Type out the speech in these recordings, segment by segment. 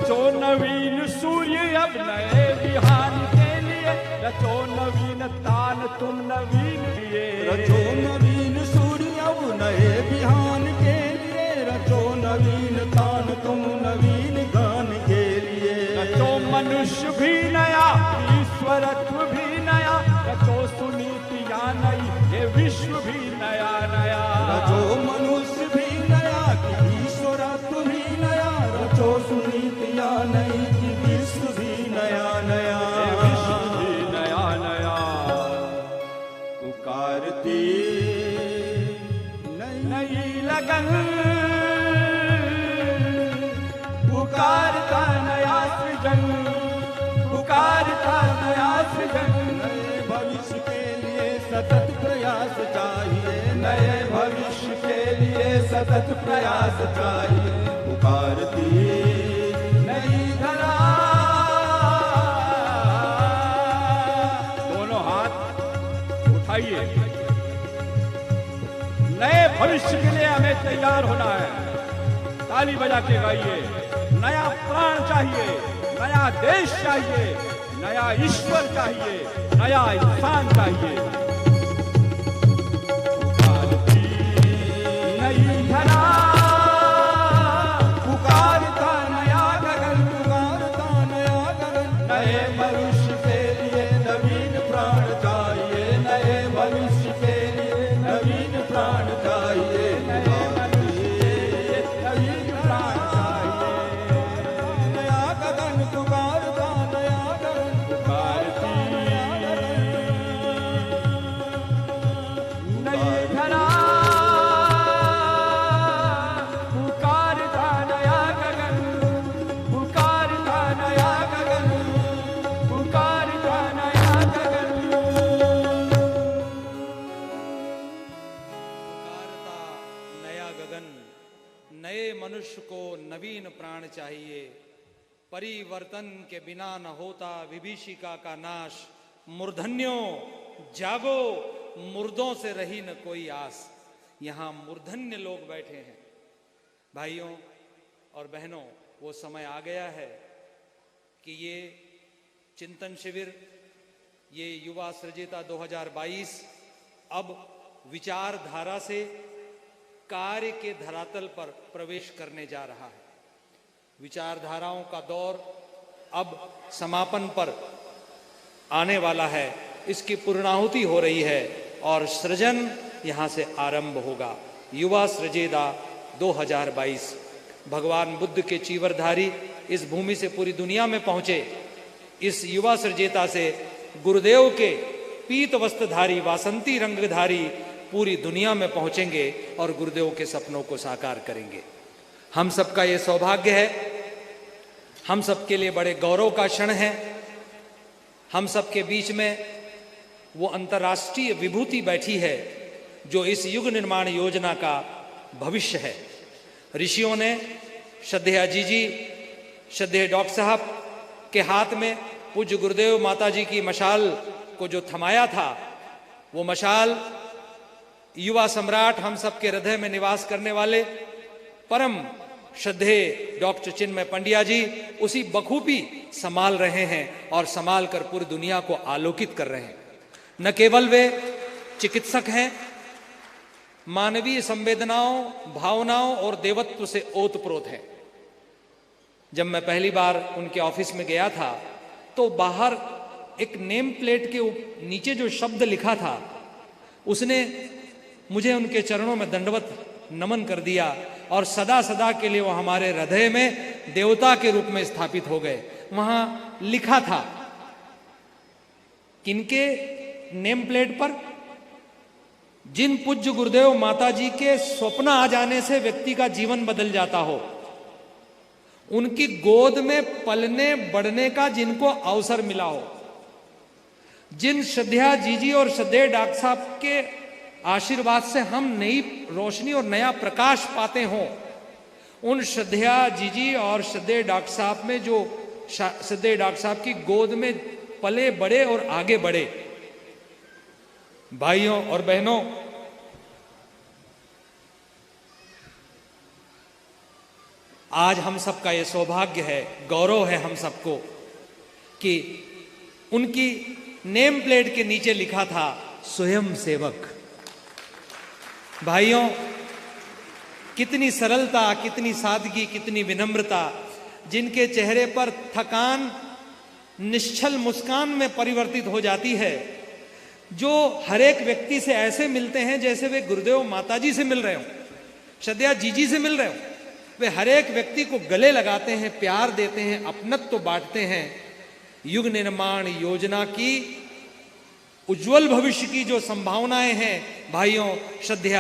रचो नवीन सूर्य अब नए विहान के लिए, रचो नवीन तान तुम नवीन लिए। रचो नवीन सूर्य अब नए विहान के लिए, रचो नवीन तान तुम नवीन गान के लिए। रचो मनुष्य भी नया, ईश्वरत्व भी नया, रचो सुनीतियाँ नई, ये विश्व भी नया नया। रचो मनुष्य भी नया कि ईश्वरत्व भी नया, रचो सुनीतियाँ नई कि विश्व भी नया नया। ये विश्व भी नया नया। पुकारती नई लगन, पुकारता नया सृजन, पुकारता नया सृजन। नए भविष्य के लिए सतत प्रयास चाहिए, नए भविष्य के लिए सतत प्रयास चाहिए। पुकारती नई धरा, दोनों हाथ उठाइए। नए भविष्य के लिए हमें तैयार होना है। ताली बजा के गाइए। नया प्राण चाहिए, नया देश चाहिए, नया ईश्वर चाहिए, नया इंसान चाहिए। पुकारती नई धरा, पुकारता नया गगन, पुकारता नया गगन। नए मनुष्य के लिए नवीन प्राण चाहिए, नए भविष्य के लिए नवीन प्राण चाहिए, नए मनुष्य के लिए नवीन प्राण चाहिए। नया गगन पुकारता नया गगन। पुकारती नई धरा, पुकारता नया गगन, पुकारता नया गगन, पुकारता नया गगन। पुकारता नया गगन, नए मनुष्य को नवीन प्राण चाहिए। परिवर्तन के बिना न होता विभीषिका का नाश। मूर्धन्यों जागो, मुर्दों से रही न कोई आस। यहाँ मूर्धन्य लोग बैठे हैं। भाइयों और बहनों, वो समय आ गया है कि ये चिंतन शिविर, ये युवा सृजिता 2022 अब विचारधारा से कार्य के धरातल पर प्रवेश करने जा रहा है। विचारधाराओं का दौर अब समापन पर आने वाला है। इसकी पूर्णाहुति हो रही है और सृजन यहां से आरंभ होगा। युवा सृजेदा 2022। भगवान बुद्ध के चीवरधारी इस भूमि से पूरी दुनिया में पहुंचे। इस युवा सृजेता से गुरुदेव के पीत वस्त्रधारी वासंती रंगधारी पूरी दुनिया में पहुंचेंगे और गुरुदेव के सपनों को साकार करेंगे। हम सबका ये सौभाग्य है, हम सबके लिए बड़े गौरव का क्षण है। हम सबके बीच में वो अंतर्राष्ट्रीय विभूति बैठी है जो इस युग निर्माण योजना का भविष्य है। ऋषियों ने श्रद्धेय जी, श्रद्धेय डॉक्टर साहब के हाथ में पूज्य गुरुदेव माता जी की मशाल को जो थमाया था, वो मशाल युवा सम्राट हम सबके हृदय में निवास करने वाले परम श्रद्धेय डॉक्टर चिन्मय पंड्या जी उसी बखूबी संभाल रहे हैं और संभाल कर पूरी दुनिया को आलोकित कर रहे हैं। न केवल वे चिकित्सक हैं, मानवीय संवेदनाओं, भावनाओं और देवत्व से ओतप्रोत हैं। जब मैं पहली बार उनके ऑफिस में गया था तो बाहर एक नेम प्लेट के नीचे जो शब्द लिखा था, उसने मुझे उनके चरणों में दंडवत नमन कर दिया और सदा सदा के लिए वो हमारे हृदय में देवता के रूप में स्थापित हो गए। वहां लिखा था, किनके नेम प्लेट पर, जिन पूज्य गुरुदेव माता जी के स्वप्न आ जाने से व्यक्ति का जीवन बदल जाता हो, उनकी गोद में पलने बढ़ने का जिनको अवसर मिला हो, जिन श्रद्धेय जीजी और श्रद्धेय डॉक्टर साहब के आशीर्वाद से हम नई रोशनी और नया प्रकाश पाते हों, उन श्रद्धेय जीजी और श्रद्धेय डॉक्टर साहब में जो श्रद्धेय डॉक्टर साहब की गोद में पले बड़े और आगे बढ़े। भाइयों और बहनों, आज हम सबका ये सौभाग्य है, गौरव है हम सबको कि उनकी नेम प्लेट के नीचे लिखा था स्वयं सेवक। भाइयों, कितनी सरलता, कितनी सादगी, कितनी विनम्रता, जिनके चेहरे पर थकान निश्चल मुस्कान में परिवर्तित हो जाती है, जो हर एक व्यक्ति से ऐसे मिलते हैं जैसे वे गुरुदेव माताजी से मिल रहे हो, श्रद्धेय जीजी से मिल रहे हो। वे हर एक व्यक्ति को गले लगाते हैं, प्यार देते हैं, अपनत्व बांटते हैं। युग निर्माण योजना की उज्जवल भविष्य की जो संभावनाएं हैं भाइयों, श्रद्धेय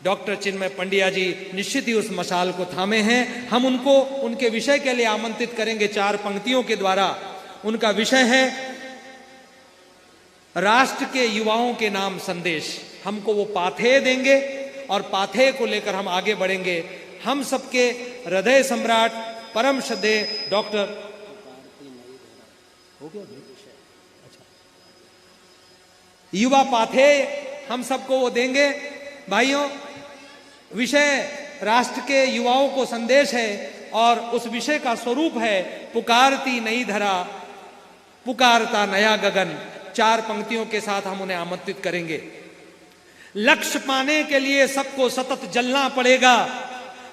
डॉक्टर चिन्मय पंड्या जी निश्चित ही उस मशाल को थामे हैं। हम उनको उनके विषय के लिए आमंत्रित करेंगे 4 पंक्तियों के द्वारा। उनका विषय है राष्ट्र के युवाओं के नाम संदेश। हमको वो पाथेय देंगे और पाथेय को लेकर हम आगे बढ़ेंगे। हम सबके हृदय सम्राट परम श्रद्धेय डॉक्टर युवा पाथेय हम सबको वो देंगे। भाइयों, विषय राष्ट्र के युवाओं को संदेश है और उस विषय का स्वरूप है पुकारती नई धरा, पुकारता नया गगन। 4 पंक्तियों के साथ हम उन्हें आमंत्रित करेंगे। लक्ष्य पाने के लिए सबको सतत जलना पड़ेगा,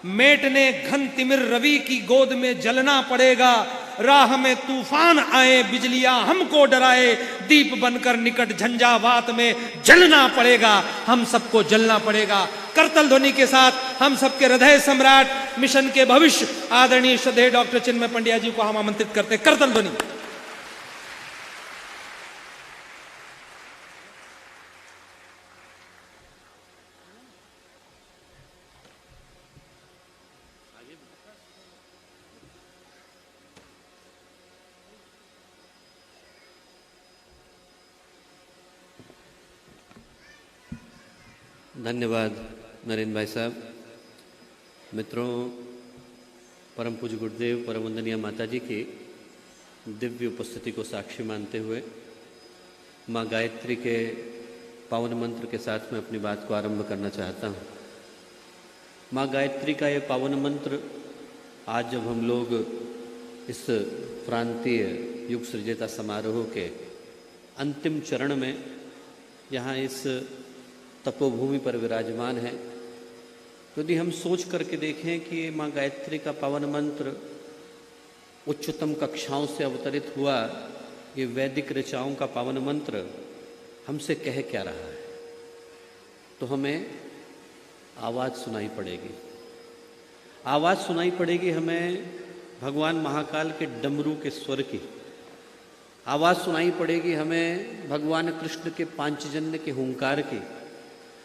मेटने घन तिमिर रवि की गोद में जलना पड़ेगा। राह में तूफान आए, बिजलियां हमको डराए, दीप बनकर निकट झंझावात में जलना पड़ेगा। हम सबको जलना पड़ेगा। करतल ध्वनि के साथ हम सबके हृदय सम्राट मिशन के भविष्य आदरणीय श्रद्धेय डॉक्टर चिन्मय पंड्या जी को हम आमंत्रित करते हैं। करतल ध्वनि। धन्यवाद नरेंद्र भाई साहब। मित्रों, परम पूज्य गुरुदेव परम वंदनीय माता जी की दिव्य उपस्थिति को साक्षी मानते हुए माँ गायत्री के पावन मंत्र के साथ मैं अपनी बात को आरंभ करना चाहता हूँ। माँ गायत्री का ये पावन मंत्र आज जब हम लोग इस प्रांतीय युग सृजता समारोह के अंतिम चरण में यहाँ इस तपोभूमि पर विराजमान है, यदि हम सोच करके देखें कि ये माँ गायत्री का पावन मंत्र उच्चतम कक्षाओं से अवतरित हुआ, ये वैदिक ऋचाओं का पावन मंत्र हमसे कह क्या रहा है, तो हमें आवाज़ सुनाई पड़ेगी। आवाज़ सुनाई पड़ेगी हमें भगवान महाकाल के डमरू के स्वर की। आवाज़ सुनाई पड़ेगी हमें भगवान कृष्ण के पांचजन्य के हुंकार की।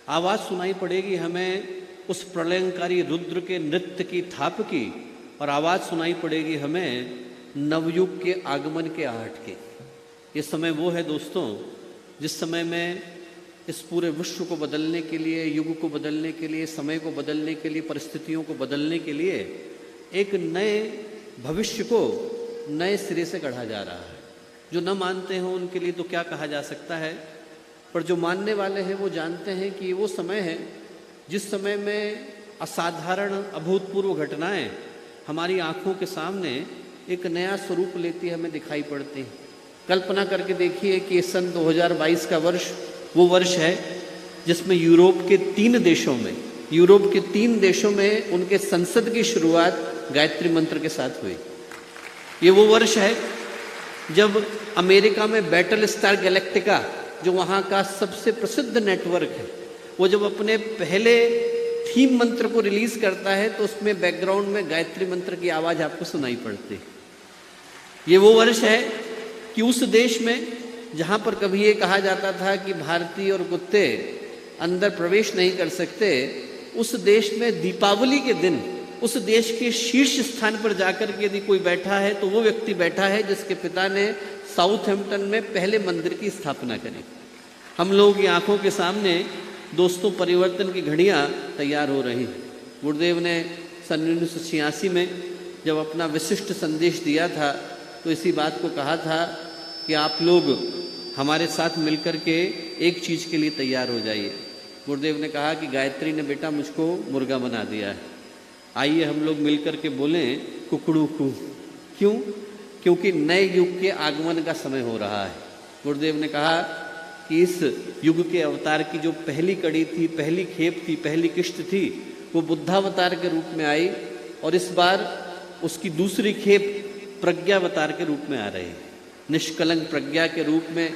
आवाज़ सुनाई पड़ेगी हमें उस प्रलयंकारी रुद्र के नृत्य की थाप की। और आवाज़ सुनाई पड़ेगी हमें नवयुग के आगमन के आहट की। ये समय वो है दोस्तों, जिस समय में इस पूरे विश्व को बदलने के लिए, युग को बदलने के लिए, समय को बदलने के लिए, परिस्थितियों को बदलने के लिए एक नए भविष्य को नए सिरे से गढ़ा जा रहा है। जो न मानते हों उनके लिए तो क्या कहा जा सकता है, पर जो मानने वाले हैं वो जानते हैं कि वो समय है जिस समय में असाधारण अभूतपूर्व घटनाएं हमारी आंखों के सामने एक नया स्वरूप लेती हमें दिखाई पड़ती हैं। कल्पना करके देखिए कि सन 2022 का वर्ष वो वर्ष है जिसमें यूरोप के 3 देशों में उनके संसद की शुरुआत गायत्री मंत्र के साथ हुई। ये वो वर्ष है जब अमेरिका में बैटल स्टार गैलेक्टिका, जो वहाँ का सबसे प्रसिद्ध नेटवर्क है, वो जब अपने पहले थीम मंत्र को रिलीज करता है तो उसमें बैकग्राउंड में गायत्री मंत्र की आवाज़ आपको सुनाई पड़ती है। ये वो वर्ष है कि उस देश में जहाँ पर कभी ये कहा जाता था कि भारतीय और कुत्ते अंदर प्रवेश नहीं कर सकते, उस देश में दीपावली के दिन उस देश के शीर्ष स्थान पर जाकर के यदि कोई बैठा है तो वो व्यक्ति बैठा है जिसके पिता ने साउथहैम्पटन में पहले मंदिर की स्थापना करी। हम लोग की आंखों के सामने दोस्तों परिवर्तन की घड़ियां तैयार हो रही हैं। गुरुदेव ने सन 1986 में जब अपना विशिष्ट संदेश दिया था तो इसी बात को कहा था कि आप लोग हमारे साथ मिलकर के एक चीज़ के लिए तैयार हो जाइए। गुरुदेव ने कहा कि गायत्री ने बेटा मुझको मुर्गा बना दिया है। आइए हम लोग मिलकर के बोलें कुकड़ू कू। क्यों? क्योंकि नए युग के आगमन का समय हो रहा है। गुरुदेव ने कहा कि इस युग के अवतार की जो पहली कड़ी थी, पहली खेप थी, पहली किश्त थी, वो बुद्धावतार के रूप में आई और इस बार उसकी दूसरी खेप प्रज्ञावतार के रूप में आ रही है। निष्कलंक प्रज्ञा के रूप में,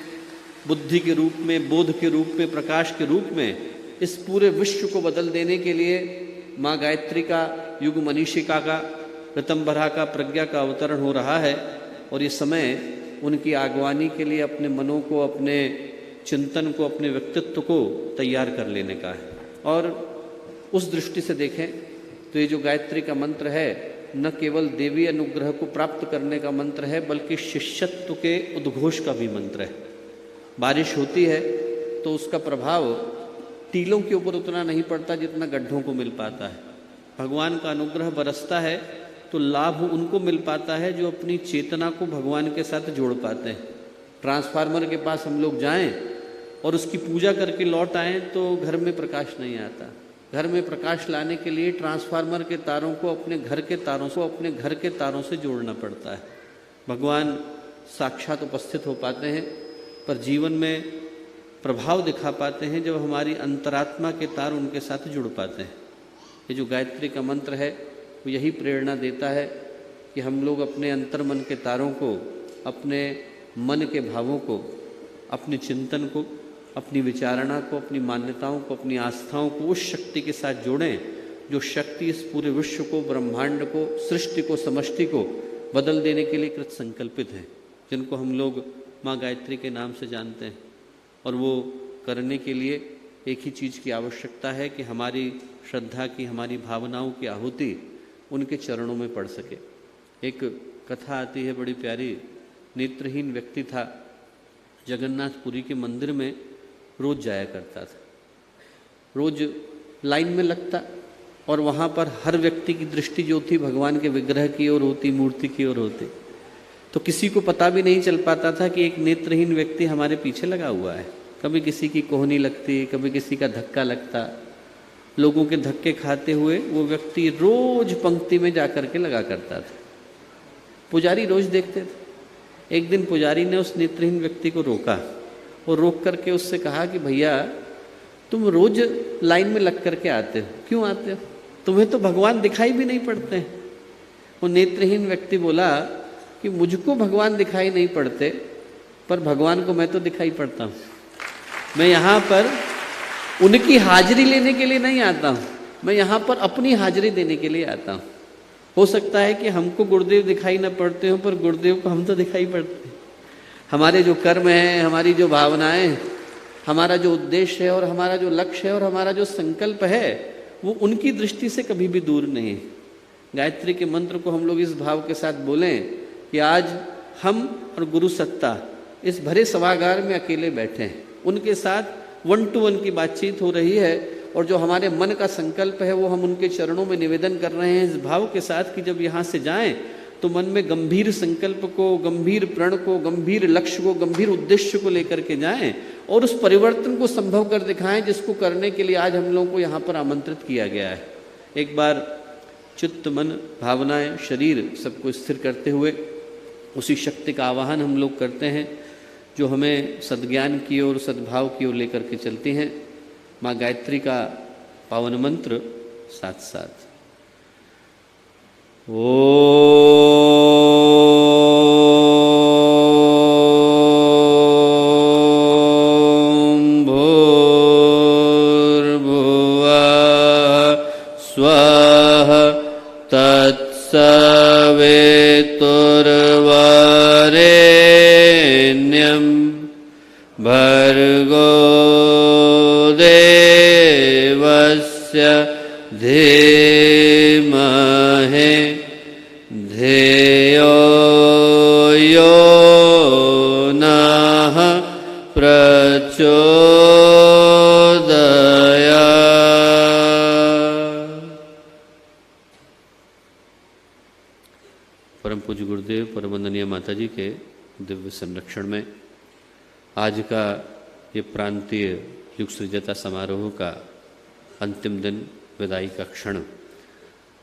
बुद्धि के रूप में, बोध के रूप में, प्रकाश के रूप में इस पूरे विश्व को बदल देने के लिए माँ गायत्री का, युग मनीषिका का, ऋतंभरा का, प्रज्ञा का अवतरण हो रहा है। और ये समय उनकी आगवानी के लिए अपने मनों को, अपने चिंतन को, अपने व्यक्तित्व को तैयार कर लेने का है। और उस दृष्टि से देखें तो ये जो गायत्री का मंत्र है न केवल देवी अनुग्रह को प्राप्त करने का मंत्र है, बल्कि शिष्यत्व के उद्घोष का भी मंत्र है। बारिश होती है तो उसका प्रभाव टीलों के ऊपर उतना नहीं पड़ता जितना गड्ढों को मिल पाता है। भगवान का अनुग्रह बरसता है तो लाभ उनको मिल पाता है जो अपनी चेतना को भगवान के साथ जोड़ पाते हैं। ट्रांसफार्मर के पास हम लोग जाएं और उसकी पूजा करके लौट आएं तो घर में प्रकाश नहीं आता। घर में प्रकाश लाने के लिए ट्रांसफार्मर के तारों को अपने घर के तारों से जोड़ना पड़ता है। भगवान साक्षात उपस्थित हो पाते हैं पर जीवन में प्रभाव दिखा पाते हैं जब हमारी अंतरात्मा के तार उनके साथ जुड़ पाते हैं। ये जो गायत्री का मंत्र है वो यही प्रेरणा देता है कि हम लोग अपने अंतर्मन के तारों को, अपने मन के भावों को, अपने चिंतन को, अपनी विचारणा को, अपनी मान्यताओं को, अपनी आस्थाओं को उस शक्ति के साथ जोड़ें जो शक्ति इस पूरे विश्व को, ब्रह्मांड को, सृष्टि को, समष्टि को बदल देने के लिए कृत संकल्पित है, जिनको हम लोग माँ गायत्री के नाम से जानते हैं। और वो करने के लिए एक ही चीज़ की आवश्यकता है कि हमारी श्रद्धा की, हमारी भावनाओं की आहुति उनके चरणों में पड़ सके। एक कथा आती है बड़ी प्यारी। नेत्रहीन व्यक्ति था, जगन्नाथपुरी के मंदिर में रोज जाया करता था। रोज लाइन में लगता और वहाँ पर हर व्यक्ति की दृष्टि जो थी भगवान के विग्रह की ओर होती, मूर्ति की ओर होती। तो किसी को पता भी नहीं चल पाता था कि एक नेत्रहीन व्यक्ति हमारे पीछे लगा हुआ है। कभी किसी की कोहनी लगती, कभी किसी का धक्का लगता। लोगों के धक्के खाते हुए वो व्यक्ति रोज पंक्ति में जाकर के लगा करता था। पुजारी रोज देखते थे। एक दिन पुजारी ने उस नेत्रहीन व्यक्ति को रोका और रोक करके उससे कहा कि भैया तुम रोज लाइन में लग करके आते हो, क्यों आते हो? तुम्हें तो भगवान दिखाई भी नहीं पड़ते। वो नेत्रहीन व्यक्ति बोला कि मुझको भगवान दिखाई नहीं पड़ते, पर भगवान को मैं तो दिखाई पड़ता हूँ। मैं यहाँ पर उनकी हाजिरी लेने के लिए नहीं आता हूँ, मैं यहाँ पर अपनी हाजिरी देने के लिए आता हूँ। हो सकता है कि हमको गुरुदेव दिखाई न पड़ते हो, पर गुरुदेव को हम तो दिखाई पड़ते हैं। हमारे जो कर्म हैं, हमारी जो भावनाएं, हमारा जो उद्देश्य है और हमारा जो लक्ष्य है और हमारा जो संकल्प है वो उनकी दृष्टि से कभी भी दूर नहीं है। गायत्री के मंत्र को हम लोग इस भाव के साथ बोलें कि आज हम और गुरु सत्ता इस भरे सभागार में अकेले बैठे हैं, उनके साथ 1 to 1 की बातचीत हो रही है और जो हमारे मन का संकल्प है वो हम उनके चरणों में निवेदन कर रहे हैं इस भाव के साथ कि जब यहाँ से जाएं तो मन में गंभीर संकल्प को, गंभीर प्रण को, गंभीर लक्ष्य को, गंभीर उद्देश्य को लेकर के जाएं और उस परिवर्तन को संभव कर दिखाएं जिसको करने के लिए आज हम लोगों को यहाँ पर आमंत्रित किया गया है। एक बार चित्त, मन, भावनाएं, शरीर सबको स्थिर करते हुए उसी शक्ति का आवाहन हम लोग करते हैं जो हमें सद्ज्ञान की ओर, सद्भाव की ओर लेकर के चलती हैं। माँ गायत्री का पावन मंत्र साथ साथ तत्सवितुर्वरेण्यं भर्गो देवस्य धीमहि धियो यो नः प्रचोदयात्। परम पूज्य गुरुदेव, परम वंदनीय माता जी के दिव्य संरक्षण में आज का ये प्रांतीय युग सृजता समारोह का अंतिम दिन, विदाई का क्षण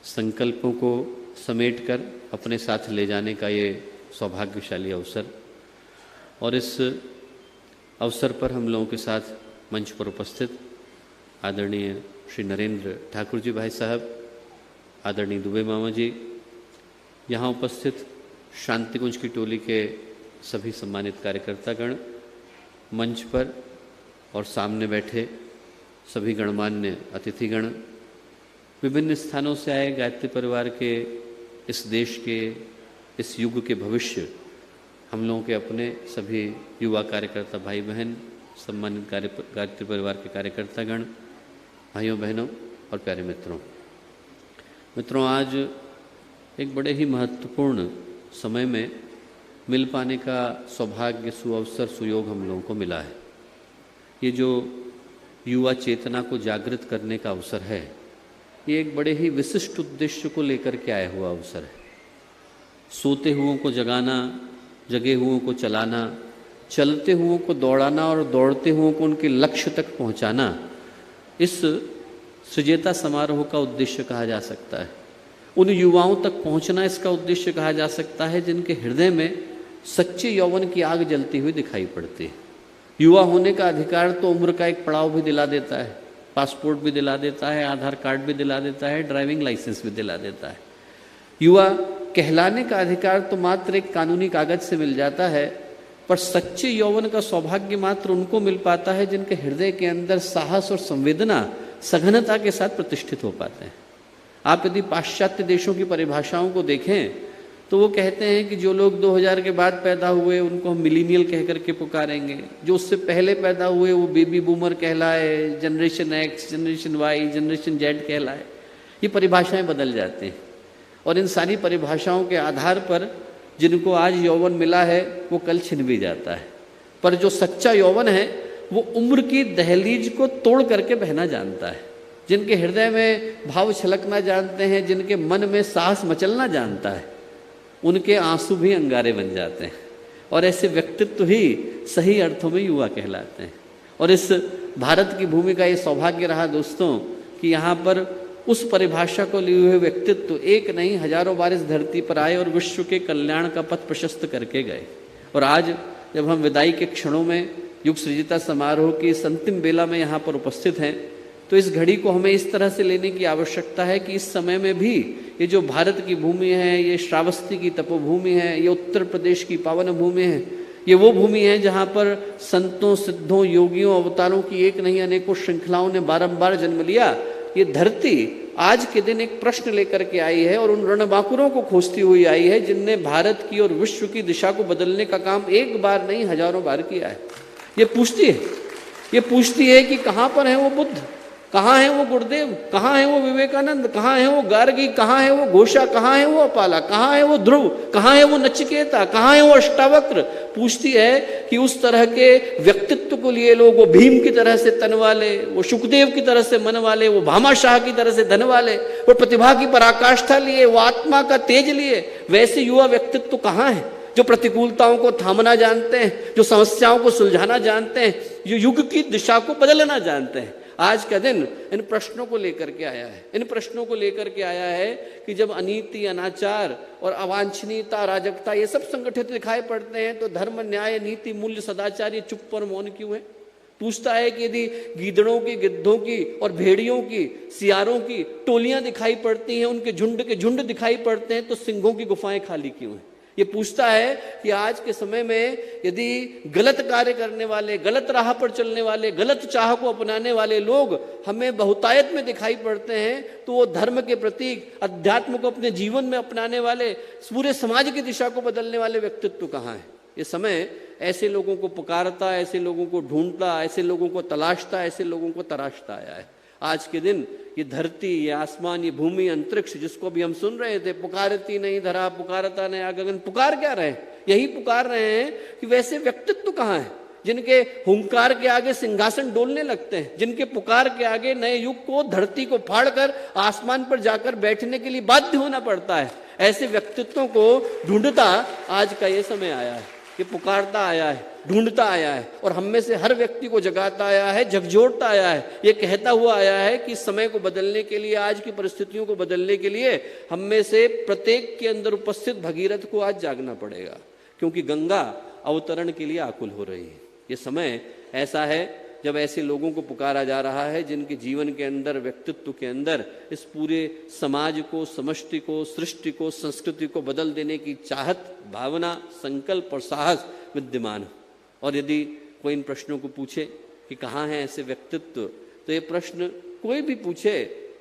संकल्पों को समेटकर अपने साथ ले जाने का ये सौभाग्यशाली अवसर। और इस अवसर पर हम लोगों के साथ मंच पर उपस्थित आदरणीय श्री नरेंद्र ठाकुर जी भाई साहब, आदरणीय दुबे मामा जी, यहाँ उपस्थित शांतिकुंज की टोली के सभी सम्मानित कार्यकर्तागण, मंच पर और सामने बैठे सभी गणमान्य अतिथिगण, विभिन्न स्थानों से आए गायत्री परिवार के, इस देश के, इस युग के भविष्य, हम लोगों के अपने सभी युवा कार्यकर्ता भाई बहन, सम्मानित गायत्री परिवार के कार्यकर्तागण, भाइयों बहनों और प्यारे मित्रों, आज एक बड़े ही महत्वपूर्ण समय में मिल पाने का सौभाग्य, सुअवसर, सुयोग हम लोगों को मिला है। ये जो युवा चेतना को जागृत करने का अवसर है, ये एक बड़े ही विशिष्ट उद्देश्य को लेकर के आया हुआ अवसर है। सोते हुओं को जगाना, जगे हुओं को चलाना, चलते हुओं को दौड़ाना और दौड़ते हुओं को उनके लक्ष्य तक पहुंचाना, इस सृजेता समारोह का उद्देश्य कहा जा सकता है। उन युवाओं तक पहुंचना इसका उद्देश्य कहा जा सकता है जिनके हृदय में सच्चे यौवन की आग जलती हुई दिखाई पड़ती है। युवा होने का अधिकार तो उम्र का एक पड़ाव भी दिला देता है, पासपोर्ट भी दिला देता है, आधार कार्ड भी दिला देता है, ड्राइविंग लाइसेंस भी दिला देता है। युवा कहलाने का अधिकार तो मात्र एक कानूनी कागज से मिल जाता है, पर सच्चे यौवन का सौभाग्य मात्र उनको मिल पाता है जिनके हृदय के अंदर साहस और संवेदना सघनता के साथ प्रतिष्ठित हो पाते हैं। आप यदि पाश्चात्य देशों की परिभाषाओं को देखें तो वो कहते हैं कि जो लोग 2000 के बाद पैदा हुए उनको हम मिलीनियल कह करके पुकारेंगे, जो उससे पहले पैदा हुए वो बेबी बूमर कहलाए, generation X, generation Y, generation Z कहलाए। ये परिभाषाएं बदल जाती हैं और इन सारी परिभाषाओं के आधार पर जिनको आज यौवन मिला है वो कल छिन भी जाता है। पर जो सच्चा यौवन है वो उम्र की दहलीज को तोड़ करके बहना जानता है, जिनके हृदय में भाव छलकना जानते हैं, जिनके मन में साहस मचलना जानता है, उनके आंसू भी अंगारे बन जाते हैं। और ऐसे व्यक्तित्व ही सही अर्थों में युवा कहलाते हैं। और इस भारत की भूमि का ये सौभाग्य रहा दोस्तों कि यहाँ पर उस परिभाषा को लिए हुए व्यक्तित्व एक नहीं हजारों बार इस धरती पर आए और विश्व के कल्याण का पथ प्रशस्त करके गए। और आज जब हम विदाई के क्षणों में युग सृजिता समारोह की इस अंतिम बेला में यहाँ पर उपस्थित हैं तो इस घड़ी को हमें इस तरह से लेने की आवश्यकता है कि इस समय में भी ये जो भारत की भूमि है, ये श्रावस्ती की तपोभूमि है, ये उत्तर प्रदेश की पावन भूमि है, ये वो भूमि है जहाँ पर संतों, सिद्धों, योगियों, अवतारों की एक नहीं अनेकों श्रृंखलाओं ने बारंबार जन्म लिया। ये धरती आज के दिन एक प्रश्न लेकर के आई है और उन रणबांकुरों को खोजती हुई आई है जिनने भारत की और विश्व की दिशा को बदलने का काम एक बार नहीं हजारों बार किया है। ये पूछती है कि कहाँ पर है वो बुद्ध, कहाँ है वो गुरुदेव, कहाँ है वो विवेकानंद, कहाँ है वो गार्गी, कहाँ है वो घोषा, कहाँ है वो अपाला, कहाँ है वो ध्रुव, कहाँ है वो नचिकेता, कहाँ है वो अष्टावक्र। पूछती है कि उस तरह के व्यक्तित्व को लिए लोग, वो भीम की तरह से तन वाले, वो सुखदेव की तरह से मन वाले, वो भामाशाह की तरह से धन वाले, वो प्रतिभा की पराकाष्ठा लिए, वो आत्मा का तेज लिए, वैसे युवा व्यक्तित्व कहाँ है जो प्रतिकूलताओं को थामना जानते हैं, जो समस्याओं को सुलझाना जानते हैं, जो युग की दिशा को बदलना जानते हैं। आज का दिन इन प्रश्नों को लेकर के आया है। इन प्रश्नों को लेकर के आया है कि जब अनीति, अनाचार और अवांछनीयता, अराजकता ये सब संगठित दिखाई पड़ते हैं तो धर्म, न्याय, नीति, मूल्य, सदाचार ये चुप और मौन क्यों है। पूछता है कि यदि गीदड़ों की, गिद्धों की और भेड़ियों की, सियारों की टोलियां दिखाई पड़ती हैं, उनके झुंड के झुंड दिखाई पड़ते हैं तो सिंहों की गुफाएं खाली क्यों हैं। ये पूछता है कि आज के समय में यदि गलत कार्य करने वाले, गलत राह पर चलने वाले, गलत चाह को अपनाने वाले लोग हमें बहुतायत में दिखाई पड़ते हैं तो वो धर्म के प्रतीक, अध्यात्म को अपने जीवन में अपनाने वाले, पूरे समाज की दिशा को बदलने वाले व्यक्तित्व कहाँ है। ये समय ऐसे लोगों को पुकारता, ऐसे लोगों को ढूंढता, ऐसे लोगों को तलाशता, ऐसे लोगों को तराशता आया है। आज के दिन ये धरती, ये आसमान, ये भूमि, अंतरिक्ष जिसको भी हम सुन रहे थे, पुकारती नहीं धरा, पुकारता नया गगन, पुकार क्या रहे हैं? यही पुकार रहे हैं कि वैसे व्यक्तित्व कहाँ हैं जिनके हुंकार के आगे सिंहासन डोलने लगते हैं, जिनके पुकार के आगे नए युग को, धरती को फाड़कर आसमान पर जाकर बैठने के लिए बाध्य होना पड़ता है। ऐसे व्यक्तित्वों को ढूंढता आज का ये समय आया है कि पुकारता आया है, ढूंढता आया है और हम में से हर व्यक्ति को जगाता आया है, झकझोरता आया है, ये कहता हुआ आया है कि समय को बदलने के लिए, आज की परिस्थितियों को बदलने के लिए हम में से प्रत्येक के अंदर उपस्थित भगीरथ को आज जागना पड़ेगा, क्योंकि गंगा अवतरण के लिए आकुल हो रही है। ये समय ऐसा है जब ऐसे लोगों को पुकारा जा रहा है जिनके जीवन के अंदर, व्यक्तित्व के अंदर इस पूरे समाज को, समष्टि को, सृष्टि को, संस्कृति को बदल देने की चाहत, भावना, संकल्प और साहस विद्यमान है। और यदि कोई इन प्रश्नों को पूछे कि कहाँ हैं ऐसे व्यक्तित्व, तो ये प्रश्न कोई भी पूछे,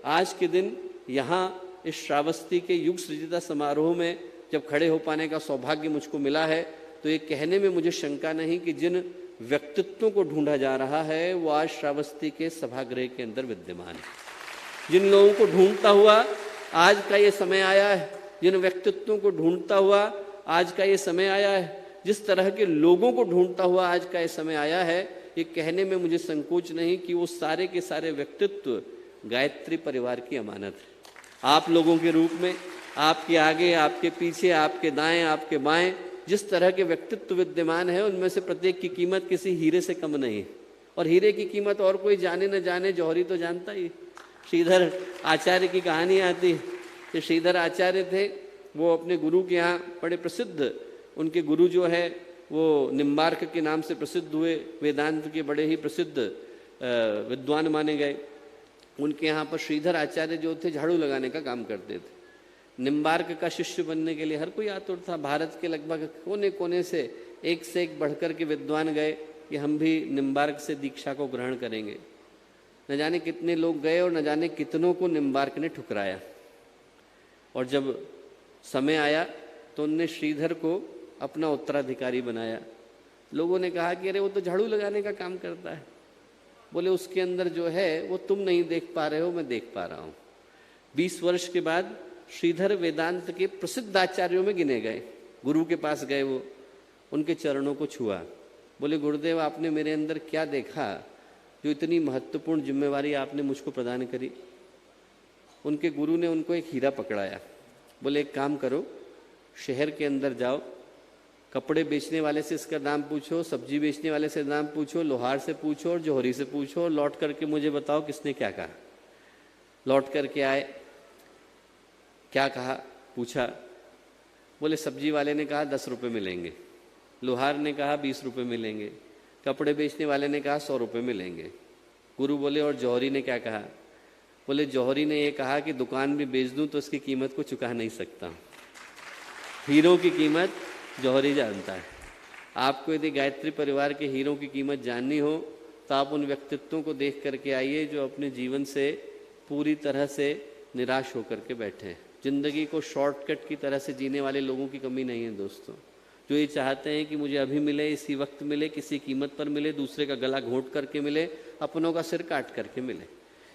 आज के दिन यहाँ इस श्रावस्ती के युग सृजिता समारोह में जब खड़े हो पाने का सौभाग्य मुझको मिला है, तो ये कहने में मुझे शंका नहीं कि जिन व्यक्तित्वों को ढूंढा जा रहा है वो आज श्रावस्ती के सभागृह के अंदर विद्यमान है। जिन लोगों को ढूंढता हुआ आज का ये समय आया है, जिन व्यक्तित्वों को ढूंढता हुआ आज का ये समय आया है, जिस तरह के लोगों को ढूंढता हुआ आज का ये समय आया है, ये कहने में मुझे संकोच नहीं कि वो सारे के सारे व्यक्तित्व गायत्री परिवार की अमानत है। आप लोगों के रूप में, आपके आगे, आपके पीछे, आपके दाएं, आपके बाएं जिस तरह के व्यक्तित्व विद्यमान है, उनमें से प्रत्येक की कीमत किसी हीरे से कम नहीं है। और हीरे की कीमत और कोई जाने न जाने, जौहरी तो जानता ही। श्रीधर आचार्य की कहानी आती है कि श्रीधर आचार्य थे, वो अपने गुरु के यहाँ बड़े प्रसिद्ध, उनके गुरु जो है वो निम्बार्क के नाम से प्रसिद्ध हुए, वेदांत के बड़े ही प्रसिद्ध विद्वान माने गए। उनके यहाँ पर श्रीधर आचार्य जो थे झाड़ू लगाने का काम करते थे। निम्बार्क का शिष्य बनने के लिए हर कोई आतुर था। भारत के लगभग कोने कोने से एक बढ़कर के विद्वान गए कि हम भी निम्बार्क से दीक्षा को ग्रहण करेंगे। न जाने कितने लोग गए और न जाने कितनों को निम्बार्क ने ठुकराया। और जब समय आया तो उनने श्रीधर को अपना उत्तराधिकारी बनाया। लोगों ने कहा कि अरे वो तो झाड़ू लगाने का काम करता है। बोले उसके अंदर जो है वो तुम नहीं देख पा रहे हो, मैं देख पा रहा हूँ। 20 वर्ष के बाद श्रीधर वेदांत के प्रसिद्ध आचार्यों में गिने गए। गुरु के पास गए, वो उनके चरणों को छुआ। बोले गुरुदेव, आपने मेरे अंदर क्या देखा जो इतनी महत्वपूर्ण जिम्मेवारी आपने मुझको प्रदान करी? उनके गुरु ने उनको एक हीरा पकड़ाया। बोले एक काम करो, शहर के अंदर जाओ, कपड़े बेचने वाले से इसका दाम पूछो, सब्जी बेचने वाले से दाम पूछो, लोहार से पूछो और जौहरी से पूछो, और लौट करके मुझे बताओ किसने क्या कहा। लौट करके आए, क्या कहा पूछा। बोले सब्जी वाले ने कहा 10 रुपये मिलेंगे, लोहार ने कहा 20 रुपये मिलेंगे, कपड़े बेचने वाले ने कहा 100 रुपये मिलेंगे। गुरु बोले और जौहरी ने क्या कहा? बोले जौहरी ने ये कहा कि दुकान भी बेच दूं तो इसकी कीमत को चुका नहीं सकता। हीरों की कीमत जौहरी जानता है। आपको यदि गायत्री परिवार के हीरों की कीमत जाननी हो तो आप उन व्यक्तित्वों को देख करके आइए जो अपने जीवन से पूरी तरह से निराश होकर के बैठे हैं। जिंदगी को शॉर्टकट की तरह से जीने वाले लोगों की कमी नहीं है दोस्तों, जो ये चाहते हैं कि मुझे अभी मिले, इसी वक्त मिले, किसी कीमत पर मिले, दूसरे का गला घोंट करके मिले, अपनों का सिर काट करके मिले।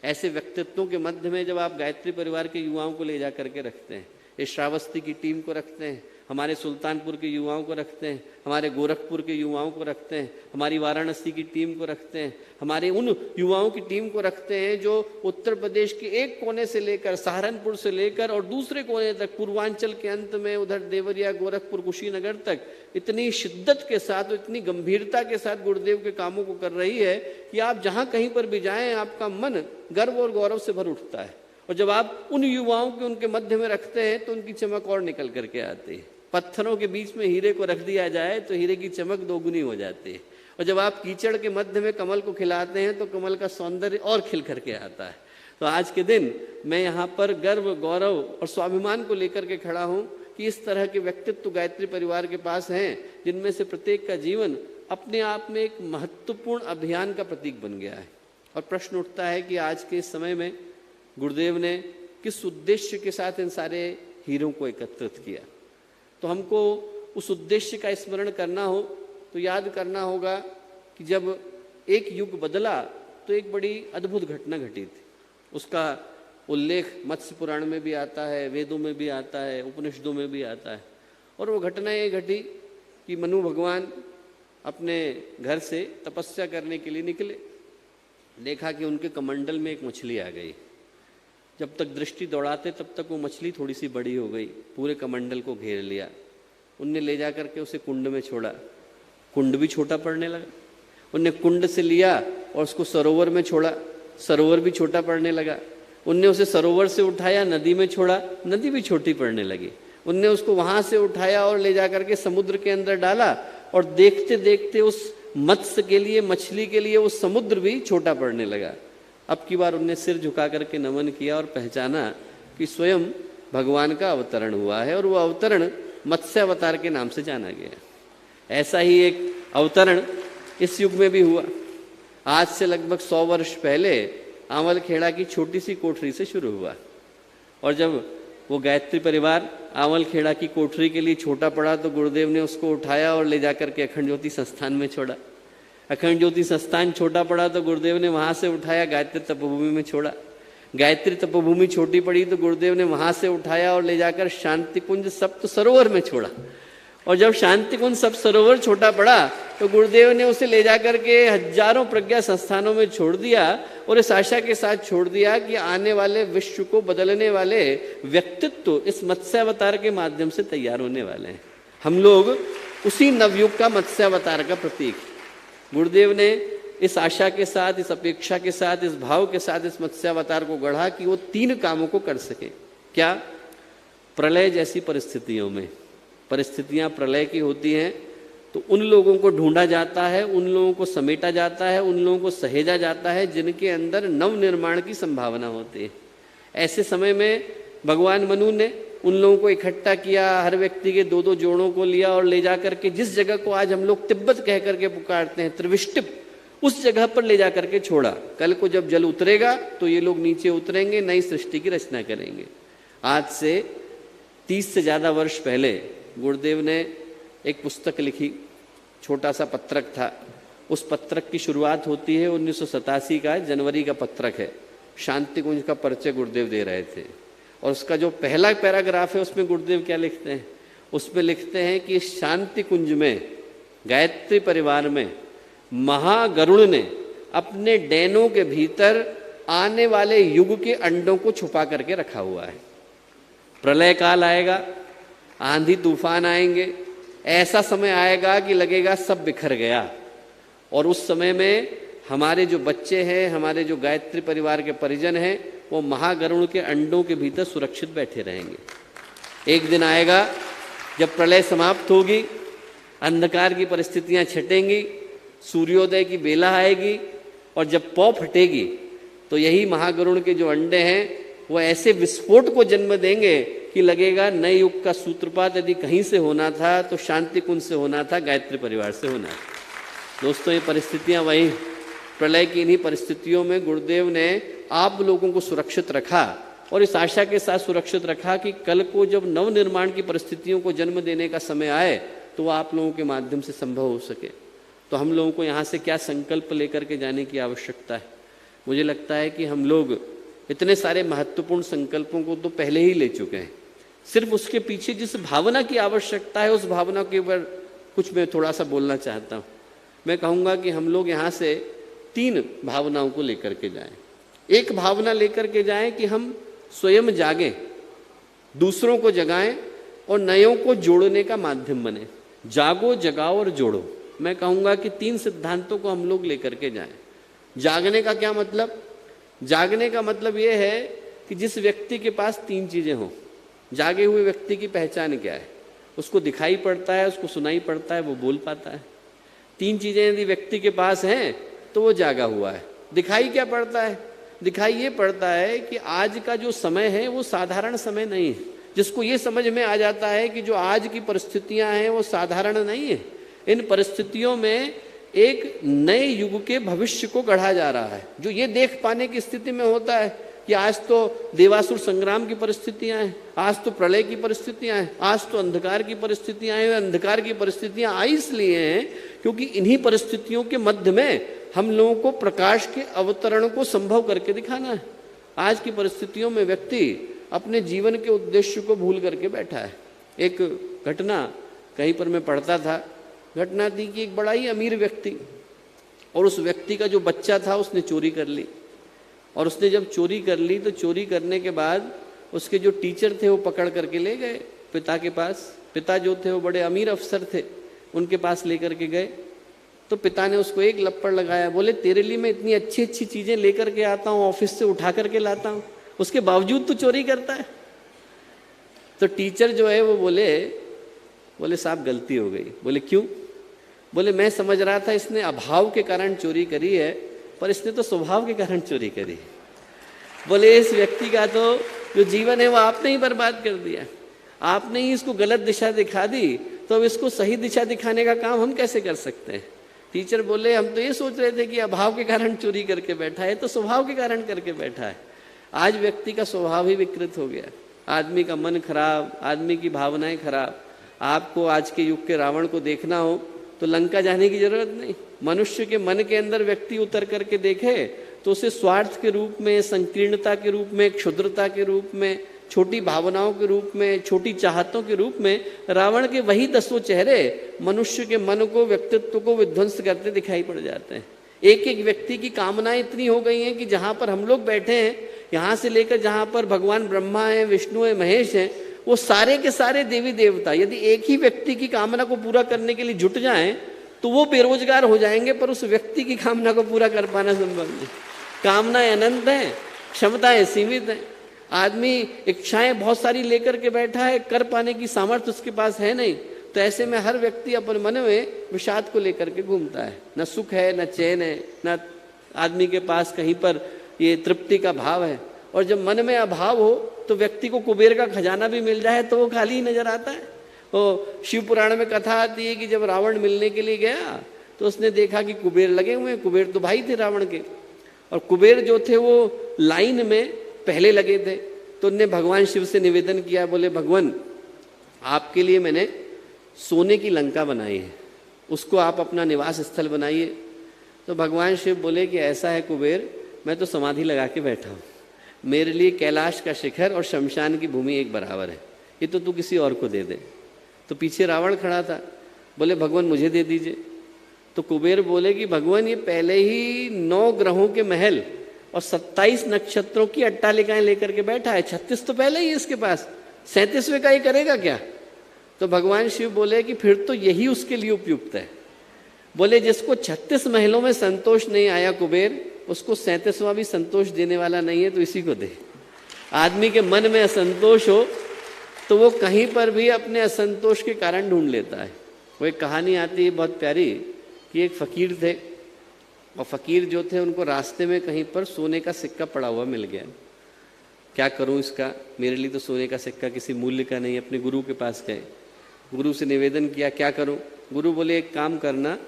ऐसे व्यक्तित्वों के मध्य में जब आप गायत्री परिवार के युवाओं को ले जा करके रखते हैं, इस श्रावस्ती की टीम को रखते हैं, हमारे सुल्तानपुर के युवाओं को रखते हैं, हमारे गोरखपुर के युवाओं को रखते हैं, हमारी वाराणसी की टीम को रखते हैं, हमारे उन युवाओं की टीम को रखते हैं जो उत्तर प्रदेश के एक कोने से लेकर, सहारनपुर से लेकर और दूसरे कोने तक, पूर्वांचल के अंत में उधर देवरिया, गोरखपुर, कुशीनगर तक इतनी शिद्दत के साथ, इतनी गंभीरता के साथ गुरुदेव के कामों को कर रही है कि आप जहाँ कहीं पर भी जाएं आपका मन गर्व और गौरव से भर उठता है। और जब आप उन युवाओं के उनके मध्य में रखते हैं तो उनकी चमक और निकल करके आती है। पत्थरों के बीच में हीरे को रख दिया जाए तो हीरे की चमक दोगुनी हो जाती है। और जब आप कीचड़ के मध्य में कमल को खिलाते हैं तो कमल का सौंदर्य और खिल करके आता है। तो आज के दिन मैं यहाँ पर गर्व, गौरव और स्वाभिमान को लेकर के खड़ा हूँ कि इस तरह के व्यक्तित्व गायत्री परिवार के पास हैं, जिनमें से प्रत्येक का जीवन अपने आप में एक महत्वपूर्ण अभियान का प्रतीक बन गया है। और प्रश्न उठता है कि आज के समय में गुरुदेव ने किस उद्देश्य के साथ इन सारे हीरों को एकत्रित किया। तो हमको उस उद्देश्य का स्मरण करना हो तो याद करना होगा कि जब एक युग बदला तो एक बड़ी अद्भुत घटना घटी थी। उसका उल्लेख मत्स्य पुराण में भी आता है, वेदों में भी आता है, उपनिषदों में भी आता है। और वो घटना ये घटी कि मनु भगवान अपने घर से तपस्या करने के लिए निकले। देखा कि उनके कमंडल में एक मछली आ गई। जब तक दृष्टि दौड़ाते तब तक वो मछली थोड़ी सी बड़ी हो गई, पूरे कमंडल को घेर लिया। उनने ले जा करके उसे कुंड में छोड़ा। कुंड भी छोटा पड़ने लगा। उनने कुंड से लिया और उसको सरोवर में छोड़ा, सरोवर भी छोटा पड़ने लगा। उनने उसे सरोवर से उठाया, नदी में छोड़ा, नदी भी छोटी पड़ने लगी। उनने उसको वहां से उठाया और ले जाकर के समुद्र के अंदर डाला, और देखते देखते उस मत्स्य के लिए, मछली के लिए वो समुद्र भी छोटा पड़ने लगा। अब की बार उनने सिर झुका करके नमन किया और पहचाना कि स्वयं भगवान का अवतरण हुआ है, और वो अवतरण मत्स्य अवतार के नाम से जाना गया। ऐसा ही एक अवतरण इस युग में भी हुआ। आज से लगभग 100 वर्ष पहले आंवलखेड़ा की छोटी सी कोठरी से शुरू हुआ, और जब वो गायत्री परिवार आंवलखेड़ा की कोठरी के लिए छोटा पड़ा तो गुरुदेव ने उसको उठाया और ले जाकर के अखंड ज्योति संस्थान में छोड़ा। अखंड ज्योति संस्थान छोटा पड़ा तो गुरुदेव ने वहां से उठाया, गायत्री तपोभूमि में छोड़ा। गायत्री तपोभूमि छोटी पड़ी तो गुरुदेव ने वहां से उठाया और ले जाकर शांति कुंज सप्त सरोवर में छोड़ा। और जब शांति कुंज सप्त सरोवर छोटा पड़ा तो गुरुदेव ने उसे ले जाकर के हजारों प्रज्ञा संस्थानों में छोड़ दिया, और इस आशा के साथ छोड़ दिया कि आने वाले विश्व को बदलने वाले व्यक्तित्व इस मत्स्यावतार के माध्यम से तैयार होने वाले हैं। हम लोग उसी नवयुग का मत्स्यावतार का प्रतीक। गुरुदेव ने इस आशा के साथ, इस अपेक्षा के साथ, इस भाव के साथ इस मत्स्यावतार को गढ़ा कि वो 3 कामों को कर सके। क्या? प्रलय जैसी परिस्थितियों में, परिस्थितियां प्रलय की होती हैं तो उन लोगों को ढूंढा जाता है, उन लोगों को समेटा जाता है, उन लोगों को सहेजा जाता है जिनके अंदर नव निर्माण की संभावना होती है। ऐसे समय में भगवान मनु ने उन लोगों को इकट्ठा किया, हर व्यक्ति के 2-2 जोड़ों को लिया और ले जाकर के जिस जगह को आज हम लोग तिब्बत कह करके पुकारते हैं, त्रिविष्टिप, उस जगह पर ले जाकर के छोड़ा। कल को जब जल उतरेगा तो ये लोग नीचे उतरेंगे, नई सृष्टि की रचना करेंगे। आज से 30 से ज़्यादा वर्ष पहले गुरुदेव ने एक पुस्तक लिखी, छोटा सा पत्रक था। उस पत्रक की शुरुआत होती है 1987 का जनवरी का पत्रक है। शांति कुंज का परिचय गुरुदेव दे रहे थे, और उसका जो पहला पैराग्राफ है उसमें गुरुदेव क्या लिखते हैं? उसमें लिखते हैं कि शांति कुंज में, गायत्री परिवार में महागरुड़ ने अपने डैनों के भीतर आने वाले युग के अंडों को छुपा करके रखा हुआ है। प्रलय काल आएगा, आंधी तूफान आएंगे, ऐसा समय आएगा कि लगेगा सब बिखर गया, और उस समय में हमारे जो बच्चे हैं, हमारे जो गायत्री परिवार के परिजन हैं, वो महागरुड़ के अंडों के भीतर सुरक्षित बैठे रहेंगे। एक दिन आएगा जब प्रलय समाप्त होगी, अंधकार की परिस्थितियां छटेंगी, सूर्योदय की बेला आएगी, और जब पौ फटेगी तो यही महागरुड़ के जो अंडे हैं वो ऐसे विस्फोट को जन्म देंगे कि लगेगा नए युग का सूत्रपात यदि कहीं से होना था तो शांति कुंज से होना था, गायत्री परिवार से होना था। दोस्तों, ये परिस्थितियां वही, प्रलय की इन्हीं परिस्थितियों में गुरुदेव ने आप लोगों को सुरक्षित रखा, और इस आशा के साथ सुरक्षित रखा कि कल को जब नव निर्माण की परिस्थितियों को जन्म देने का समय आए तो वो आप लोगों के माध्यम से संभव हो सके। तो हम लोगों को यहाँ से क्या संकल्प लेकर के जाने की आवश्यकता है? मुझे लगता है कि हम लोग इतने सारे महत्वपूर्ण संकल्पों को तो पहले ही ले चुके हैं। सिर्फ उसके पीछे जिस भावना की आवश्यकता है, उस भावना के ऊपर कुछ मैं थोड़ा सा बोलना चाहता हूँ। मैं कहूँगा कि हम लोग यहाँ से 3 भावनाओं को लेकर के जाएं। एक भावना लेकर के जाएं कि हम स्वयं जागें, दूसरों को जगाएं और नयों को जोड़ने का माध्यम बने। जागो, जगाओ और जोड़ो। मैं कहूँगा कि 3 सिद्धांतों को हम लोग लेकर के जाएं। जागने का क्या मतलब? जागने का मतलब ये है कि जिस व्यक्ति के पास 3 चीजें हों। जागे हुए व्यक्ति की पहचान क्या है? उसको दिखाई पड़ता है, उसको सुनाई पड़ता है, वो बोल पाता है। 3 चीजें यदि व्यक्ति के पास हैं तो वो जागा हुआ है। दिखाई क्या पड़ता है? दिखाई ये पड़ता है कि आज का जो समय है वो साधारण समय नहीं है। जिसको ये समझ में आ जाता है कि जो आज की परिस्थितियां हैं वो साधारण नहीं है, इन परिस्थितियों में एक नए युग के भविष्य को गढ़ा जा रहा है। जो ये देख पाने की स्थिति में होता है कि आज तो देवासुर संग्राम की परिस्थितियां हैं, आज तो प्रलय की परिस्थितियां हैं, आज तो अंधकार की परिस्थितियां हैं। अंधकार की परिस्थितियां आई इसलिए हैं क्योंकि इन्हीं परिस्थितियों के मध्य में हम लोगों को प्रकाश के अवतरण को संभव करके दिखाना है। आज की परिस्थितियों में व्यक्ति अपने जीवन के उद्देश्य को भूल करके बैठा है। एक घटना कहीं पर मैं पढ़ता था, घटना थी कि एक बड़ा ही अमीर व्यक्ति, और उस व्यक्ति का जो बच्चा था उसने चोरी कर ली, और उसने जब चोरी कर ली तो चोरी करने के बाद उसके जो टीचर थे वो पकड़ करके ले गए पिता के पास। पिता जो थे वो बड़े अमीर अफसर थे, उनके पास लेकर के गए तो पिता ने उसको एक लप्पड़ लगाया, बोले तेरे लिए मैं इतनी अच्छी अच्छी चीजें लेकर के आता हूँ, ऑफिस से उठा करके लाता हूँ, उसके बावजूद तू चोरी करता है। तो टीचर जो है वो बोले साहब गलती हो गई। बोले क्यों? बोले मैं समझ रहा था इसने अभाव के कारण चोरी करी है, पर इसने तो स्वभाव के कारण चोरी करी है। बोले इस व्यक्ति का तो जो जीवन है वो आपने ही बर्बाद कर दिया, आपने ही इसको गलत दिशा दिखा दी, तो अब इसको सही दिशा दिखाने का काम हम कैसे कर सकते हैं? टीचर बोले हम तो ये सोच रहे थे कि अभाव के कारण चोरी करके बैठा है, तो स्वभाव के कारण करके बैठा है। आज व्यक्ति का स्वभाव ही विकृत हो गया, आदमी का मन खराब, आदमी की भावनाएं खराब। आपको आज के युग के रावण को देखना हो तो लंका जाने की जरूरत नहीं, मनुष्य के मन के अंदर व्यक्ति उतर करके देखे तो उसे स्वार्थ के रूप में, संकीर्णता के रूप में, क्षुद्रता के रूप में, छोटी भावनाओं के रूप में, छोटी चाहतों के रूप में रावण के वही 10 चेहरे मनुष्य के मन को, व्यक्तित्व को विध्वंस करते दिखाई पड़ जाते हैं। एक एक व्यक्ति की कामनाएं इतनी हो गई हैं कि जहां पर हम लोग बैठे हैं, यहां से लेकर जहां पर भगवान ब्रह्मा है, विष्णु है, महेश है, वो सारे के सारे देवी देवता यदि एक ही व्यक्ति की कामना को पूरा करने के लिए जुट जाएं तो वो बेरोजगार हो जाएंगे, पर उस व्यक्ति की कामना को पूरा कर पाना संभव नहीं। कामनाएं अनंत हैं, क्षमताएं सीमित हैं। आदमी इच्छाएं बहुत सारी लेकर के बैठा है, कर पाने की सामर्थ्य उसके पास है नहीं। तो ऐसे में हर व्यक्ति अपने मन में विषाद को लेकर के घूमता है, न सुख है, न चैन है, न आदमी के पास कहीं पर ये तृप्ति का भाव है। और जब मन में अभाव हो तो व्यक्ति को कुबेर का खजाना भी मिल जाए तो वो खाली ही नजर आता है। वो शिव पुराण में कथा आती है कि जब रावण मिलने के लिए गया तो उसने देखा कि कुबेर लगे हुए हैं। कुबेर तो भाई थे रावण के, और कुबेर जो थे वो लाइन में पहले लगे थे। तो उनने भगवान शिव से निवेदन किया, बोले भगवान आपके लिए मैंने सोने की लंका बनाई है, उसको आप अपना निवास स्थल बनाइए। तो भगवान शिव बोले कि ऐसा है कुबेर, मैं तो समाधि लगा के बैठा हूँ, मेरे लिए कैलाश का शिखर और शमशान की भूमि एक बराबर है, ये तो तू किसी और को दे दे। तो पीछे रावण खड़ा था, बोले भगवान मुझे दे दीजिए। तो कुबेर बोले कि भगवान ये पहले ही 9 ग्रहों के महल और 27 नक्षत्रों की अट्टालिकाएं लेकर के बैठा है, 36 तो पहले ही इसके पास, 37वें का ये करेगा क्या? तो भगवान शिव बोले कि फिर तो यही उसके लिए उपयुक्त है। बोले जिसको 36 महलों में संतोष नहीं आया कुबेर, उसको 37वां भी संतोष देने वाला नहीं है, तो इसी को दे। आदमी के मन में असंतोष हो तो वो कहीं पर भी अपने असंतोष के कारण ढूंढ लेता है। वो एक कहानी आती है बहुत प्यारी कि एक फकीर थे, और फकीर जो थे उनको रास्ते में कहीं पर सोने का सिक्का पड़ा हुआ मिल गया। क्या करूं इसका, मेरे लिए तो सोने का सिक्का किसी मूल्य का नहीं। अपने गुरु के पास गए, गुरु से निवेदन किया क्या करूं? गुरु बोले एक काम करना,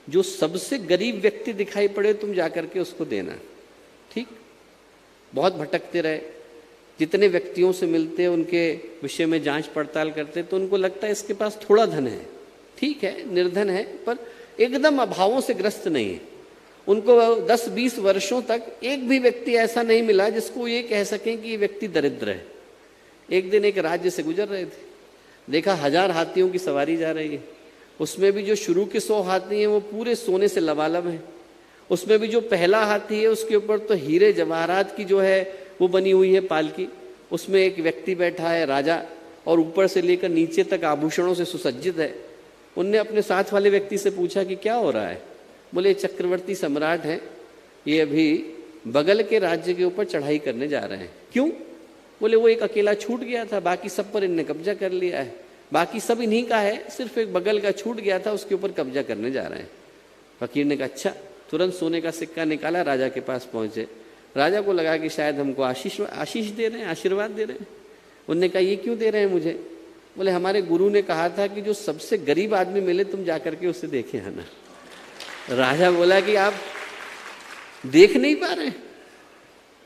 जो सबसे गरीब व्यक्ति दिखाई पड़े तुम जाकर के उसको देना। ठीक, बहुत भटकते रहे, जितने व्यक्तियों से मिलते उनके विषय में जांच पड़ताल करते तो उनको लगता है इसके पास थोड़ा धन है, ठीक है निर्धन है, पर एकदम अभावों से ग्रस्त नहीं है। उनको 10-20 वर्षों तक एक भी व्यक्ति ऐसा नहीं मिला जिसको ये कह सकें कि ये व्यक्ति दरिद्र है। एक दिन एक राज्य से गुजर रहे थे, देखा 1000 हाथियों की सवारी जा रही है, उसमें भी जो शुरू के 100 हाथी हैं वो पूरे सोने से लबालब हैं। उसमें भी जो पहला हाथी है उसके ऊपर तो हीरे जवाहरात की जो है वो बनी हुई है पालकी, उसमें एक व्यक्ति बैठा है राजा, और ऊपर से लेकर नीचे तक आभूषणों से सुसज्जित है। उनने अपने साथ वाले व्यक्ति से पूछा कि क्या हो रहा है? बोले चक्रवर्ती सम्राट हैं, ये अभी बगल के राज्य के ऊपर चढ़ाई करने जा रहे हैं। क्यों? बोले वो एक अकेला छूट गया था, बाकी सब पर इनने कब्जा कर लिया है, बाकी सब इन्हीं का है, सिर्फ एक बगल का छूट गया था उसके ऊपर कब्जा करने जा रहे हैं। फकीर ने कहा अच्छा। तुरंत सोने का सिक्का निकाला, राजा के पास पहुंचे, राजा को लगा कि शायद हमको आशीष दे रहे हैं, आशीर्वाद दे रहे हैं। उनने कहा ये क्यों दे रहे हैं मुझे? बोले हमारे गुरु ने कहा था कि जो सबसे गरीब आदमी मिले तुम जाकर के उससे देखे आना। राजा बोला कि आप देख नहीं पा रहे,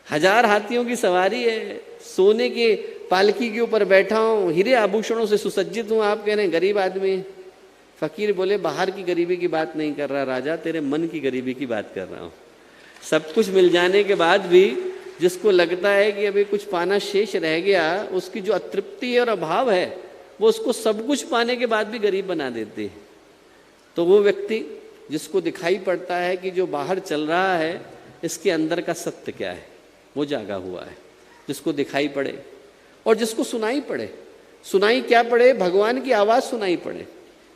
1000 हाथियों की सवारी है, सोने के पालकी के ऊपर बैठा हूं, हीरे आभूषणों से सुसज्जित हूं, आप कह रहे हैं गरीब आदमी। फकीर बोले बाहर की गरीबी की बात नहीं कर रहा राजा, तेरे मन की गरीबी की बात कर रहा हूं। सब कुछ मिल जाने के बाद भी जिसको लगता है कि अभी कुछ पाना शेष रह गया, उसकी जो अतृप्ति और अभाव है वो उसको सब कुछ पाने के बाद भी गरीब बना देती है। तो वो व्यक्ति जिसको दिखाई पड़ता है कि जो बाहर चल रहा है इसके अंदर का सत्य क्या है, वो जागा हुआ है। जिसको दिखाई पड़े और जिसको सुनाई पड़े, सुनाई क्या पड़े? भगवान की आवाज़ सुनाई पड़े।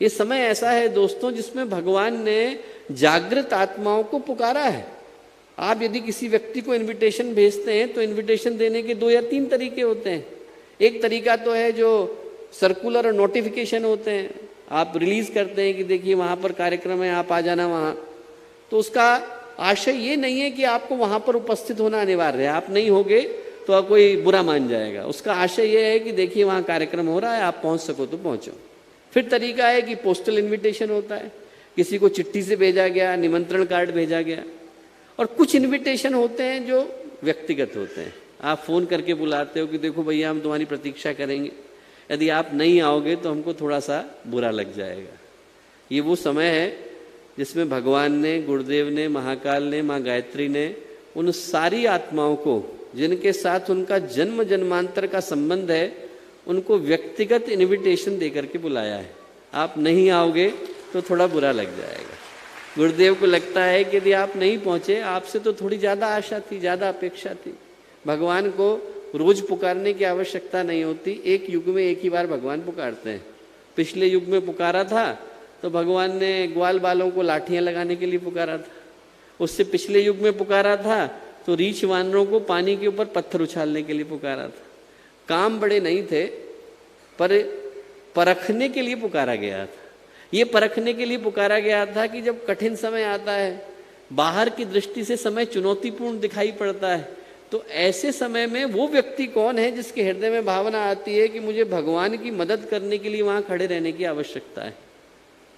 ये समय ऐसा है दोस्तों जिसमें भगवान ने जागृत आत्माओं को पुकारा है। आप यदि किसी व्यक्ति को इनविटेशन भेजते हैं तो इनविटेशन देने के 2 या 3 तरीके होते हैं। एक तरीका तो है जो सर्कुलर और नोटिफिकेशन होते हैं, आप रिलीज करते हैं कि देखिए वहाँ पर कार्यक्रम है, आप आ जाना वहाँ। तो उसका आशय ये नहीं है कि आपको वहाँ पर उपस्थित होना अनिवार्य है, आप नहीं होगे तो आप कोई बुरा मान जाएगा। उसका आशय ये है कि देखिए वहाँ कार्यक्रम हो रहा है, आप पहुँच सको तो पहुँचो। फिर तरीका है कि पोस्टल इन्विटेशन होता है, किसी को चिट्ठी से भेजा गया, निमंत्रण कार्ड भेजा गया। और कुछ इन्विटेशन होते हैं जो व्यक्तिगत होते हैं, आप फ़ोन करके बुलाते हो कि देखो भैया हम तुम्हारी प्रतीक्षा करेंगे, यदि आप नहीं आओगे तो हमको थोड़ा सा बुरा लग जाएगा। ये वो समय है जिसमें भगवान ने, गुरुदेव ने, महाकाल ने, माँ गायत्री ने उन सारी आत्माओं को जिनके साथ उनका जन्म जन्मांतर का संबंध है, उनको व्यक्तिगत इनविटेशन देकर के बुलाया है। आप नहीं आओगे तो थोड़ा बुरा लग जाएगा। गुरुदेव को लगता है कि यदि आप नहीं पहुंचे, आपसे तो थोड़ी ज़्यादा आशा थी, ज़्यादा अपेक्षा थी। भगवान को रोज पुकारने की आवश्यकता नहीं होती, एक युग में एक ही बार भगवान पुकारते हैं। पिछले युग में पुकारा था तो भगवान ने ग्वाल बालों को लाठियाँ लगाने के लिए पुकारा था। उससे पिछले युग में पुकारा था तो रीछ वानरों को पानी के ऊपर पत्थर उछालने के लिए पुकारा था। काम बड़े नहीं थे पर परखने के लिए पुकारा गया था। ये परखने के लिए पुकारा गया था कि जब कठिन समय आता है, बाहर की दृष्टि से समय चुनौतीपूर्ण दिखाई पड़ता है, तो ऐसे समय में वो व्यक्ति कौन है जिसके हृदय में भावना आती है कि मुझे भगवान की मदद करने के लिए वहां खड़े रहने की आवश्यकता है।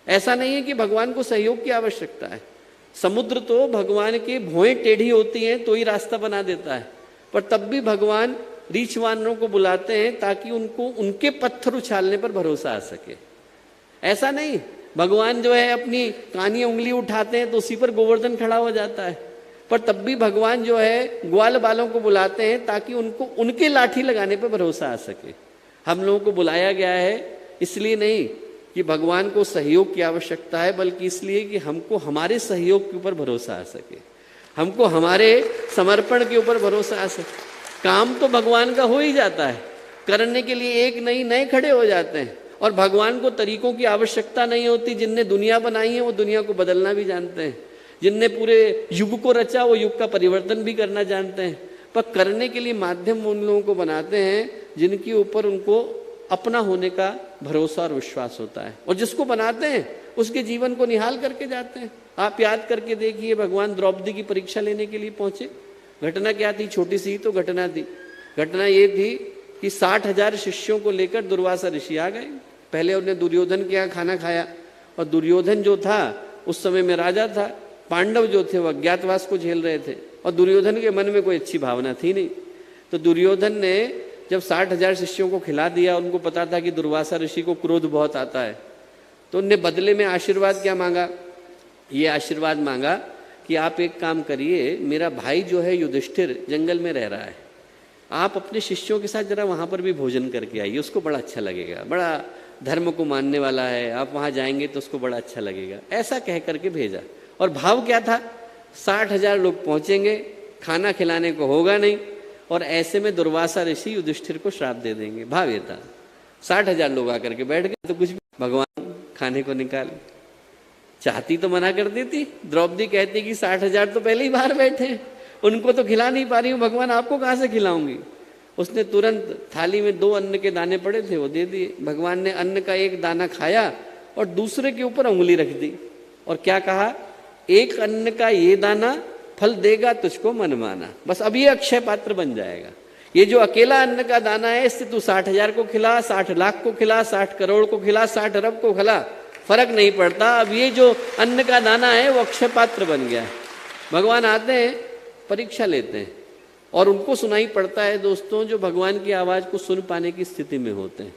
ऐसा नहीं है कि भगवान को सहयोग की आवश्यकता है। समुद्र तो भगवान के भौएं टेढ़ी होती हैं तो ही रास्ता बना देता है, पर तब भी भगवान रीछ वानरों को बुलाते हैं ताकि उनको उनके पत्थर उछालने पर भरोसा आ सके। ऐसा नहीं भगवान जो है अपनी कानी उंगली उठाते हैं तो उसी पर गोवर्धन खड़ा हो जाता है, पर तब भी भगवान जो है ग्वाल बालों को बुलाते हैं ताकि उनको उनके लाठी लगाने पर भरोसा आ सके। हम लोगों को बुलाया गया है इसलिए नहीं कि भगवान को सहयोग की आवश्यकता है, बल्कि इसलिए कि हमको हमारे सहयोग के ऊपर भरोसा आ सके, हमको हमारे समर्पण के ऊपर भरोसा आ सके। काम तो भगवान का हो ही जाता है, करने के लिए एक नहीं नए खड़े हो जाते हैं। और भगवान को तरीकों की आवश्यकता नहीं होती। जिनने दुनिया बनाई है वो दुनिया को बदलना भी जानते हैं, जिनने पूरे युग को रचा वो युग का परिवर्तन भी करना जानते हैं। पर करने के लिए माध्यम उन लोगों को बनाते हैं जिनके ऊपर उनको अपना होने का भरोसा और विश्वास होता है, और जिसको बनाते हैं उसके जीवन को निहाल करके जाते हैं। आप याद करके देखिए, भगवान द्रौपदी की परीक्षा लेने के लिए पहुंचे। घटना क्या थी? छोटी सी तो घटना थी। घटना ये थी कि 60,000 शिष्यों को लेकर दुर्वासा ऋषि आ गए। पहले उन्हें दुर्योधन के यहाँ खाना खाया, और दुर्योधन जो था उस समय में राजा था, पांडव जो थे वो अज्ञातवास को झेल रहे थे, और दुर्योधन के मन में कोई अच्छी भावना थी नहीं। तो दुर्योधन ने जब 60,000 शिष्यों को खिला दिया, उनको पता था कि दुर्वासा ऋषि को क्रोध बहुत आता है, तो उनने बदले में आशीर्वाद क्या मांगा? ये आशीर्वाद मांगा कि आप एक काम करिए, मेरा भाई जो है युधिष्ठिर जंगल में रह रहा है, आप अपने शिष्यों के साथ जरा वहाँ पर भी भोजन करके आइए, उसको बड़ा अच्छा लगेगा, बड़ा धर्म को मानने वाला है, आप वहाँ जाएंगे तो उसको बड़ा अच्छा लगेगा। ऐसा कह करके भेजा। और भाव क्या था? 60,000 लोग पहुँचेंगे, खाना खिलाने को होगा नहीं, और ऐसे में दुर्वासा ऋषि युधिष्ठिर को श्राप दे देंगे। भाव ये था। 60,000 लोग आकर के बैठ गए, तो कुछ भी भगवान खाने को निकाल चाहती तो मना कर देती। द्रौपदी कहती कि 60,000 तो पहले ही बाहर बैठे हैं, उनको तो खिला नहीं पा रही हूँ, भगवान आपको कहाँ से खिलाऊंगी। उसने तुरंत थाली में 2 अन्न के दाने पड़े थे वो दे दिए। भगवान ने अन्न का एक दाना खाया और दूसरे के ऊपर उंगली रख दी, और क्या कहा? एक अन्न का ये दाना फल देगा तुझको मनमाना। बस अब ये अक्षय पात्र बन जाएगा। ये जो अकेला अन्न का दाना है, इससे तू 60,000 को खिला, 60 लाख को खिला, 60 करोड़ को खिला, 60 अरब को खिला, फर्क नहीं पड़ता। अब ये जो अन्न का दाना है वो अक्षय पात्र बन गया है। भगवान आते हैं, परीक्षा लेते हैं, और उनको सुनाई पड़ता है दोस्तों जो भगवान की आवाज़ को सुन पाने की स्थिति में होते हैं।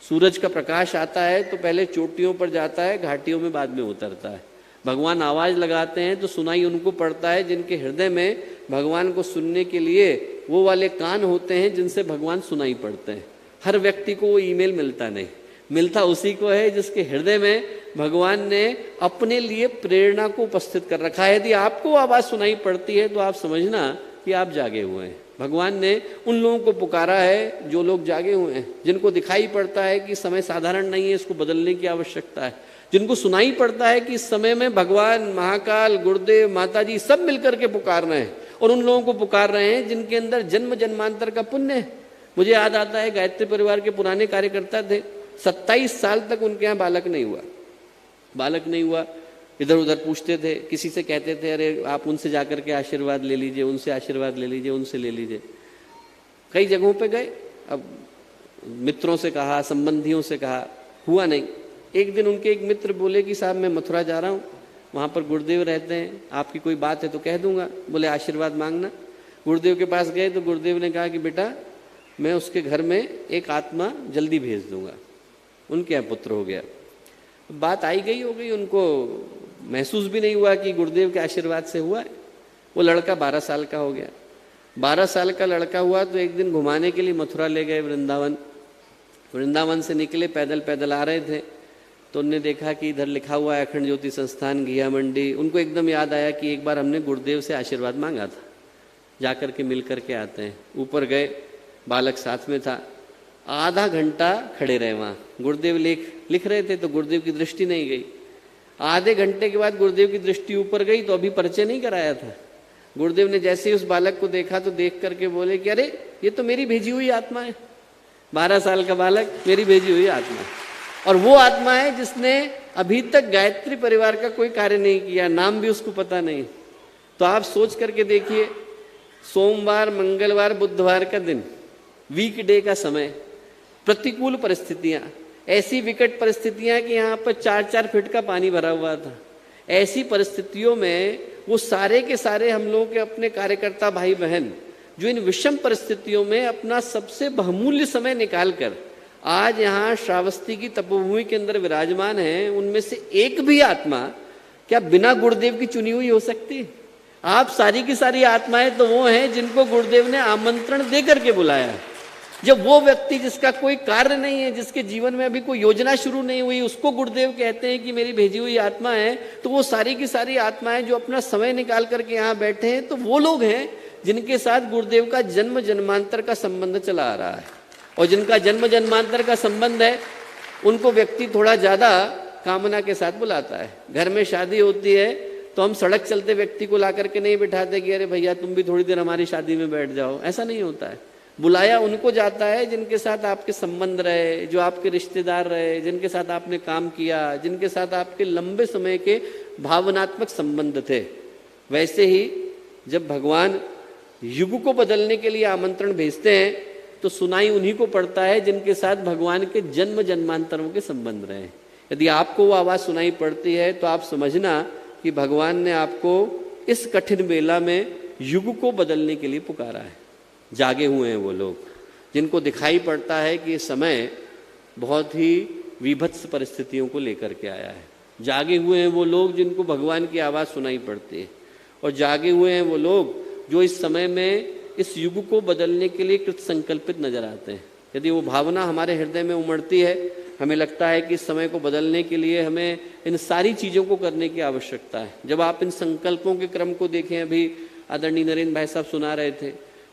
सूरज का प्रकाश आता है तो पहले चोटियों पर जाता है, घाटियों में बाद में उतरता है। भगवान आवाज़ लगाते हैं तो सुनाई उनको पड़ता है जिनके हृदय में भगवान को सुनने के लिए वो वाले कान होते हैं जिनसे भगवान सुनाई पड़ते हैं। हर व्यक्ति को वो ईमेल मिलता नहीं, मिलता उसी को है जिसके हृदय में भगवान ने अपने लिए प्रेरणा को उपस्थित कर रखा है। यदि आपको आवाज़ सुनाई पड़ती है तो आप समझना कि आप जागे हुए हैं। भगवान ने उन लोगों को पुकारा है जो लोग जागे हुए हैं, जिनको दिखाई पड़ता है कि समय साधारण नहीं है, इसको बदलने की आवश्यकता है। जिनको सुनाई पड़ता है कि इस समय में भगवान, महाकाल, गुरुदेव, माता जी सब मिलकर के पुकार रहे हैं, और उन लोगों को पुकार रहे हैं जिनके अंदर जन्म जन्मांतर का पुण्य है। मुझे याद आता है गायत्री परिवार के पुराने कार्यकर्ता थे, 27 साल तक उनके यहाँ बालक नहीं हुआ। इधर उधर पूछते थे, किसी से कहते थे अरे आप उनसे जाकर के आशीर्वाद ले लीजिए, उनसे आशीर्वाद ले लीजिए, उनसे ले लीजिए। कई जगहों पे गए, अब मित्रों से कहा, संबंधियों से कहा, हुआ नहीं। एक दिन उनके एक मित्र बोले कि साहब मैं मथुरा जा रहा हूँ, वहाँ पर गुरुदेव रहते हैं, आपकी कोई बात है तो कह दूंगा। बोले आशीर्वाद मांगना। गुरुदेव के पास गए तो गुरुदेव ने कहा कि बेटा मैं उसके घर में एक आत्मा जल्दी भेज दूंगा। उनके यहाँ पुत्र हो गया। बात आई गई हो गई, उनको महसूस भी नहीं हुआ कि गुरुदेव के आशीर्वाद से हुआ है। वो लड़का 12 साल का हो गया। 12 साल का लड़का हुआ तो एक दिन घुमाने के लिए मथुरा ले गए, वृंदावन से निकले, पैदल पैदल आ रहे थे तो उनने देखा कि इधर लिखा हुआ है अखंड ज्योति संस्थान घिया मंडी। उनको एकदम याद आया कि एक बार हमने गुरुदेव से आशीर्वाद मांगा था, जाकर के मिल करके आते हैं। ऊपर गए, बालक साथ में था। आधा घंटा खड़े रहे वहाँ। गुरुदेव लिख रहे थे तो गुरुदेव की दृष्टि नहीं गई। आधे घंटे के बाद गुरुदेव की दृष्टि ऊपर गई तो अभी परिचय नहीं कराया था। गुरुदेव ने जैसे ही उस बालक को देखा तो देख करके बोले कि अरे ये तो मेरी भेजी हुई आत्मा है, 12 साल का बालक, मेरी भेजी हुई आत्मा है। और वो आत्मा है जिसने अभी तक गायत्री परिवार का कोई कार्य नहीं किया, नाम भी उसको पता नहीं। तो आप सोच करके देखिए, सोमवार, मंगलवार, बुधवार का दिन, वीकडे का समय, प्रतिकूल परिस्थितियां, ऐसी विकट परिस्थितियां कि यहाँ पर 4-4 फीट का पानी भरा हुआ था। ऐसी परिस्थितियों में वो सारे के सारे हम लोगों के अपने कार्यकर्ता भाई बहन जो इन विषम परिस्थितियों में अपना सबसे बहुमूल्य समय निकालकर आज यहाँ श्रावस्ती की तपोभूमि के अंदर विराजमान है, उनमें से एक भी आत्मा क्या बिना गुरुदेव की चुनी हुई हो सकती? आप सारी की सारी आत्माएं तो वो हैं जिनको गुरुदेव ने आमंत्रण दे करके बुलाया है। जब वो व्यक्ति जिसका कोई कार्य नहीं है, जिसके जीवन में अभी कोई योजना शुरू नहीं हुई, उसको गुरुदेव कहते हैं कि मेरी भेजी हुई आत्मा है, तो वो सारी की सारी आत्माएं जो अपना समय निकाल करके यहाँ बैठे हैं, तो वो लोग हैं जिनके साथ गुरुदेव का जन्म जन्मांतर का संबंध चला आ रहा है। और जिनका जन्म जन्मांतर का संबंध है उनको व्यक्ति थोड़ा ज्यादा कामना के साथ बुलाता है। घर में शादी होती है तो हम सड़क चलते व्यक्ति को ला करके नहीं बिठाते कि अरे भैया तुम भी थोड़ी देर हमारी शादी में बैठ जाओ, ऐसा नहीं होता है। बुलाया उनको जाता है जिनके साथ आपके संबंध रहे, जो आपके रिश्तेदार रहे, जिनके साथ आपने काम किया, जिनके साथ आपके लंबे समय के भावनात्मक संबंध थे। वैसे ही जब भगवान युग को बदलने के लिए आमंत्रण भेजते हैं तो सुनाई उन्हीं को पड़ता है जिनके साथ भगवान के जन्म जन्मांतरों के संबंध रहे। यदि आपको वो आवाज सुनाई पड़ती है तो आप समझना कि भगवान ने आपको इस कठिन बेला में युग को बदलने के लिए पुकारा है। जागे हुए हैं वो लोग जिनको दिखाई पड़ता है कि समय बहुत ही विभत्स परिस्थितियों को लेकर के आया है। जागे हुए हैं वो लोग जिनको भगवान की आवाज़ सुनाई पड़ती है। और जागे हुए हैं वो लोग जो इस समय में इस युग को बदलने के लिए कृत संकल्पित नजर आते हैं। यदि वो भावना हमारे हृदय में उमड़ती है, हमें लगता है कि इस समय को बदलने के लिए हमें इन सारी चीज़ों को करने की आवश्यकता है। जब आप इन संकल्पों के क्रम को देखें, अभी आदरणीय नरेंद्र भाई साहब सुना रहे थे,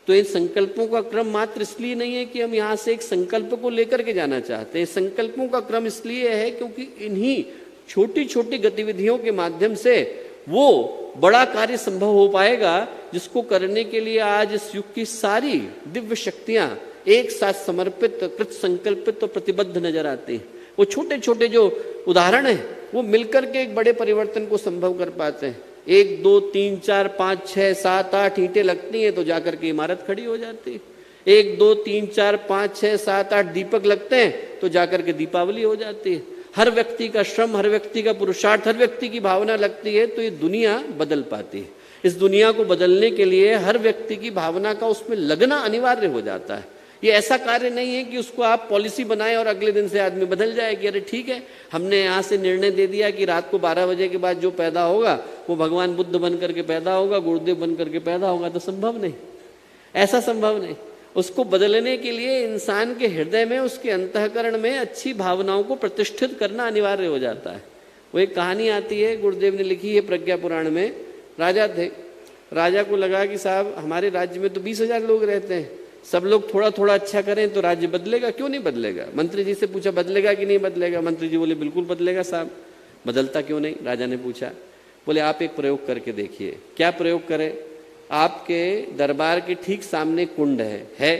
तो इन संकल्पों का क्रम मात्र इसलिए नहीं है कि हम यहाँ से एक संकल्प को लेकर के जाना चाहते हैं। संकल्पों का क्रम इसलिए है क्योंकि इन्हीं छोटी छोटी गतिविधियों के माध्यम से वो बड़ा कार्य संभव हो पाएगा जिसको करने के लिए आज इस युग की सारी दिव्य शक्तियां एक साथ समर्पित, कृत संकल्पित और प्रतिबद्ध नजर आती हैं। वो छोटे छोटे जो उदाहरण हैं वो मिलकर के एक बड़े परिवर्तन को संभव कर पाते हैं। 1 2 3 4 5 6 7 8 ईंटें लगती हैं तो जाकर के इमारत खड़ी हो जाती है। 1 2 3 4 5 6 7 8 दीपक लगते हैं तो जाकर के दीपावली हो जाती है। हर व्यक्ति का श्रम, हर व्यक्ति का पुरुषार्थ, हर व्यक्ति की भावना लगती है तो ये दुनिया बदल पाती है। इस दुनिया को बदलने के लिए हर व्यक्ति की भावना का उसमें लगना अनिवार्य हो जाता है। ये ऐसा कार्य नहीं है कि उसको आप पॉलिसी बनाएं और अगले दिन से आदमी बदल जाए कि अरे ठीक है हमने यहाँ से निर्णय दे दिया कि रात को 12 बजे के बाद जो पैदा होगा वो भगवान बुद्ध बन करके पैदा होगा, गुरुदेव बन करके पैदा होगा। तो संभव नहीं, ऐसा संभव नहीं। उसको बदलने के लिए इंसान के हृदय में, उसके अंतःकरण में अच्छी भावनाओं को प्रतिष्ठित करना अनिवार्य हो जाता है। वो एक कहानी आती है, गुरुदेव ने लिखी है प्रज्ञा पुराण में। राजा थे, राजा को लगा कि साहब हमारे राज्य में तो 20,000 लोग रहते हैं, सब लोग थोड़ा थोड़ा अच्छा करें तो राज्य बदलेगा, क्यों नहीं बदलेगा। मंत्री जी से पूछा बदलेगा कि नहीं बदलेगा। मंत्री जी बोले बिल्कुल बदलेगा साहब। बदलता क्यों नहीं? राजा ने पूछा। बोले आप एक प्रयोग करके देखिए। क्या प्रयोग करें? आपके दरबार के ठीक सामने कुंड है?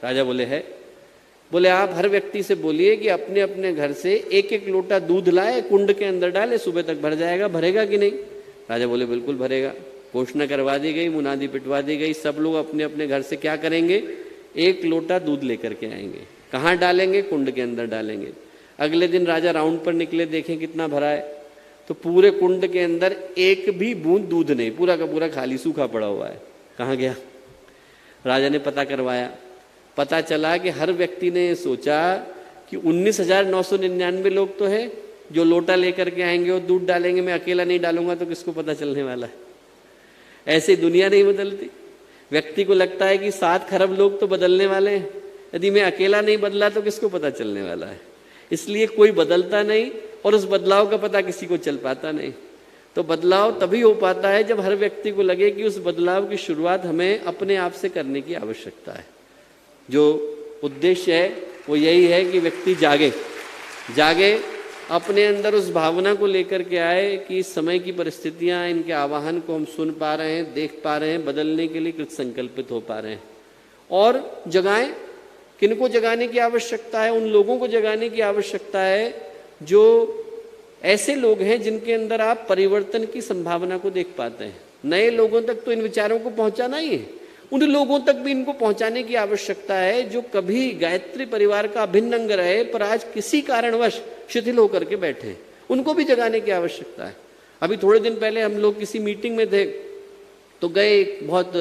राजा बोले है। बोले आप हर व्यक्ति से बोलिए कि अपने अपने घर से एक एक लोटा दूध लाए, कुंड के अंदर डाले, सुबह तक भर जाएगा। भरेगा कि नहीं? राजा बोले बिल्कुल भरेगा। घोषणा करवा दी गई, मुनादी पिटवा दी गई, सब लोग अपने अपने घर से क्या करेंगे? एक लोटा दूध लेकर के आएंगे। कहाँ डालेंगे? कुंड के अंदर डालेंगे। अगले दिन राजा राउंड पर निकले, देखें कितना भरा है, तो पूरे कुंड के अंदर एक भी बूंद दूध नहीं, पूरा का पूरा खाली सूखा पड़ा हुआ है। कहाँ गया? राजा ने पता करवाया, पता चला कि हर व्यक्ति ने सोचा कि 19,999 लोग तो है जो लोटा लेकर के आएंगे और दूध डालेंगे, मैं अकेला नहीं डालूंगा तो किसको पता चलने वाला है? ऐसे दुनिया नहीं बदलती। व्यक्ति को लगता है कि 7 खरब लोग तो बदलने वाले हैं, यदि मैं अकेला नहीं बदला तो किसको पता चलने वाला है? इसलिए कोई बदलता नहीं और उस बदलाव का पता किसी को चल पाता नहीं। तो बदलाव तभी हो पाता है जब हर व्यक्ति को लगे कि उस बदलाव की शुरुआत हमें अपने आप से करने की आवश्यकता है। जो उद्देश्य है वो यही है कि व्यक्ति जागे, अपने अंदर उस भावना को लेकर के आए कि समय की परिस्थितियां, इनके आवाहन को हम सुन पा रहे हैं, देख पा रहे हैं, बदलने के लिए कृत संकल्पित हो पा रहे हैं। और जगाएं। किनको जगाने की आवश्यकता है? उन लोगों को जगाने की आवश्यकता है जो ऐसे लोग हैं जिनके अंदर आप परिवर्तन की संभावना को देख पाते हैं। नए लोगों तक तो इन विचारों को पहुंचाना ही है, उन लोगों तक भी इनको पहुंचाने की आवश्यकता है जो कभी गायत्री परिवार का अभिन्न अंग रहे पर आज किसी कारणवश शिथिल होकर के बैठे हैं, उनको भी जगाने की आवश्यकता है। अभी थोड़े दिन पहले हम लोग किसी मीटिंग में थे, तो गए, बहुत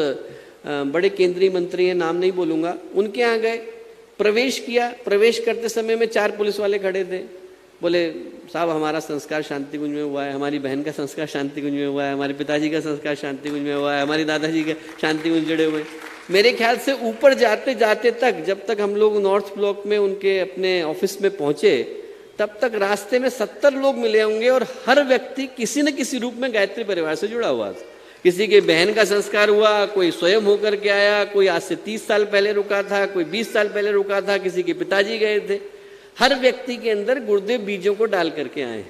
बड़े केंद्रीय मंत्री हैं, नाम नहीं बोलूंगा, उनके यहाँ गए, प्रवेश किया। प्रवेश करते समय में 4 पुलिस वाले खड़े थे। बोले साहब हमारा संस्कार शांति कुंज में हुआ है, हमारी बहन का संस्कार शांति कुंज में हुआ है, हमारे पिताजी का संस्कार शांति कुंज में हुआ है, हमारी दादाजी के शांति कुंज जुड़े हुए हैं। मेरे ख्याल से ऊपर जाते जाते तक, जब तक हम लोग नॉर्थ ब्लॉक में उनके अपने ऑफिस में पहुंचे, तब तक रास्ते में 70 लोग मिले होंगे और हर व्यक्ति किसी न किसी रूप में गायत्री परिवार से जुड़ा हुआ था। किसी के बहन का संस्कार हुआ, कोई स्वयं होकर के आया, कोई आज से 30 साल पहले रुका था, कोई 20 साल पहले रुका था, किसी के पिताजी गए थे। हर व्यक्ति के अंदर गुरुदेव बीजों को डाल करके आए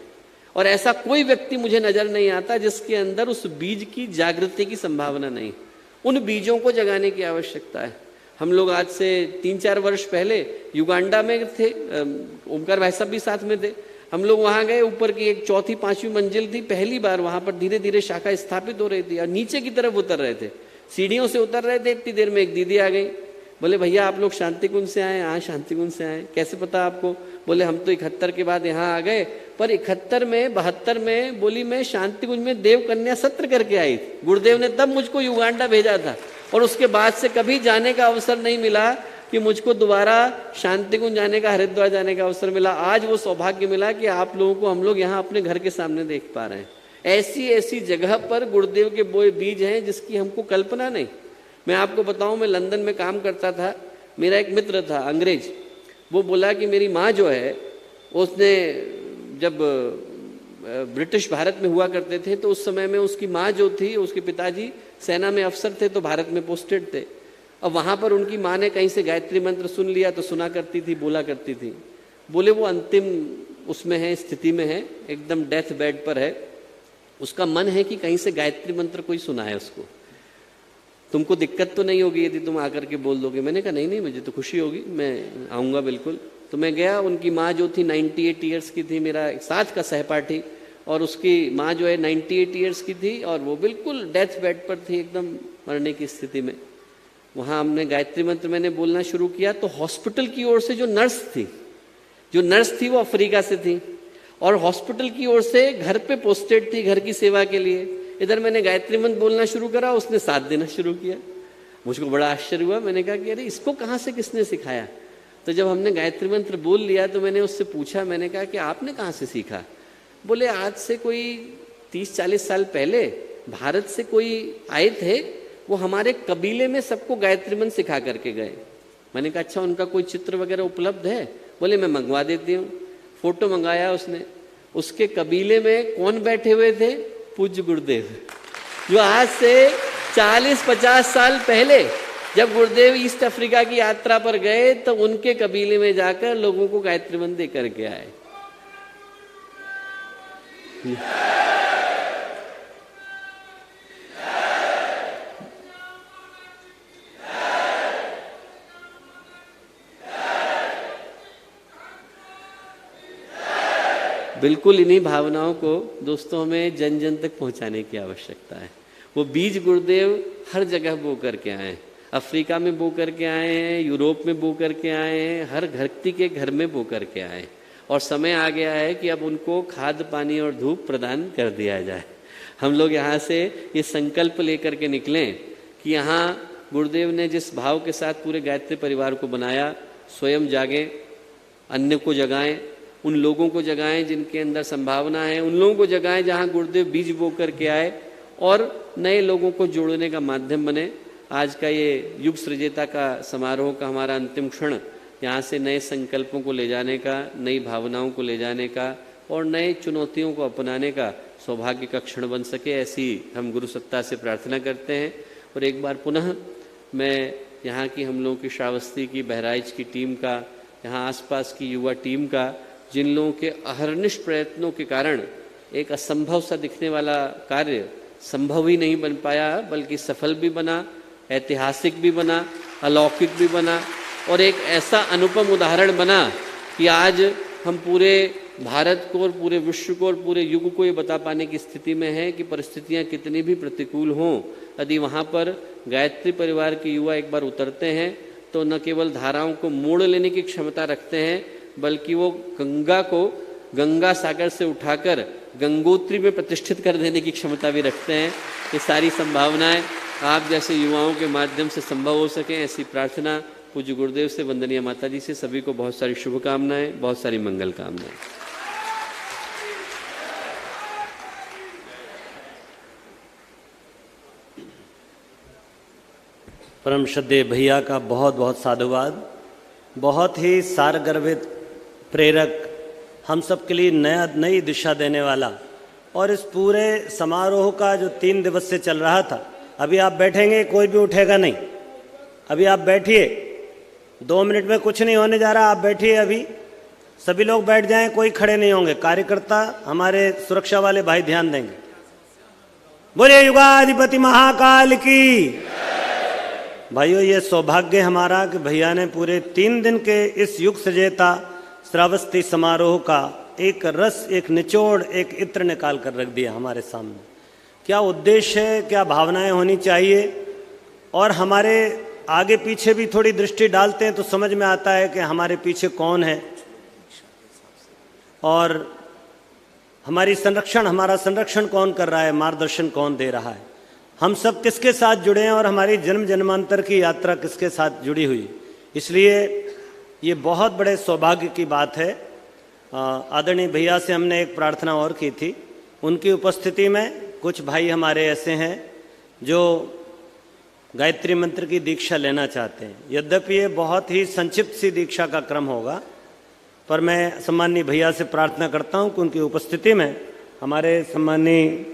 और ऐसा कोई व्यक्ति मुझे नजर नहीं आता जिसके अंदर उस बीज की जागृति की संभावना नहीं। उन बीजों को जगाने की आवश्यकता है। हम लोग आज से 3-4 वर्ष पहले युगांडा में थे, ओमकार भाई साहब भी साथ में थे। हम लोग वहां गए, ऊपर की एक 4th-5वीं मंजिल थी, पहली बार वहां पर धीरे धीरे शाखा स्थापित हो रही थी और नीचे की तरफ उतर रहे थे, सीढ़ियों से उतर रहे थे। इतनी देर में एक दीदी आ गई, बोले भैया आप लोग शांति कुंज से आए? हाँ शांति कुंज से आए। कैसे पता आपको? बोले हम तो 71 के बाद यहाँ आ गए, पर 71 में 72 में बोली मैं शांति कुंज में देव कन्या सत्र करके आई थी, गुरुदेव ने तब मुझको युगांडा भेजा था और उसके बाद से कभी जाने का अवसर नहीं मिला कि मुझको दोबारा शांति कुंज जाने का, हरिद्वार जाने का अवसर मिला। आज वो सौभाग्य मिला कि आप लोगों को हम लोग यहाँ अपने घर के सामने देख पा रहे हैं। ऐसी ऐसी जगह पर गुरुदेव के बोए बीज हैं जिसकी हमको कल्पना नहीं। मैं आपको बताऊं, मैं लंदन में काम करता था, मेरा एक मित्र था अंग्रेज, वो बोला कि मेरी माँ जो है, उसने जब ब्रिटिश भारत में हुआ करते थे तो उस समय में उसकी माँ जो थी, उसके पिताजी सेना में अफसर थे तो भारत में पोस्टेड थे। अब वहाँ पर उनकी माँ ने कहीं से गायत्री मंत्र सुन लिया तो सुना करती थी, बोला करती थी। बोले वो अंतिम उसमें है, स्थिति में है, एकदम डेथ बेड पर है, उसका मन है कि कहीं से गायत्री मंत्र कोई सुनाए उसको। तुमको दिक्कत तो नहीं होगी यदि तुम आकर के बोल दोगे? मैंने कहा नहीं नहीं, मुझे तो खुशी होगी, मैं आऊँगा बिल्कुल। तो मैं गया, उनकी माँ जो थी 98 ईयर्स की थी, मेरा एक साथ का सहपाठी, और उसकी माँ जो है 98 ईयर्स की थी और वो बिल्कुल डेथ बेड पर थी, एकदम मरने की स्थिति में। वहाँ हमने गायत्री मंत्र मैंने बोलना शुरू किया तो हॉस्पिटल की ओर से जो नर्स थी वो अफ्रीका से थी और हॉस्पिटल की ओर से घर पे पोस्टेड थी घर की सेवा के लिए। इधर मैंने गायत्री मंत्र बोलना शुरू करा, उसने साथ देना शुरू किया। मुझको बड़ा आश्चर्य हुआ, मैंने कहा कि अरे इसको कहाँ से किसने सिखाया? तो जब हमने गायत्री मंत्र बोल लिया तो मैंने उससे पूछा, मैंने कहा कि आपने कहाँ से सीखा? बोले आज से कोई 30-40 साल पहले भारत से कोई आए थे, वो हमारे कबीले में सबको गायत्री मंत्र सिखा करके गए। मैंने कहा अच्छा उनका कोई चित्र वगैरह उपलब्ध है? बोले मैं मंगवा देती हूँ। फोटो मंगाया उसने, उसके कबीले में कौन बैठे हुए थे? पूज्य गुरुदेव, जो आज से 40-50 साल पहले जब गुरुदेव ईस्ट अफ्रीका की यात्रा पर गए तो उनके कबीले में जाकर लोगों को गायत्री मंत्र दे करके आए। बिल्कुल इन्हीं भावनाओं को दोस्तों हमें जन जन तक पहुंचाने की आवश्यकता है। वो बीज गुरुदेव हर जगह बो करके आए हैं, अफ्रीका में बो करके आए हैं, यूरोप में बो करके आए हैं, हर व्यक्ति के घर में बो करके आए हैं। और समय आ गया है कि अब उनको खाद पानी और धूप प्रदान कर दिया जाए। हम लोग यहाँ से ये संकल्प लेकर के निकलें कि यहाँ गुरुदेव ने जिस भाव के साथ पूरे गायत्री परिवार को बनाया, स्वयं जागें, अन्य को जगाएं, उन लोगों को जगाएं जिनके अंदर संभावना है, उन लोगों को जगाएं जहाँ गुरुदेव बीज बो करके आए और नए लोगों को जोड़ने का माध्यम बने। आज का ये युग सृजेता का समारोह का हमारा अंतिम क्षण यहाँ से नए संकल्पों को ले जाने का, नई भावनाओं को ले जाने का और नए चुनौतियों को अपनाने का सौभाग्य का क्षण बन सके, ऐसी हम गुरु सत्ता से प्रार्थना करते हैं। और एक बार पुनः मैं यहाँ की हम लोगों की श्रावस्ती की, बहराइच की टीम का, यहाँ आसपास की युवा टीम का, जिन लोगों के अहर्निश प्रयत्नों के कारण एक असंभव सा दिखने वाला कार्य संभव ही नहीं बन पाया, बल्कि सफल भी बना, ऐतिहासिक भी बना, अलौकिक भी बना और एक ऐसा अनुपम उदाहरण बना कि आज हम पूरे भारत को और पूरे विश्व को और पूरे युग को ये बता पाने की स्थिति में है कि परिस्थितियां कितनी भी प्रतिकूल हों, यदि वहाँ पर गायत्री परिवार के युवा एक बार उतरते हैं तो न केवल धाराओं को मोड़ लेने की क्षमता रखते हैं, बल्कि वो गंगा को गंगा सागर से उठाकर गंगोत्री में प्रतिष्ठित कर देने की क्षमता भी रखते हैं। ये सारी संभावनाएं आप जैसे युवाओं के माध्यम से संभव हो सकें, ऐसी प्रार्थना पूज्य गुरुदेव से, वंदनीय माता जी से सभी को बहुत सारी शुभकामनाएं, बहुत सारी मंगल कामनाएं। परम श्रद्धेय भैया का बहुत बहुत साधुवाद। बहुत ही सारगर्भित, प्रेरक, हम सब के लिए नई दिशा देने वाला। और इस पूरे समारोह का जो 3 दिवस से चल रहा था, अभी आप बैठेंगे कोई भी उठेगा नहीं, अभी आप बैठिए, 2 मिनट में कुछ नहीं होने जा रहा, आप बैठिए, अभी सभी लोग बैठ जाएं, कोई खड़े नहीं होंगे। कार्यकर्ता हमारे सुरक्षा वाले भाई ध्यान देंगे। बोलिए युगाधिपति महाकाल की। भाइयों, ये सौभाग्य हमारा कि भैया ने पूरे 3 दिन के इस युग सजेता श्रावस्ती समारोह का एक रस, एक निचोड़, एक इत्र निकाल कर रख दिया हमारे सामने। क्या उद्देश्य है, क्या भावनाएं होनी चाहिए, और हमारे आगे पीछे भी थोड़ी दृष्टि डालते हैं तो समझ में आता है कि हमारे पीछे कौन है और हमारा संरक्षण कौन कर रहा है, मार्गदर्शन कौन दे रहा है, हम सब किसके साथ जुड़े हैं और हमारी जन्म जन्मांतर की यात्रा किसके साथ जुड़ी हुई। इसलिए ये बहुत बड़े सौभाग्य की बात है। आदरणीय भैया से हमने एक प्रार्थना और की थी, उनकी उपस्थिति में कुछ भाई हमारे ऐसे हैं जो गायत्री मंत्र की दीक्षा लेना चाहते हैं। यद्यपि ये बहुत ही संक्षिप्त सी दीक्षा का क्रम होगा, पर मैं सम्माननीय भैया से प्रार्थना करता हूं कि उनकी उपस्थिति में हमारे सम्माननीय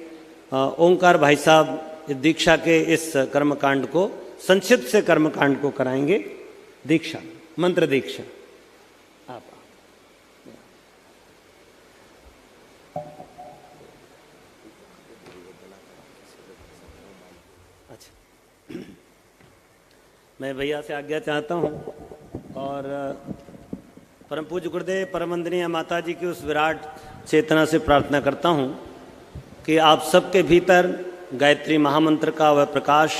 ओंकार भाई साहब इस दीक्षा के इस कर्मकांड को, संक्षिप्त से कर्मकांड को कराएंगे। दीक्षा, मंत्र दीक्षा। आप अच्छा, मैं भैया से आज्ञा चाहता हूं और परम पूज्य गुरुदेव, परम वंदनीय माता जी की उस विराट चेतना से प्रार्थना करता हूं कि आप सबके भीतर गायत्री महामंत्र का वह प्रकाश,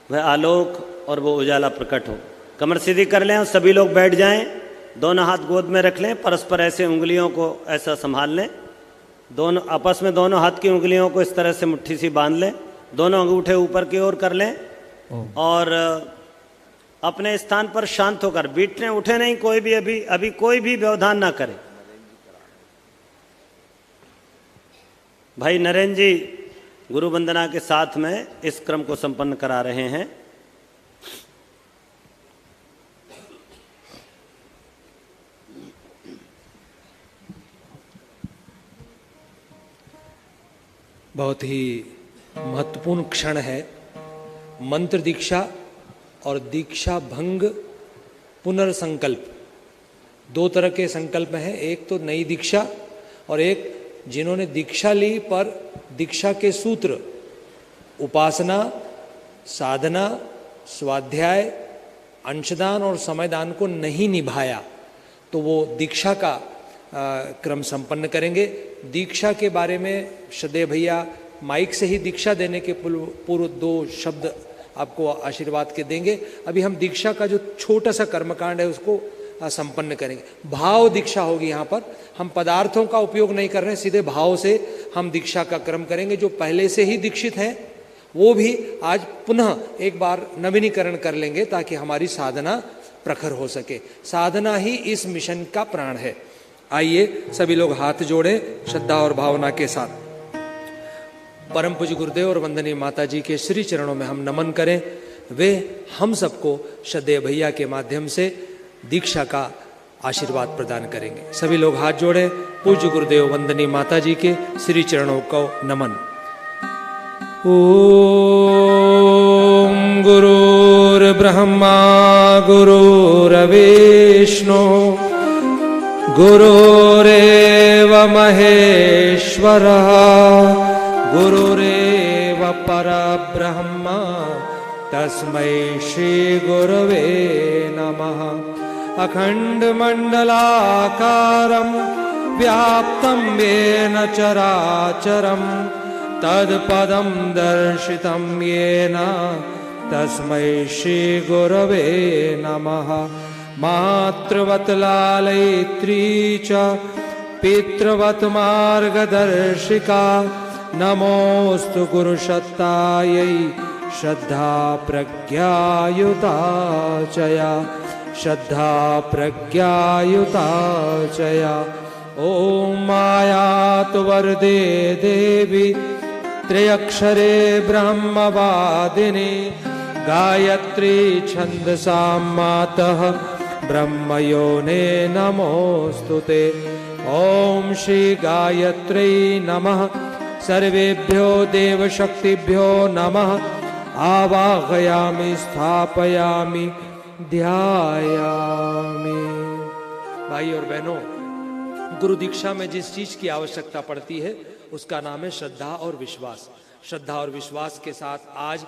वह आलोक और वो उजाला प्रकट हो। कमर सीधी कर लें और सभी लोग बैठ जाएं, दोनों हाथ गोद में रख लें, परस्पर ऐसे उंगलियों को ऐसा संभाल लें, दोनों आपस में दोनों हाथ की उंगलियों को इस तरह से मुट्ठी सी बांध लें, दोनों अंगूठे ऊपर की ओर कर लें और अपने स्थान पर शांत होकर, बीटने उठे नहीं कोई भी, अभी कोई भी व्यवधान ना करे। भाई नरेंद्र जी गुरु वंदना के साथ में इस क्रम को संपन्न करा रहे हैं। बहुत ही महत्वपूर्ण क्षण है। मंत्र दीक्षा और दीक्षा भंग पुनर्संकल्प, 2 तरह के संकल्प हैं। एक तो नई दीक्षा और एक जिन्होंने दीक्षा ली पर दीक्षा के सूत्र उपासना, साधना, स्वाध्याय, अंशदान और समयदान को नहीं निभाया, तो वो दीक्षा का क्रम संपन्न करेंगे। दीक्षा के बारे में श्रद्धेय भैया माइक से ही दीक्षा देने के पूर्व 2 शब्द आपको आशीर्वाद के देंगे। अभी हम दीक्षा का जो छोटा सा कर्मकांड है उसको संपन्न करेंगे। भाव दीक्षा होगी यहाँ पर, हम पदार्थों का उपयोग नहीं कर रहे हैं, सीधे भाव से हम दीक्षा का क्रम करेंगे। जो पहले से ही दीक्षित हैं वो भी आज पुनः एक बार नवीनीकरण कर लेंगे ताकि हमारी साधना प्रखर हो सके। साधना ही इस मिशन का प्राण है। आइए सभी लोग हाथ जोड़ें श्रद्धा और भावना के साथ। परम पूज्य गुरुदेव और वंदनीय माता जी के श्री चरणों में हम नमन करें। वे हम सबको श्रद्धेय भैया के माध्यम से दीक्षा का आशीर्वाद प्रदान करेंगे। सभी लोग हाथ जोड़ें। पूज्य गुरुदेव वंदनीय माता जी के श्री चरणों को नमन। ओम गुरुर्ब्रह्मा गुरुर्विष्णु गुरुरेव महेश्वरः गुरुरेव परब्रह्म तस्मै श्री गुरवे नमः। अखण्डमण्डलाकारं व्याप्तं येन चराचरं तत्पदं दर्शितं येन तस्मै श्री गुरवे नमः। मातृवत् लालयित्री च पितृवत् मार्गदर्शिका नमोस्तु गुरुसत्तायै श्रद्धा प्रज्ञायुता चया श्रद्धा प्रज्ञायुता चया। ॐ मायातु वरदे देवी त्र्यक्षरे ब्रह्मवादिनी गायत्री छन्दसां मातः ब्रह्मयोने नमोस्तुते। ॐ श्री गायत्र्यै नमः। सर्वेभ्यो देवशक्तिभ्यो नमः। आवाहयामि स्थापयामि ध्यायामि। भाई और बहनों, गुरु दीक्षा में जिस चीज की आवश्यकता पड़ती है उसका नाम है श्रद्धा और विश्वास। श्रद्धा और विश्वास के साथ आज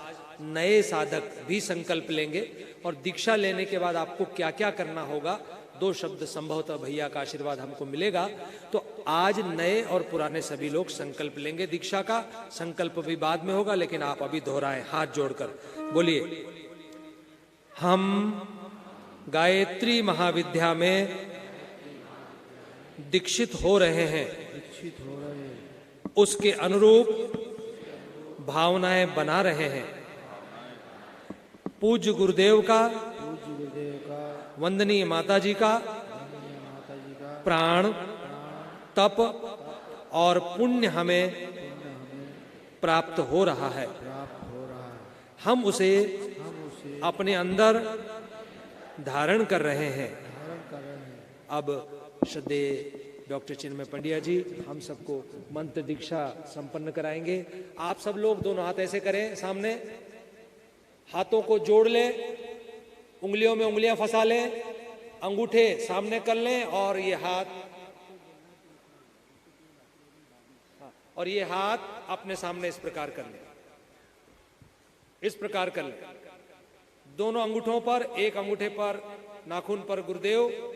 नए साधक भी संकल्प लेंगे और दीक्षा लेने के बाद आपको क्या क्या करना होगा 2 शब्द संभवतः भैया का आशीर्वाद हमको मिलेगा। तो आज नए और पुराने सभी लोग संकल्प लेंगे। दीक्षा का संकल्प भी बाद में होगा, लेकिन आप अभी दोहराएं हाथ जोड़कर। बोलिए, हम गायत्री महाविद्या में दीक्षित हो रहे हैं। उसके अनुरूप भावनाएं बना रहे हैं। पूज्य गुरुदेव का, वंदनीय माता जी का प्राण, तप और पुण्य हमें प्राप्त हो रहा है। हम उसे अपने अंदर धारण कर रहे हैं। अब श्रद्धेय डॉक्टर चिन्मय पंड्या जी हम सबको मंत्र दीक्षा संपन्न कराएंगे। आप सब लोग दोनों हाथ ऐसे करें सामने, हाथों को जोड़ लें, उंगलियों में उंगलियां फंसा लें, अंगूठे सामने कर लें और ये हाथ अपने सामने इस प्रकार कर लें। इस प्रकार कर लें। दोनों अंगूठों पर, एक अंगूठे पर नाखून पर गुरुदेव,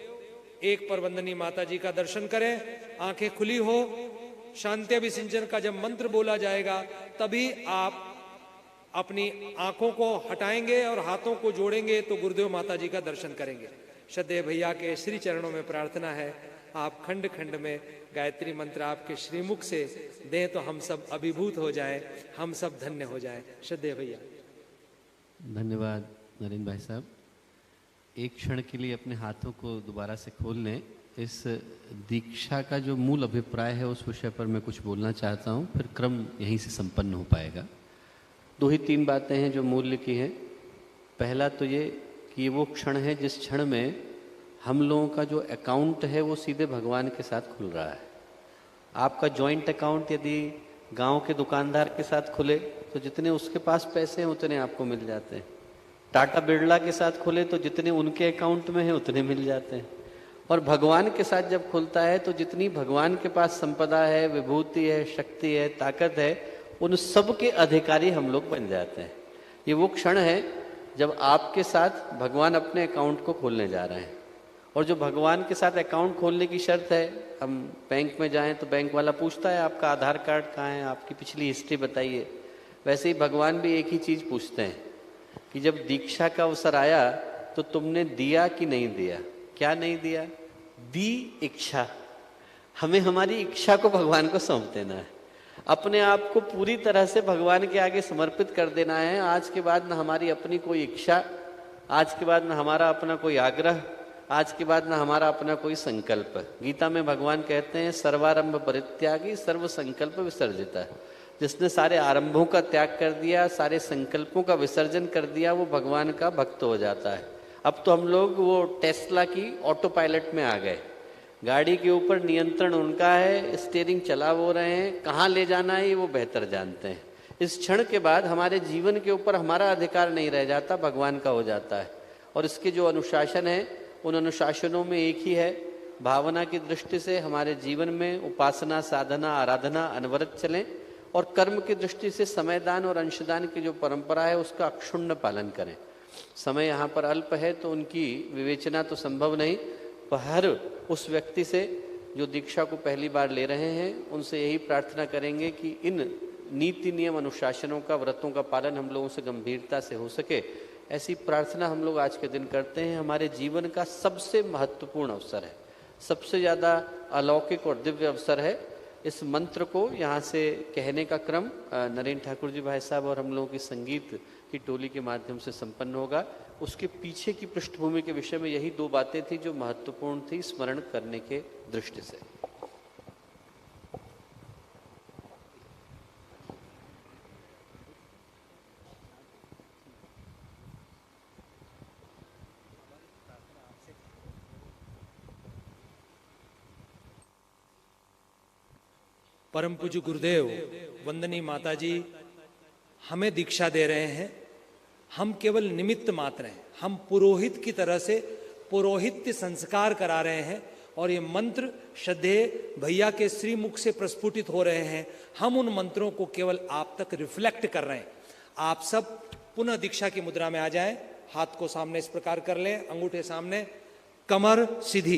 एक पर वंदनीय माता जी का दर्शन करें। आंखें खुली हो। शांति अभिसिंचन का जब मंत्र बोला जाएगा तभी आप अपनी आंखों को हटाएंगे और हाथों को जोड़ेंगे तो गुरुदेव माता जी का दर्शन करेंगे। श्रद्धेय भैया के श्री चरणों में प्रार्थना है आप खंड खंड में गायत्री मंत्र आपके श्रीमुख से दें तो हम सब अभिभूत हो जाएं, हम सब धन्य हो जाएं। श्रद्धेय भैया। धन्यवाद नरेंद्र भाई साहब। एक क्षण के लिए अपने हाथों को दोबारा से खोल लें। इस दीक्षा का जो मूल अभिप्राय है उस विषय पर मैं कुछ बोलना चाहता हूँ, फिर क्रम यहीं से संपन्न हो पाएगा। 2 ही 3 बातें हैं जो मूल्य की हैं। पहला तो ये कि ये वो क्षण है जिस क्षण में हम लोगों का जो अकाउंट है वो सीधे भगवान के साथ खुल रहा है। आपका जॉइंट अकाउंट यदि गांव के दुकानदार के साथ खुले तो जितने उसके पास पैसे हैं उतने आपको मिल जाते हैं। टाटा बिरला के साथ खुले तो जितने उनके अकाउंट में हैं उतने मिल जाते हैं। और भगवान के साथ जब खुलता है तो जितनी भगवान के पास संपदा है, विभूति है, शक्ति है, ताकत है, उन सब के अधिकारी हम लोग बन जाते हैं। ये वो क्षण है जब आपके साथ भगवान अपने अकाउंट को खोलने जा रहे हैं। और जो भगवान के साथ अकाउंट खोलने की शर्त है, हम बैंक में जाएं तो बैंक वाला पूछता है आपका आधार कार्ड कहाँ है, आपकी पिछली हिस्ट्री बताइए। वैसे ही भगवान भी एक ही चीज़ पूछते हैं कि जब दीक्षा का अवसर आया तो तुमने दिया कि नहीं दिया। क्या नहीं दिया? दी इच्छा। हमें हमारी इच्छा को भगवान को सौंप देना है, अपने आप को पूरी तरह से भगवान के आगे समर्पित कर देना है। आज के बाद न हमारी अपनी कोई इच्छा, आज के बाद न हमारा अपना कोई आग्रह, आज के बाद न हमारा अपना कोई संकल्प। गीता में भगवान कहते हैं सर्वारंभ परित्यागी सर्व संकल्प विसर्जिता। जिसने सारे आरंभों का त्याग कर दिया, सारे संकल्पों का विसर्जन कर दिया, वो भगवान का भक्त हो जाता है। अब तो हम लोग वो टेस्ला की ऑटो पायलट में आ गए, गाड़ी के ऊपर नियंत्रण उनका है, स्टीयरिंग चला वो रहे हैं, कहाँ ले जाना है ये वो बेहतर जानते हैं। इस क्षण के बाद हमारे जीवन के ऊपर हमारा अधिकार नहीं रह जाता, भगवान का हो जाता है। और इसके जो अनुशासन है, उन अनुशासनों में एक ही है, भावना की दृष्टि से हमारे जीवन में उपासना, साधना, आराधना अनवरत चलें, और कर्म की दृष्टि से समयदान और अंशदान की जो परंपरा है उसका अक्षुण्ण पालन करें। समय यहाँ पर अल्प है तो उनकी विवेचना तो संभव नहीं, पर हर उस व्यक्ति से जो दीक्षा को पहली बार ले रहे हैं उनसे यही प्रार्थना करेंगे कि इन नीति नियम अनुशासनों का, व्रतों का पालन हम लोगों से गंभीरता से हो सके, ऐसी प्रार्थना हम लोग आज के दिन करते हैं। हमारे जीवन का सबसे महत्वपूर्ण अवसर है, सबसे ज़्यादा अलौकिक और दिव्य अवसर है। इस मंत्र को यहाँ से कहने का क्रम नरेंद्र ठाकुर जी भाई साहब और हम लोगों की संगीत की टोली के माध्यम से संपन्न होगा। उसके पीछे की पृष्ठभूमि के विषय में यही दो बातें थी जो महत्वपूर्ण थी स्मरण करने के दृष्टि से। परम पूज्य गुरुदेव वंदनीय माता जी हमें दीक्षा दे रहे हैं। हम केवल निमित्त मात्र हैं, हम पुरोहित की तरह से पुरोहित्य संस्कार करा रहे हैं और ये मंत्र श्रद्धेय भैया के श्रीमुख से प्रस्फुटित हो रहे हैं। हम उन मंत्रों को केवल आप तक रिफ्लेक्ट कर रहे हैं। आप सब पुनः दीक्षा की मुद्रा में आ जाएं, हाथ को सामने इस प्रकार कर लें, अंगूठे सामने, कमर सीधी,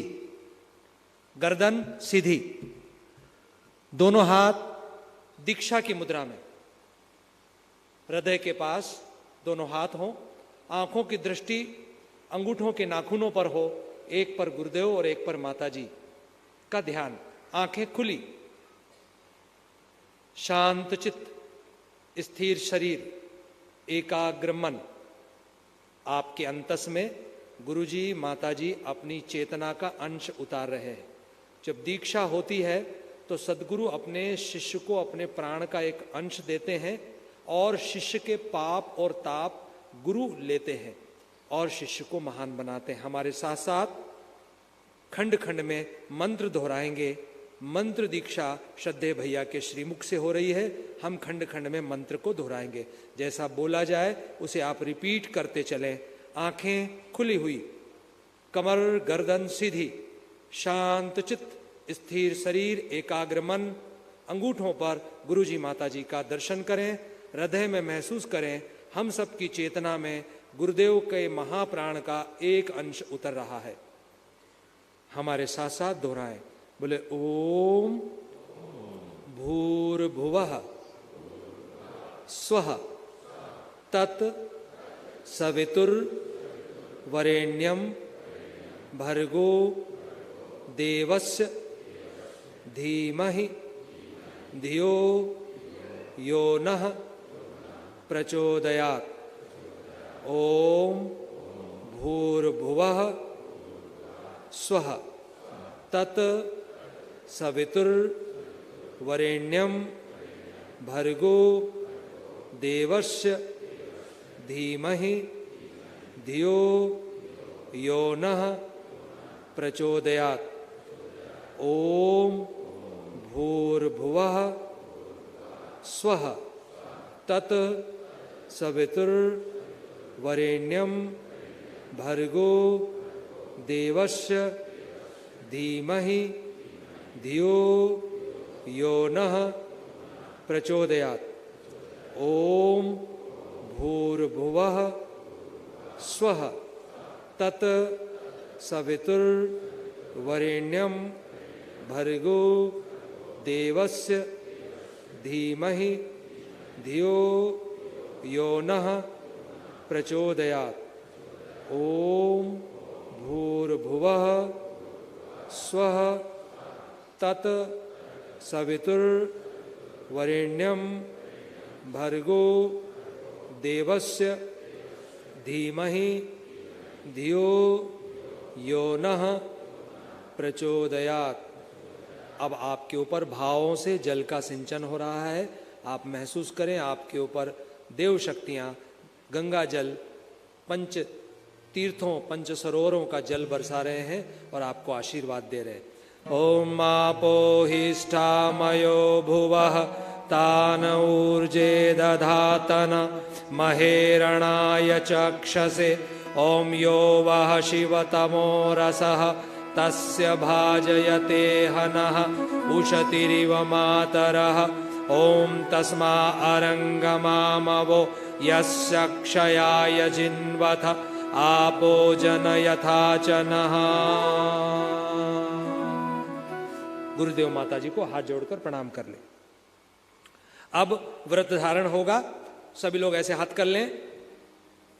गर्दन सीधी, दोनों हाथ दीक्षा की मुद्रा में, हृदय के पास दोनों हाथ हों, आंखों की दृष्टि अंगूठों के नाखूनों पर हो, एक पर गुरुदेव और एक पर माता जी का ध्यान, आंखें खुली, शांत चित्त, स्थिर शरीर, एकाग्र मन। आपके अंतस में गुरुजी माता जी अपनी चेतना का अंश उतार रहे हैं। जब दीक्षा होती है तो सद्गुरु अपने शिष्य को अपने प्राण का एक अंश देते हैं और शिष्य के पाप और ताप गुरु लेते हैं और शिष्य को महान बनाते हैं। हमारे साथ साथ खंड खंड में मंत्र दोहराएंगे। मंत्र दीक्षा श्रद्धेय भैया के श्रीमुख से हो रही है, हम खंड खंड में मंत्र को दोहराएंगे। जैसा बोला जाए उसे आप रिपीट करते चलें। आंखें खुली हुई, कमर गर्दन सीधी, शांत चित्त, स्थिर शरीर, एकाग्र मन। अंगूठों पर गुरुजी माता जी का दर्शन करें, हृदय में महसूस करें हम सबकी चेतना में गुरुदेव के महाप्राण का एक अंश उतर रहा है। हमारे साथ साथ दोहराएं, बोले ओम भूर्भुवः स्वः तत् सवितुर्वरेण्यं भर्गो देवस्य धीमहि धियो यो नः प्रचोदयात्। ओम भूर्भुवः स्वः तत् सवितुर्वरेण्यं भर्गो देवस्य धीमहि धियो यो नः प्रचोदयात्। ओम भूर्भुवः स्वः तत् सवितुर्वरेण्यं भर्गो देवस्य धीमहि धियो यो नः प्रचोदयात्। ओम भूर्भुवः स्वः तत् सवितुर्वरेण्यं भर्गो देवस्य धीमहि धियो यो नः प्रचोदयात्। ओम भूर्भुवः स्वः तत् सवितुर्वरेण्यं भर्गो देवस्य धीमहि धियो यो नः प्रचोदयात्। अब आपके ऊपर भावों से जल का सिंचन हो रहा है। आप महसूस करें आपके ऊपर देव शक्तियाँ गंगा जल, पंच तीर्थों, पंच सरोवरों का जल बरसा रहे हैं और आपको आशीर्वाद दे रहे हैं। ओम आपो हिष्ठामयो भुवः तान ऊर्जे दधातन महेरणाय चक्षसे। ओम यो वः शिवतमो रसः तस्य भाजयते हनः उशतिरिव मातरः। ओम तस्मा अरंगमामवो यस्य क्षयाय जिन्वथ आपो जन यथा च नः। गुरुदेव माता जी को हाथ जोड़कर प्रणाम कर लें। अब व्रत धारण होगा। सभी लोग ऐसे हाथ कर लें।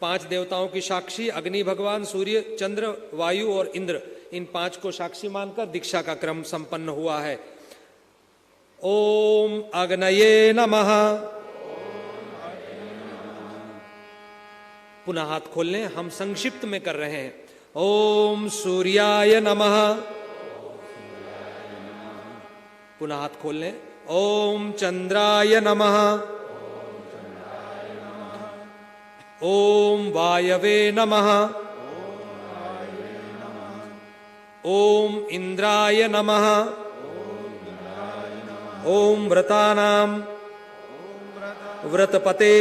5 देवताओं की साक्षी अग्नि भगवान, सूर्य, चंद्र, वायु और इंद्र, इन 5 को साक्षी मानकर दीक्षा का क्रम संपन्न हुआ है। ओम अग्नये नमः। पुनः हाथ खोल लें। हम संक्षिप्त में कर रहे हैं। ओम सूर्याय नमः। पुनः हाथ खोल लें। ओम चंद्राय नमः। ओम वायवे नमः। ओम इंद्राय नमः। ओम व्रतानां व्रतपते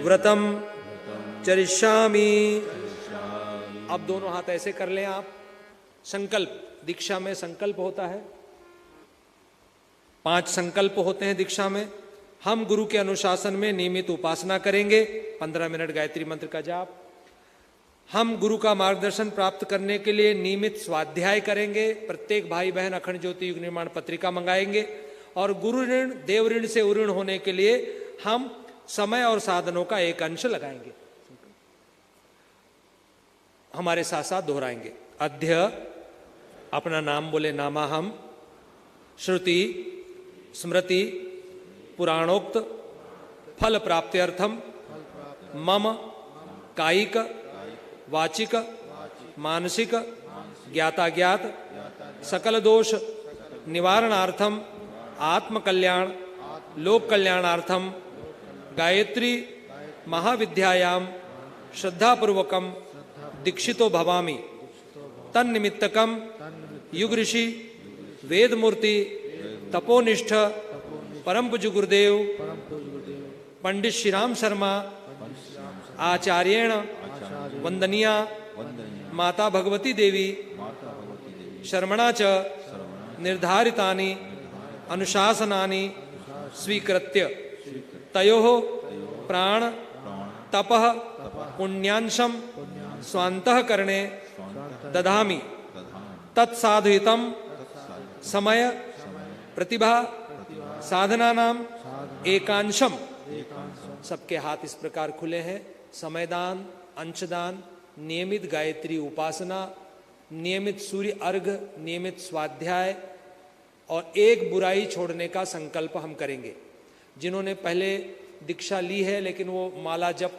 व्रतम चरिष्यामि। अब दोनों हाथ ऐसे कर लें आप। संकल्प, दीक्षा में संकल्प होता है। 5 संकल्प होते हैं दीक्षा में। हम गुरु के अनुशासन में नियमित उपासना करेंगे। 15 मिनट गायत्री मंत्र का जाप। हम गुरु का मार्गदर्शन प्राप्त करने के लिए नियमित स्वाध्याय करेंगे। प्रत्येक भाई बहन अखंड ज्योति युग निर्माण पत्रिका मंगाएंगे। और गुरु ऋण देव ऋण से उऋण होने के लिए हम समय और साधनों का एक अंश लगाएंगे। हमारे साथ साथ दोहराएंगे। अध्य, अपना नाम बोले नामाहम। श्रुति स्मृति पुराणोक्त फल प्राप्त्यर्थम मम कायिक वाचिक मानसिक ज्ञाताज्ञात सकल दोष निवारणार्थम आत्म कल्याण लोक कल्याणार्थम गायत्री महाविद्यायाम श्रद्धापूर्वकम दीक्षितो भवामि। तन्निमित्तकम युग ऋषि वेदमूर्ति तपोनिष्ठ परम पूज्य गुरुदेव पंडित श्री राम शर्मा आचार्येण वंदनीया माता भगवती देवी शर्मणा च निर्धारितानि अनुशासनानि स्वीकृत्य तयोः प्राण तपः पुण्यांशम स्वान्तःकरणे दधामि। तत्साधुहितं समय प्रतिभा साधनानां एकांशम। सबके हाथ इस प्रकार खुले हैं। समयदान, अंशदान, नियमित गायत्री उपासना, नियमित सूर्य अर्घ, नियमित स्वाध्याय और एक बुराई छोड़ने का संकल्प हम करेंगे। जिन्होंने पहले दीक्षा ली है लेकिन वो माला जप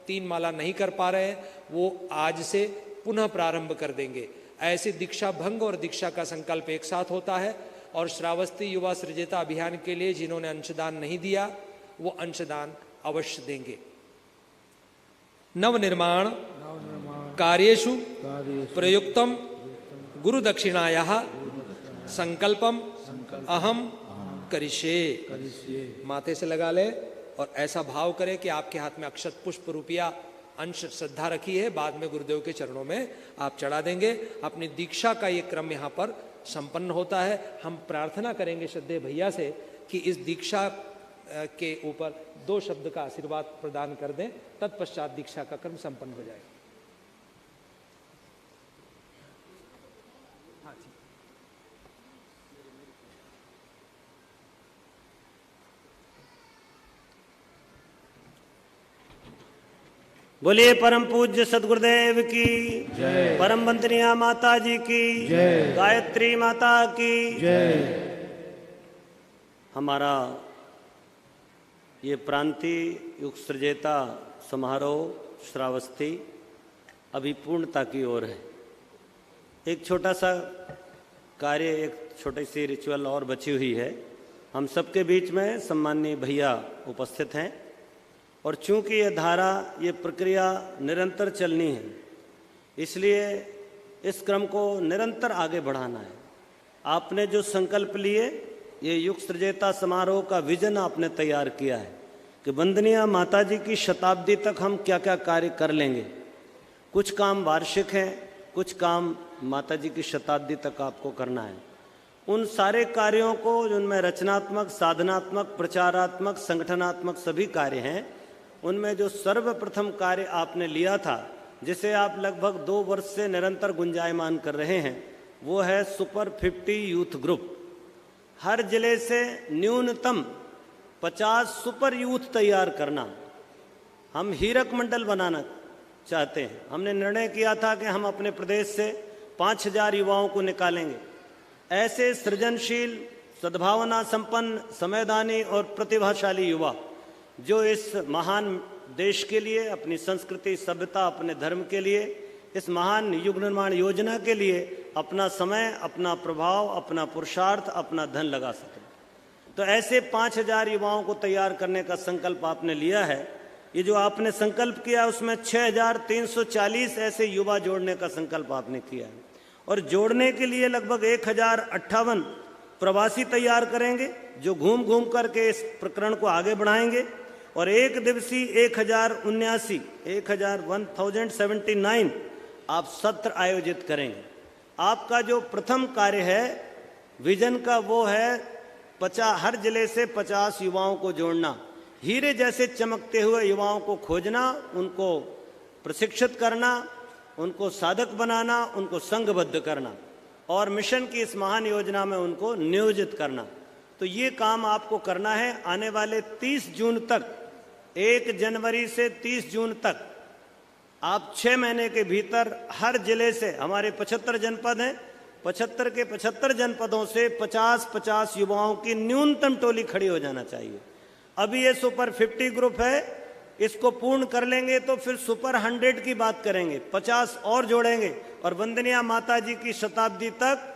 3 माला नहीं कर पा रहे हैं, वो आज से पुनः प्रारंभ कर देंगे। ऐसे दीक्षा भंग और दीक्षा का संकल्प एक साथ होता है। और श्रावस्ती युवा सृजता अभियान के लिए जिन्होंने अंशदान नहीं दिया वो अंशदान अवश्य देंगे। नवनिर्माण कार्येषु प्रयुक्तम गुरु दक्षिणायाः संकल्पम अहम करिष्ये। माथे से लगा ले और ऐसा भाव करें कि आपके हाथ में अक्षत पुष्प रुपया अंश श्रद्धा रखी है, बाद में गुरुदेव के चरणों में आप चढ़ा देंगे। अपनी दीक्षा का ये क्रम यहाँ पर संपन्न होता है। हम प्रार्थना करेंगे श्रद्धेय भैया से कि इस दीक्षा के ऊपर 2 शब्द का आशीर्वाद प्रदान कर दें, तत्पश्चात दीक्षा का क्रम संपन्न हो जाएगा। बोलिए परम पूज्य सदगुरुदेव की जय, परम वंदनीय माता जी की जय, गायत्री माता की जय। हमारा ये प्रांतीय युग सृजेता समारोह श्रावस्ती अभी पूर्णता की ओर है। एक छोटा सा कार्य, एक छोटी सी रिचुअल और बची हुई है। हम सबके बीच में सम्माननीय भैया उपस्थित हैं और चूंकि ये धारा, ये प्रक्रिया निरंतर चलनी है, इसलिए इस क्रम को निरंतर आगे बढ़ाना है। आपने जो संकल्प लिए, ये युग सृजेता समारोह का विजन आपने तैयार किया है कि वंदनीय माता जी की शताब्दी तक हम क्या क्या कार्य कर लेंगे। कुछ काम वार्षिक हैं, कुछ काम माता जी की शताब्दी तक आपको करना है। उन सारे कार्यों को, जिनमें रचनात्मक, साधनात्मक, प्रचारात्मक, संगठनात्मक सभी कार्य हैं, उनमें जो सर्वप्रथम कार्य आपने लिया था, जिसे आप लगभग 2 वर्ष से निरंतर गुंजायमान कर रहे हैं, वो है सुपर 50 यूथ ग्रुप। हर जिले से न्यूनतम 50 सुपर यूथ तैयार करना। हम हीरक मंडल बनाना चाहते हैं। हमने निर्णय किया था कि हम अपने प्रदेश से 5000 युवाओं को निकालेंगे। ऐसे सृजनशील, सद्भावना संपन्न, समयदानी और प्रतिभाशाली युवा जो इस महान देश के लिए, अपनी संस्कृति, सभ्यता, अपने धर्म के लिए, इस महान युग निर्माण योजना के लिए अपना समय, अपना प्रभाव, अपना पुरुषार्थ, अपना धन लगा सकें। तो ऐसे 5000 युवाओं को तैयार करने का संकल्प आपने लिया है। ये जो आपने संकल्प किया, उसमें 6340 ऐसे युवा जोड़ने का संकल्प आपने किया है। और जोड़ने के लिए लगभग 1058 प्रवासी तैयार करेंगे, जो घूम घूम करके इस प्रकरण को आगे बढ़ाएंगे। और एक दिवसीय 1079 आप सत्र आयोजित करेंगे। आपका जो प्रथम कार्य है विजन का, वो है 50 हर जिले से 50 युवाओं को जोड़ना, हीरे जैसे चमकते हुए युवाओं को खोजना, उनको प्रशिक्षित करना, उनको साधक बनाना, उनको संघबद्ध करना और मिशन की इस महान योजना में उनको नियोजित करना। तो ये काम आपको करना है। आने वाले 30 जून तक, 1 जनवरी से 30 जून तक आप 6 महीने के भीतर हर जिले से, हमारे 75 जनपद हैं, 75 के 75 जनपदों से 50-50 युवाओं की न्यूनतम टोली खड़ी हो जाना चाहिए। अभी ये सुपर 50 ग्रुप है, इसको पूर्ण कर लेंगे तो फिर सुपर 100 की बात करेंगे, 50 और जोड़ेंगे और वंदनीय माता जी की शताब्दी तक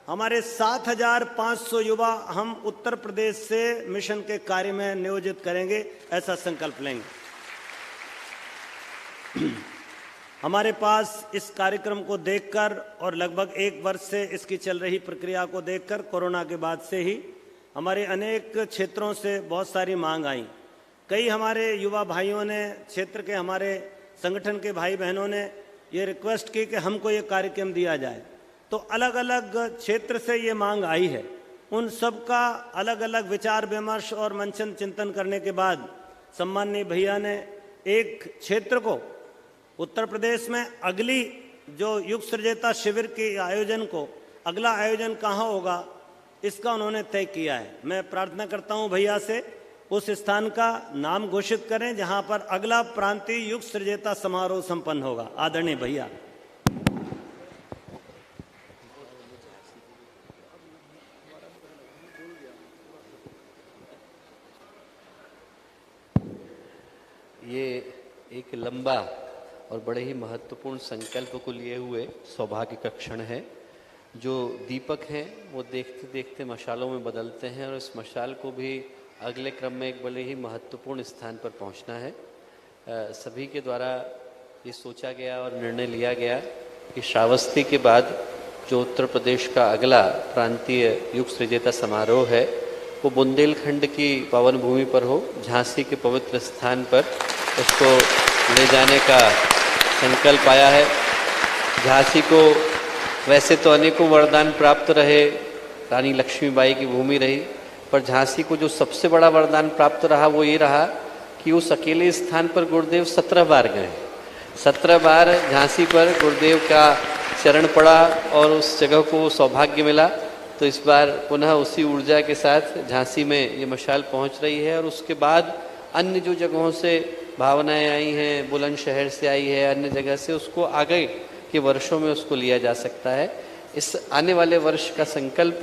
हमारे 7500 युवा हम उत्तर प्रदेश से मिशन के कार्य में नियोजित करेंगे, ऐसा संकल्प लेंगे। हमारे पास इस कार्यक्रम को देखकर और लगभग 1 वर्ष से इसकी चल रही प्रक्रिया को देखकर, कोरोना के बाद से ही हमारे अनेक क्षेत्रों से बहुत सारी मांग आई। कई हमारे युवा भाइयों ने, क्षेत्र के हमारे संगठन के भाई बहनों ने ये रिक्वेस्ट की कि हमको ये कार्यक्रम दिया जाए। तो अलग अलग क्षेत्र से ये मांग आई है। उन सब का अलग अलग विचार विमर्श और मंथन चिंतन करने के बाद सम्माननीय भैया ने एक क्षेत्र को, उत्तर प्रदेश में अगली जो युग सृजेता शिविर के आयोजन को, अगला आयोजन कहाँ होगा, इसका उन्होंने तय किया है। मैं प्रार्थना करता हूँ भैया से उस स्थान का नाम घोषित करें जहां पर अगला प्रांतीय युग सृजेता समारोह संपन्न होगा। आदरणीय भैया। ये एक लंबा और बड़े ही महत्वपूर्ण संकल्प को लिए हुए सौभाग्य का क्षण है। जो दीपक हैं वो देखते देखते मशालों में बदलते हैं और इस मशाल को भी अगले क्रम में एक बड़े ही महत्वपूर्ण स्थान पर पहुंचना है। सभी के द्वारा ये सोचा गया और निर्णय लिया गया कि श्रावस्ती के बाद जो उत्तर प्रदेश का अगला प्रांतीय युग सृजेता समारोह है वो बुंदेलखंड की पावन भूमि पर हो, झांसी के पवित्र स्थान पर उसको ले जाने का संकल्प आया है। झांसी को वैसे तो अनेकों वरदान प्राप्त रहे, रानी लक्ष्मीबाई की भूमि रही, पर झांसी को जो सबसे बड़ा वरदान प्राप्त रहा वो ये रहा कि उस अकेले स्थान पर गुरुदेव 17 बार गए। 17 बार झांसी पर गुरुदेव का चरण पड़ा और उस जगह को सौभाग्य मिला। तो इस बार पुनः उसी ऊर्जा के साथ झांसी में ये मशाल पहुंच रही है और उसके बाद अन्य जो जगहों से भावनाएं आई हैं, बुलंदशहर से आई है, अन्य जगह से, उसको आगे के वर्षों में उसको लिया जा सकता है। इस आने वाले वर्ष का संकल्प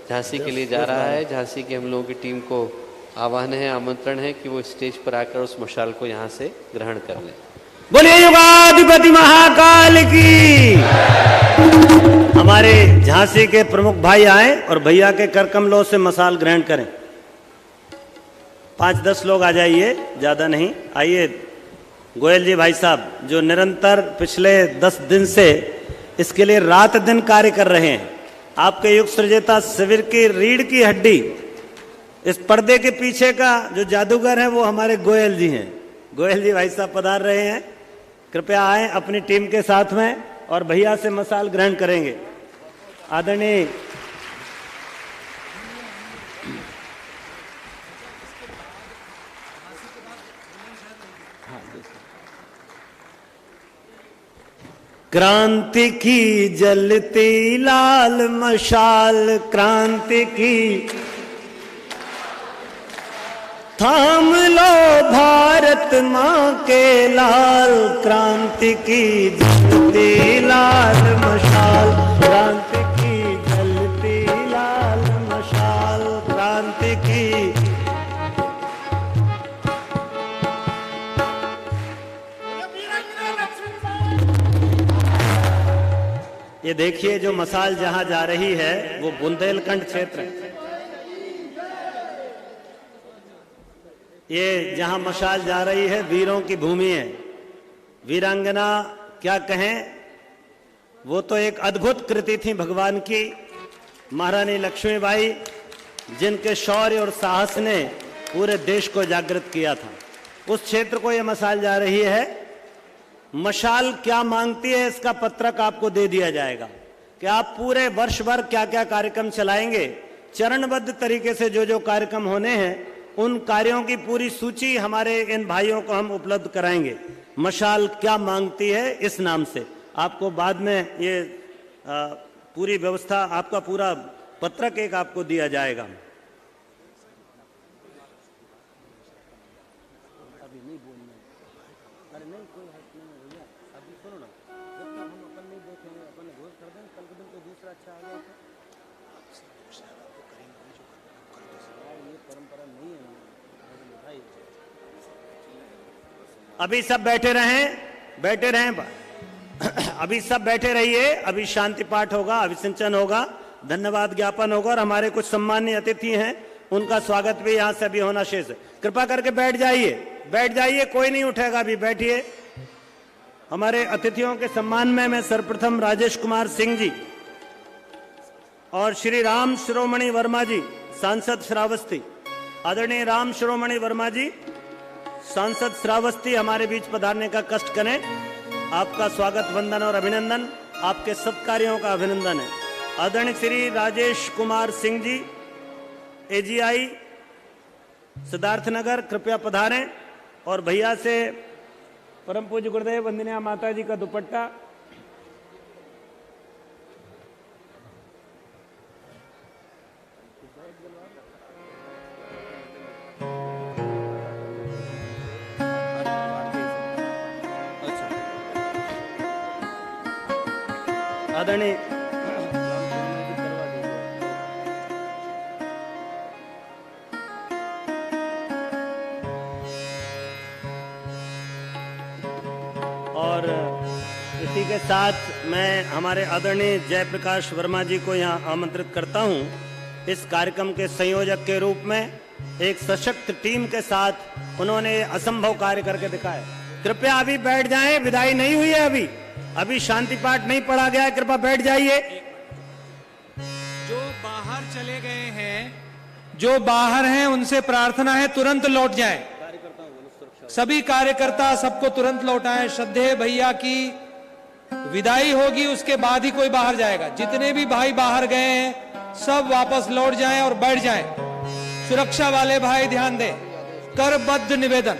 झांसी के लिए जा रहा है। झांसी की हम लोगों की टीम को आह्वान है, आमंत्रण है कि वो स्टेज पर आकर उस मशाल को यहाँ से ग्रहण कर लें। बोलिए युगाधिपति महाकाल की। हमारे झांसी के प्रमुख भाई आए और भैया के कर कमलों से मशाल ग्रहण करें। 5-10 लोग आ जाइए, ज्यादा नहीं। आइए गोयल जी भाई साहब, जो निरंतर पिछले 10 दिन से इसके लिए रात दिन कार्य कर रहे हैं। आपके युग सृजेता शिविर की रीढ़ की हड्डी, इस पर्दे के पीछे का जो जादूगर है वो हमारे गोयल जी हैं। गोयल जी भाई साहब पधार रहे हैं, कृपया आए अपनी टीम के साथ में और भैया से मशाल ग्रहण करेंगे। आदरणीय क्रांति की जलती लाल मशाल, क्रांति की थाम लो भारत माँ के लाल, क्रांति की जलती लाल मशाल, क्रांति की जलती लाल मशाल, क्रांति की। ये देखिए जो मशाल जहां जा रही है वो बुंदेलखंड क्षेत्र है। ये जहां मशाल जा रही है वीरों की भूमि है। वीरांगना क्या कहें, वो तो एक अद्भुत कृति थी भगवान की, महारानी लक्ष्मीबाई, जिनके शौर्य और साहस ने पूरे देश को जागृत किया था। उस क्षेत्र को ये मशाल जा रही है। मशाल क्या मांगती है इसका पत्रक आपको दे दिया जाएगा कि आप पूरे वर्ष भर क्या क्या कार्यक्रम चलाएंगे। चरणबद्ध तरीके से जो जो कार्यक्रम होने हैं उन कार्यों की पूरी सूची हमारे इन भाइयों को हम उपलब्ध कराएंगे। मशाल क्या मांगती है इस नाम से आपको बाद में ये पूरी व्यवस्था, आपका पूरा पत्रक एक आपको दिया जाएगा। अभी सब बैठे रहें अभी सब बैठे रहिए। अभी शांति पाठ होगा, अभिसिंचन होगा, धन्यवाद ज्ञापन होगा और हमारे कुछ सम्मानीय अतिथि हैं उनका स्वागत भी यहां से अभी होना शेष है। कृपा करके बैठ जाइए, कोई नहीं उठेगा, अभी बैठिए। हमारे अतिथियों के सम्मान में मैं सर्वप्रथम राजेश कुमार सिंह जी और श्री राम शिरोमणि वर्मा जी, सांसद श्रावस्ती, आदरणीय राम शिरोमणि वर्मा जी सांसद श्रावस्ती हमारे बीच पधारने का कष्ट करें। आपका स्वागत, वंदन और अभिनंदन, आपके सब कार्यों का अभिनंदन है। आदरणीय श्री राजेश कुमार सिंह जी एजीआई सिद्धार्थनगर, कृपया पधारें और भैया से परम पूज्य गुरुदेव वंदनीय माता जी का दुपट्टा। आदरणीय और इसी के साथ मैं हमारे आदरणीय जयप्रकाश वर्मा जी को यहाँ आमंत्रित करता हूँ इस कार्यक्रम के संयोजक के रूप में। एक सशक्त टीम के साथ उन्होंने असंभव कार्य करके दिखाया। कृपया अभी बैठ जाएं, विदाई नहीं हुई है, अभी शांति पाठ नहीं पढ़ा गया है, कृपया बैठ जाइए। जो बाहर चले गए हैं, जो बाहर हैं, उनसे प्रार्थना है तुरंत लौट जाएं। सभी कार्यकर्ता सबको तुरंत लौटाएं। श्रद्धेय भैया की विदाई होगी, उसके बाद ही कोई बाहर जाएगा। जितने भी भाई बाहर गए हैं सब वापस लौट जाएं और बैठ जाएं। सुरक्षा वाले भाई ध्यान दें। करबद्ध निवेदन।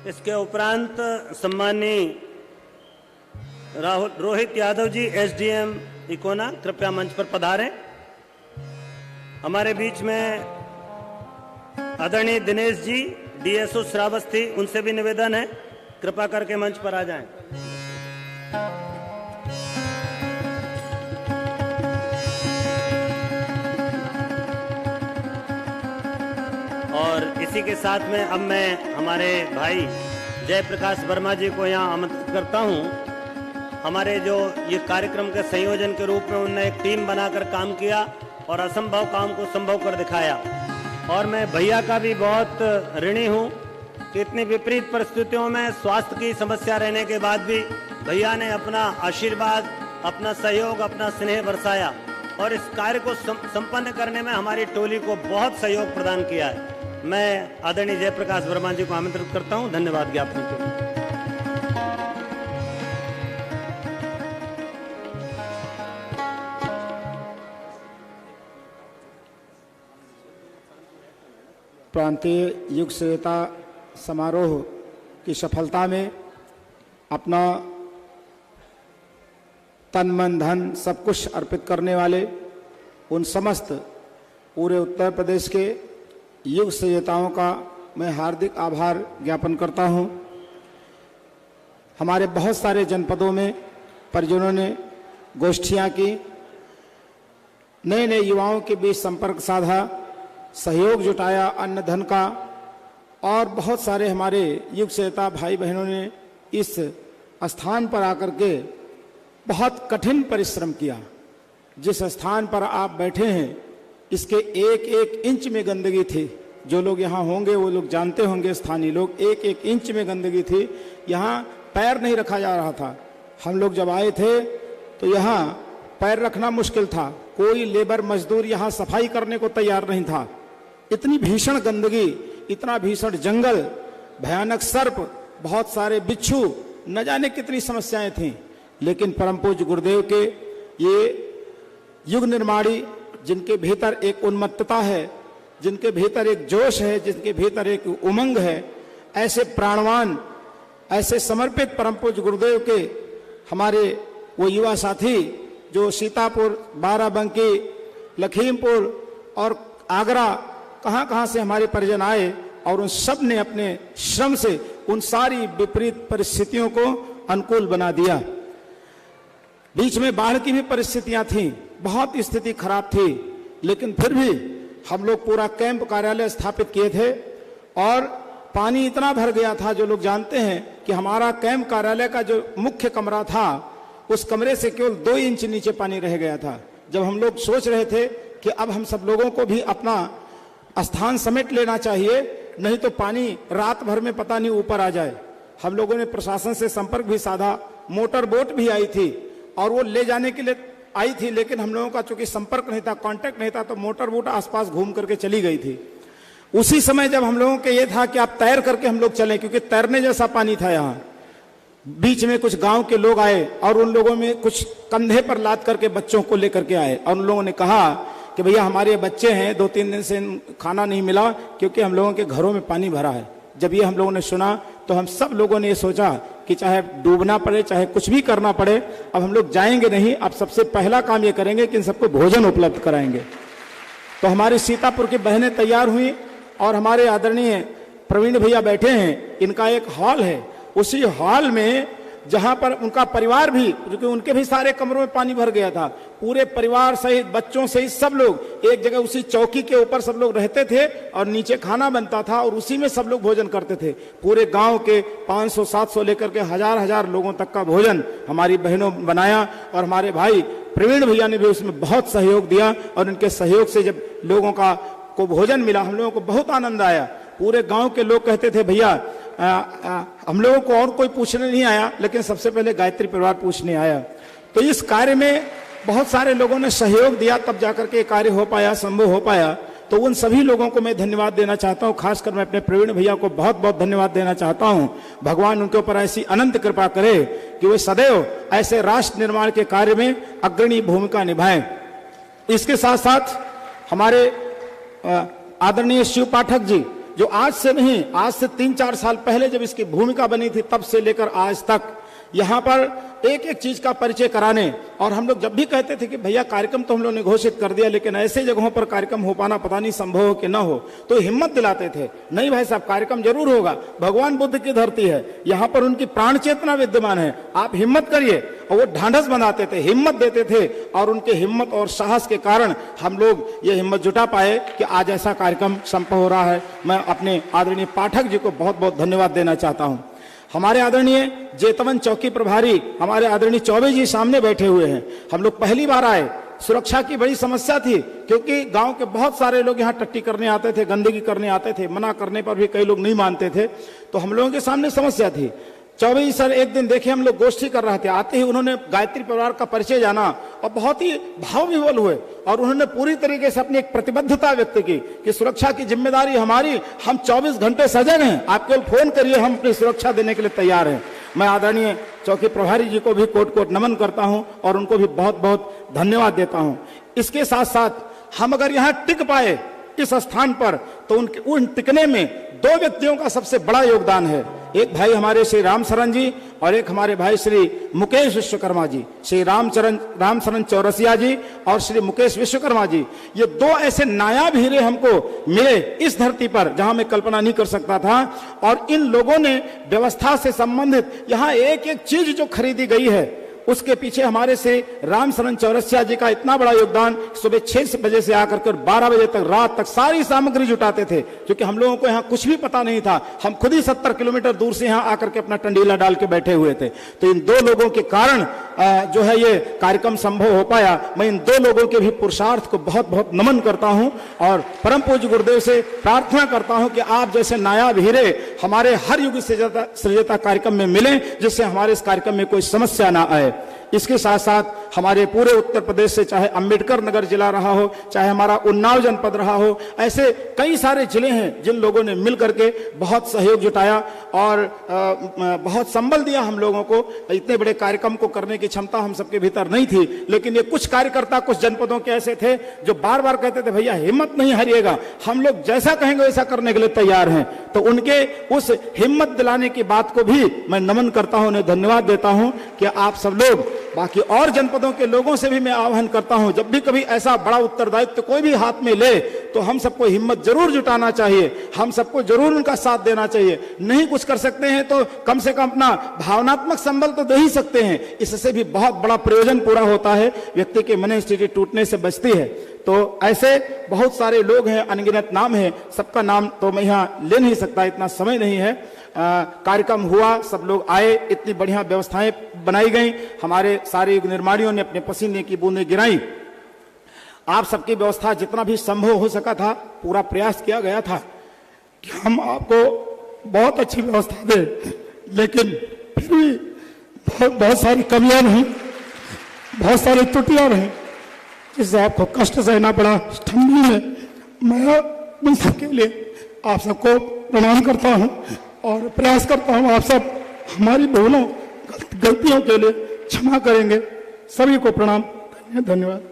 इसके उपरांत सम्माननीय रोहित यादव जी, एसडीएम इकोना, कृपया मंच पर पधारें। हमारे बीच में आदरणीय दिनेश जी, डीएसओ श्रावस्ती, उनसे भी निवेदन है, कृपा करके मंच पर आ जाएं। और इसी के साथ में अब मैं हमारे भाई जयप्रकाश वर्मा जी को यहाँ आमंत्रित करता हूँ। हमारे जो ये कार्यक्रम के संयोजन के रूप में उन्होंने एक टीम बनाकर काम किया और असंभव काम को संभव कर दिखाया। और मैं भैया का भी बहुत ऋणी हूँ कि इतनी विपरीत परिस्थितियों में स्वास्थ्य की समस्या रहने के बाद भी भैया ने अपना आशीर्वाद, अपना सहयोग, अपना स्नेह बरसाया और इस कार्य को संपन्न करने में हमारी टोली को बहुत सहयोग प्रदान किया है। मैं आदरणीय जयप्रकाश वर्मा जी को आमंत्रित करता हूं धन्यवाद ज्ञापन के लिए। प्रांतीय युग संहिता समारोह की सफलता में अपना तन मन धन सब कुछ अर्पित करने वाले उन समस्त पूरे उत्तर प्रदेश के युग संहिताओं का मैं हार्दिक आभार ज्ञापन करता हूं। हमारे बहुत सारे जनपदों में परिजनों ने गोष्ठियां की, नए नए युवाओं के बीच संपर्क साधा, सहयोग जुटाया अन्न धन का, और बहुत सारे हमारे युग संहिता भाई बहनों ने इस स्थान पर आकर के बहुत कठिन परिश्रम किया। जिस स्थान पर आप बैठे हैं इसके एक एक इंच में गंदगी थी। जो लोग यहाँ होंगे वो लोग जानते होंगे, स्थानीय लोग, एक एक इंच में गंदगी थी। यहाँ पैर नहीं रखा जा रहा था। हम लोग जब आए थे तो यहाँ पैर रखना मुश्किल था। कोई लेबर मजदूर यहाँ सफाई करने को तैयार नहीं था। इतनी भीषण गंदगी, इतना भीषण जंगल, भयानक सर्प, बहुत सारे बिच्छू, न जाने कितनी समस्याएं थीं। लेकिन परम पूज्य गुरुदेव के ये युग निर्माणी, जिनके भीतर एक उन्मत्तता है, जिनके भीतर एक जोश है, जिनके भीतर एक उमंग है, ऐसे प्राणवान, ऐसे समर्पित परम पूज्य गुरुदेव के हमारे वो युवा साथी जो सीतापुर, बाराबंकी, लखीमपुर और आगरा, कहाँ से हमारे परिजन आए और उन सब ने अपने श्रम से उन सारी विपरीत परिस्थितियों को अनुकूल बना दिया। बीच में बाढ़ की भी परिस्थितियां थीं, बहुत स्थिति खराब थी, लेकिन फिर भी हम लोग पूरा कैंप कार्यालय स्थापित किए थे और पानी इतना भर गया था। जो लोग जानते हैं कि हमारा कैंप कार्यालय का जो मुख्य कमरा था, उस कमरे से केवल 2 इंच नीचे पानी रह गया था। जब हम लोग सोच रहे थे कि अब हम सब लोगों को भी अपना स्थान समेट लेना चाहिए, नहीं तो पानी रात भर में पता नहीं ऊपर आ जाए। हम लोगों ने प्रशासन से संपर्क भी साधा, मोटर बोट भी आई थी और वो ले जाने के लिए आई थी, लेकिन हम लोगों का चूंकि संपर्क नहीं था, कांटेक्ट नहीं था, तो मोटर बोट आसपास घूम करके चली गई थी। उसी समय जब हम लोगों के ये था कि आप तैर करके हम लोग चलें, क्योंकि तैरने जैसा पानी था यहाँ। बीच में कुछ गांव के लोग आए और उन लोगों में कुछ कंधे पर लाद करके बच्चों को लेकर के आए और उन लोगों ने कहा कि भैया हमारे बच्चे हैं, 2-3 दिन से खाना नहीं मिला क्योंकि हम लोगों के घरों में पानी भरा है। जब ये हम लोगों ने सुना तो हम सब लोगों ने ये सोचा कि चाहे डूबना पड़े, चाहे कुछ भी करना पड़े, अब हम लोग जाएंगे नहीं। अब सबसे पहला काम ये करेंगे कि इन सबको भोजन उपलब्ध कराएंगे। तो हमारी सीतापुर की बहनें तैयार हुई और हमारे आदरणीय प्रवीण भैया बैठे हैं, इनका एक हॉल है। उसी हॉल में जहां पर उनका परिवार भी, क्योंकि उनके भी सारे कमरों में पानी भर गया था, पूरे परिवार सहित, बच्चों सहित सब लोग एक जगह उसी चौकी के ऊपर सब लोग रहते थे और नीचे खाना बनता था और उसी में सब लोग भोजन करते थे। पूरे गांव के 500-700 लेकर के हजार लोगों तक का भोजन हमारी बहनों बनाया और हमारे भाई प्रवीण भैया ने भी उसमें बहुत सहयोग दिया और उनके सहयोग से जब लोगों को भोजन मिला, हम लोगों को बहुत आनंद आया। पूरे गांव के लोग कहते थे भैया हम लोगों को और कोई पूछने नहीं आया, लेकिन सबसे पहले गायत्री परिवार पूछने आया। तो इस कार्य में बहुत सारे लोगों ने सहयोग दिया, तब जाकर के कार्य हो पाया, संभव हो पाया। तो उन सभी लोगों को मैं धन्यवाद देना चाहता हूं। खासकर मैं अपने प्रवीण भैया को बहुत बहुत धन्यवाद देना चाहता हूं। भगवान उनके ऊपर ऐसी अनंत कृपा करे कि वे सदैव ऐसे राष्ट्र निर्माण के कार्य में अग्रणी भूमिका निभाएं। इसके साथ साथ हमारे आदरणीय शिव पाठक जी, जो आज से नहीं, आज से 3-4 साल पहले जब इसकी भूमिका बनी थी तब से लेकर आज तक यहाँ पर एक एक चीज का परिचय कराने, और हम लोग जब भी कहते थे कि भैया कार्यक्रम तो हम लोग ने घोषित कर दिया, लेकिन ऐसे जगहों पर कार्यक्रम हो पाना पता नहीं संभव हो कि ना हो, तो हिम्मत दिलाते थे, नहीं भाई साहब कार्यक्रम जरूर होगा, भगवान बुद्ध की धरती है, यहाँ पर उनकी प्राण चेतना विद्यमान है, आप हिम्मत करिए। और वो ढांढस बनाते थे, हिम्मत देते थे, और उनके हिम्मत और साहस के कारण हम लोग ये हिम्मत जुटा पाए कि आज ऐसा कार्यक्रम संभव हो रहा है। मैं अपने आदरणीय पाठक जी को बहुत बहुत धन्यवाद देना चाहता हूँ। हमारे आदरणीय जेतवन चौकी प्रभारी हमारे आदरणीय चौबे जी सामने बैठे हुए हैं। हम लोग पहली बार आए, सुरक्षा की बड़ी समस्या थी, क्योंकि गांव के बहुत सारे लोग यहाँ टट्टी करने आते थे, गंदगी करने आते थे, मना करने पर भी कई लोग नहीं मानते थे, तो हम लोगों के सामने समस्या थी। चौबे जी सर एक दिन देखे हम लोग गोष्ठी कर रहे थे, आते ही उन्होंने गायत्री परिवार का परिचय जाना और बहुत ही भाव विह्वल हुए, और उन्होंने पूरी तरीके से अपनी एक प्रतिबद्धता व्यक्त की कि सुरक्षा की जिम्मेदारी हमारी, हम 24 घंटे सजग हैं, आप केवल फोन करिए, हम अपनी सुरक्षा देने के लिए तैयार हैं। मैं आदरणीय चौकी प्रभारी जी को भी कोट कोट नमन करता हूं और उनको भी बहुत बहुत धन्यवाद देता हूं। इसके साथ साथ हम अगर यहाँ टिक पाए इस स्थान पर, तो उन टिकने में 2 व्यक्तियों का सबसे बड़ा योगदान है। एक भाई हमारे श्री राम शरण जी और एक हमारे भाई श्री मुकेश विश्वकर्मा जी। श्री राम शरण चौरसिया जी और श्री मुकेश विश्वकर्मा जी, ये 2 ऐसे नायाब हीरे हमको मिले इस धरती पर, जहां मैं कल्पना नहीं कर सकता था। और इन लोगों ने व्यवस्था से संबंधित यहाँ एक एक चीज जो खरीदी गई है, उसके पीछे हमारे से राम शरण चौरसिया जी का इतना बड़ा योगदान। सुबह 6 बजे से आकर के 12 बजे तक, रात तक सारी सामग्री जुटाते थे, क्योंकि हम लोगों को यहाँ कुछ भी पता नहीं था। हम खुद ही 70 किलोमीटर दूर से यहाँ आकर के अपना टंडीला डाल के बैठे हुए थे। तो इन 2 लोगों के कारण जो है ये कार्यक्रम संभव हो पाया। मैं इन 2 लोगों के भी पुरुषार्थ को बहुत बहुत नमन करता हूँ और परम पूज्य गुरुदेव से प्रार्थना करता हूँ कि आप जैसे नायाब हीरे हमारे हर युग सृजता कार्यक्रम में मिलें, जिससे हमारे इस कार्यक्रम में कोई समस्या ना आए। इसके साथ साथ हमारे पूरे उत्तर प्रदेश से, चाहे अंबेडकर नगर जिला रहा हो, चाहे हमारा उन्नाव जनपद रहा हो, ऐसे कई सारे जिले हैं जिन लोगों ने मिल करके बहुत सहयोग जुटाया और बहुत संबल दिया हम लोगों को। इतने बड़े कार्यक्रम को करने की क्षमता हम सबके भीतर नहीं थी, लेकिन ये कुछ कार्यकर्ता कुछ जनपदों के ऐसे थे जो बार बार कहते थे भैया हिम्मत नहीं हारिएगा, हम लोग जैसा कहेंगे वैसा करने के लिए तैयार हैं। तो उनके उस हिम्मत दिलाने की बात को भी मैं नमन करता हूं, उन्हें धन्यवाद देता हूं कि आप सब लोग, बाकी और जनपदों के लोगों से भी मैं आह्वान करता हूं, जब भी कभी ऐसा बड़ा उत्तरदायित्व कोई भी हाथ में ले तो हम सबको हिम्मत जरूर जुटाना चाहिए, हम सबको जरूर उनका साथ देना चाहिए। नहीं कुछ कर सकते हैं तो कम से कम अपना भावनात्मक संबल तो दे ही सकते हैं, इससे भी बहुत बड़ा प्रयोजन पूरा होता है, व्यक्ति के मन स्थिति टूटने से बचती है। तो ऐसे बहुत सारे लोग हैं, अनगिनत नाम है, सबका नाम तो मैं यहाँ ले नहीं सकता, इतना समय नहीं है। कार्यक्रम हुआ, सब लोग आए, इतनी बढ़िया व्यवस्थाएं बनाई गई, हमारे सारे युग निर्माणियों ने अपने पसीने की बूंदें गिराई। आप सबकी व्यवस्था जितना भी संभव हो सका था, पूरा प्रयास किया गया था कि हम आपको बहुत अच्छी व्यवस्था दें, लेकिन फिर भी बहुत सारी कमियां रहीं, बहुत सारी त्रुटियां रहीं, जिससे आपको कष्ट सहना पड़ा। ठंडी में मैं उन सबके लिए आप सबको प्रणाम करता हूं और प्रयास करता हूं आप सब हमारी भूलों गलतियों के लिए क्षमा करेंगे। सभी को प्रणाम, धन्यवाद।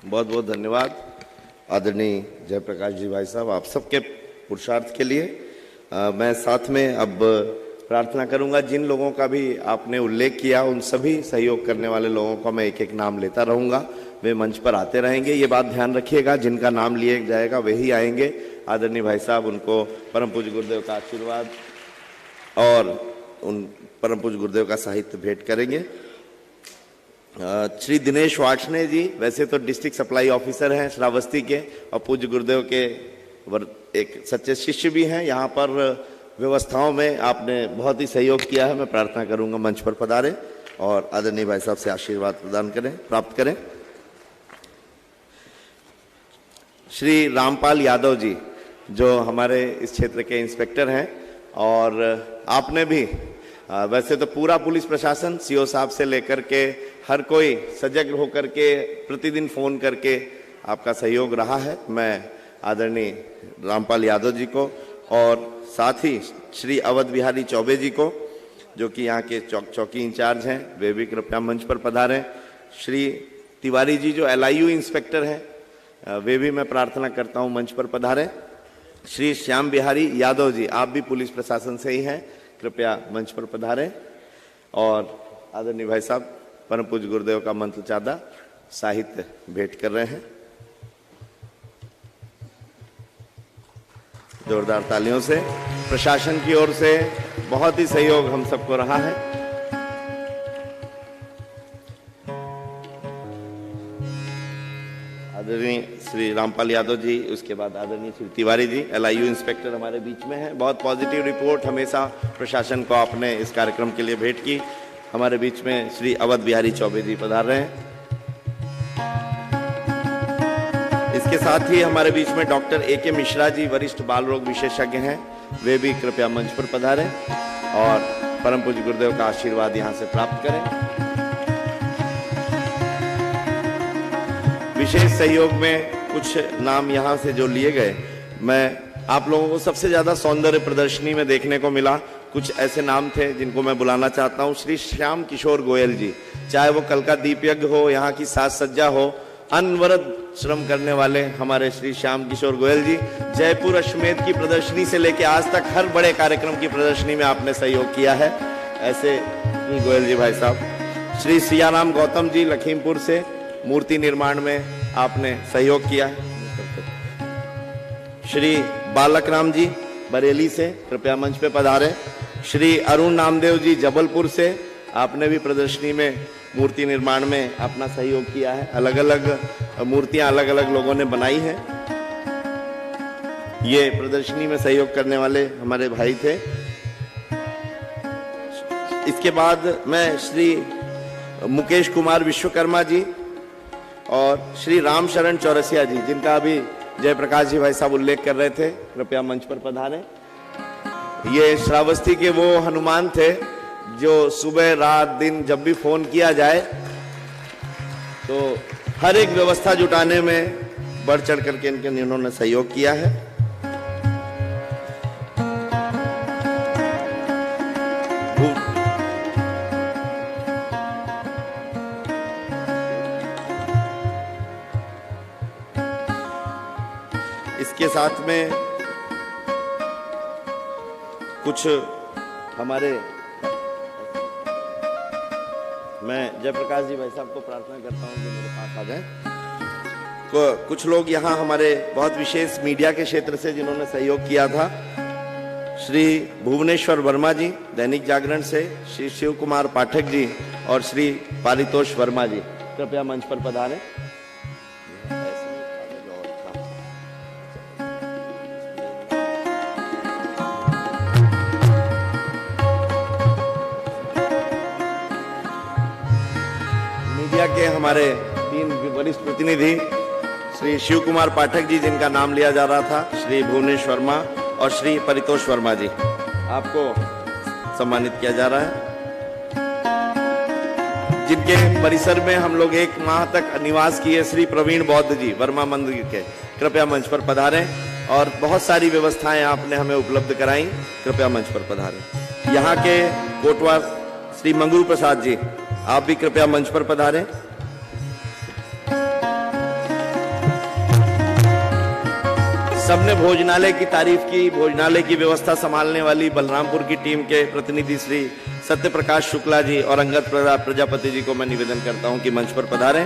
बहुत बहुत धन्यवाद आदरणीय जयप्रकाश जी भाई साहब, आप सबके पुरुषार्थ के लिए। मैं साथ में अब प्रार्थना करूंगा, जिन लोगों का भी आपने उल्लेख किया उन सभी सहयोग करने वाले लोगों का मैं एक एक नाम लेता रहूंगा, वे मंच पर आते रहेंगे। ये बात ध्यान रखिएगा, जिनका नाम लिए जाएगा वही आएंगे। आदरणीय भाई साहब उनको परम पूज्य गुरुदेव का आशीर्वाद और उन परम पूज्य गुरुदेव का साहित्य भेंट करेंगे। श्री दिनेश वार्ष्णेय जी वैसे तो डिस्ट्रिक्ट सप्लाई ऑफिसर हैं श्रावस्ती के और पूज्य गुरुदेव के एक सच्चे शिष्य भी हैं। यहाँ पर व्यवस्थाओं में आपने बहुत ही सहयोग किया है। मैं प्रार्थना करूंगा मंच पर पधारें और आदरणीय भाई साहब से आशीर्वाद प्रदान करें, प्राप्त करें। श्री रामपाल यादव जी जो हमारे इस क्षेत्र के इंस्पेक्टर हैं, और आपने भी वैसे तो पूरा पुलिस प्रशासन सीओ साहब से लेकर के हर कोई सजग होकर के प्रतिदिन फोन करके आपका सहयोग रहा है। मैं आदरणीय रामपाल यादव जी को और साथ ही श्री अवध बिहारी चौबे जी को, जो कि यहाँ के चौकी इंचार्ज हैं, वे भी कृपया मंच पर पधारें। श्री तिवारी जी जो LIU इंस्पेक्टर हैं, वे भी मैं प्रार्थना करता हूँ मंच पर पधारें। श्री श्याम बिहारी यादव जी, आप भी पुलिस प्रशासन से ही हैं, कृपया मंच पर पधारें। और आदरणीय भाई साहब परम पूज्य गुरुदेव का मंत्र चादा साहित्य भेंट कर रहे हैं। जोरदार तालियों से प्रशासन की ओर से बहुत ही सहयोग हम सबको रहा है। आदरणीय श्री रामपाल यादव जी, उसके बाद आदरणीय श्री तिवारी जी, LIU इंस्पेक्टर हमारे बीच में हैं। बहुत पॉजिटिव रिपोर्ट हमेशा प्रशासन को आपने इस कार्यक्रम के लिए भेंट की। हमारे बीच में श्री अवध बिहारी चौबे जी पधार रहे हैं। इसके साथ ही हमारे बीच में डॉक्टर AK मिश्रा जी, वरिष्ठ बाल रोग विशेषज्ञ हैं, वे भी कृपया मंच पर पधारें और परम पूज्य गुरुदेव का आशीर्वाद यहां से प्राप्त करें। विशेष सहयोग में कुछ नाम यहां से जो लिए गए, मैं आप लोगों को सबसे ज्यादा सौंदर्य प्रदर्शनी में देखने को मिला। कुछ ऐसे नाम थे जिनको मैं बुलाना चाहता हूं। श्री श्याम किशोर गोयल जी, चाहे वो कल का दीप यज्ञ हो, यहाँ की साज सज्जा हो, अनवरत श्रम करने वाले हमारे श्री श्याम किशोर गोयल जी, जयपुर अश्वमेध की प्रदर्शनी से लेकर आज तक हर बड़े कार्यक्रम की प्रदर्शनी में आपने सहयोग किया है। ऐसे गोयल जी भाई साहब। श्री सियाराम गौतम जी, लखीमपुर से मूर्ति निर्माण में आपने सहयोग किया है। श्री बालक राम जी, बरेली से, कृपया मंच पे पधारें। श्री अरुण नामदेव जी, जबलपुर से, आपने भी प्रदर्शनी में मूर्ति निर्माण में अपना सहयोग किया है। अलग अलग मूर्तियां अलग अलग लोगों ने बनाई हैं। ये प्रदर्शनी में सहयोग करने वाले हमारे भाई थे। इसके बाद मैं श्री मुकेश कुमार विश्वकर्मा जी और श्री राम शरण चौरसिया जी, जिनका अभी जयप्रकाश जी भाई साहब उल्लेख कर रहे थे, कृपया मंच पर पधारें। ये श्रावस्ती के वो हनुमान थे जो सुबह रात दिन जब भी फोन किया जाए तो हर एक व्यवस्था जुटाने में बढ़ चढ़ करके इन्होंने सहयोग किया है। इसके साथ में कुछ हमारे, मैं जयप्रकाश जी भाई साहब को प्रार्थना करता हूं कि मेरे पास आ जाए। कुछ लोग यहाँ हमारे बहुत विशेष मीडिया के क्षेत्र से जिन्होंने सहयोग किया था। श्री भुवनेश्वर वर्मा जी, दैनिक जागरण से, श्री शिव कुमार पाठक जी और श्री पारितोष वर्मा जी, कृपया मंच पर पधारें। के हमारे 3 वरिष्ठ प्रतिनिधि, श्री शिव कुमार पाठक जी, जिनका नाम लिया जा रहा था, श्री भुवनेश्वर वर्मा और श्री परितोष वर्मा जी, आपको सम्मानित किया जा रहा है। जिनके परिसर में हम लोग 1 माह तक निवास किए, श्री प्रवीण बौद्ध जी, वर्मा मंदिर के, कृपया मंच पर पधारें। और बहुत सारी व्यवस्थाएं आपने हमें उपलब्ध कराई, कृपया मंच पर पधारें। यहाँ के कोटवा श्री मंगरू प्रसाद जी, आप भी कृपया मंच पर पधारें। सबने भोजनालय की तारीफ की। भोजनालय की व्यवस्था संभालने वाली बलरामपुर की टीम के प्रतिनिधि श्री सत्य प्रकाश शुक्ला जी और अंगद प्रजापति जी को मैं निवेदन करता हूं कि मंच पर पधारें।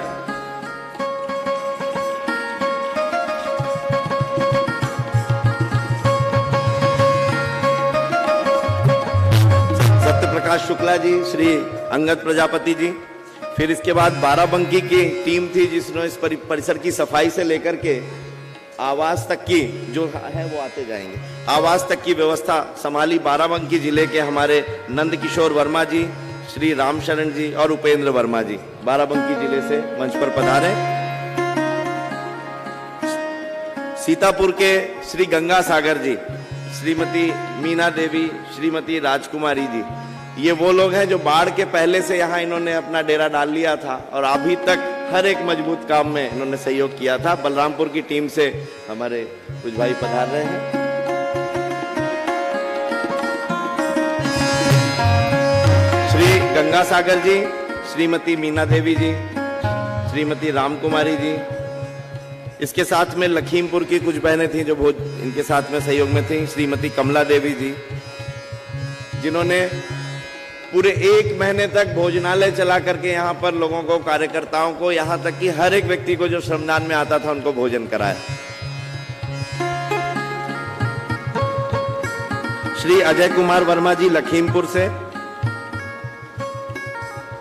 सत्य प्रकाश शुक्ला जी, श्री अंगद प्रजापति जी। फिर इसके बाद बाराबंकी की टीम थी जिसने इस परिसर की सफाई से लेकर के आवास तक की, जो है वो आते जाएंगे, आवास तक की व्यवस्था संभाली बाराबंकी जिले के हमारे नंद किशोर वर्मा जी, श्री रामशरण जी और उपेंद्र वर्मा जी, बाराबंकी जिले से मंच पर पधारे। सीतापुर के श्री गंगा सागर जी, श्रीमती मीना देवी, श्रीमती राजकुमारी जी, ये वो लोग हैं जो बाढ़ के पहले से यहाँ इन्होंने अपना डेरा डाल लिया था और अभी तक हर एक मजबूत काम में इन्होंने सहयोग किया था। बलरामपुर की टीम से हमारे कुछ भाई पधार रहे हैं। श्री गंगा सागर जी, श्रीमती मीना देवी जी, श्रीमती राम कुमारी जी, इसके साथ में लखीमपुर की कुछ बहनें थीं जो इनके साथ में सहयोग में थीं, श्रीमती कमला देवी जी, जिन्होंने पूरे 1 महीने तक भोजनालय चला करके यहाँ पर लोगों को, कार्यकर्ताओं को, यहाँ तक कि हर एक व्यक्ति को जो श्रमदान में आता था उनको भोजन कराया। श्री अजय कुमार वर्मा जी लखीमपुर से,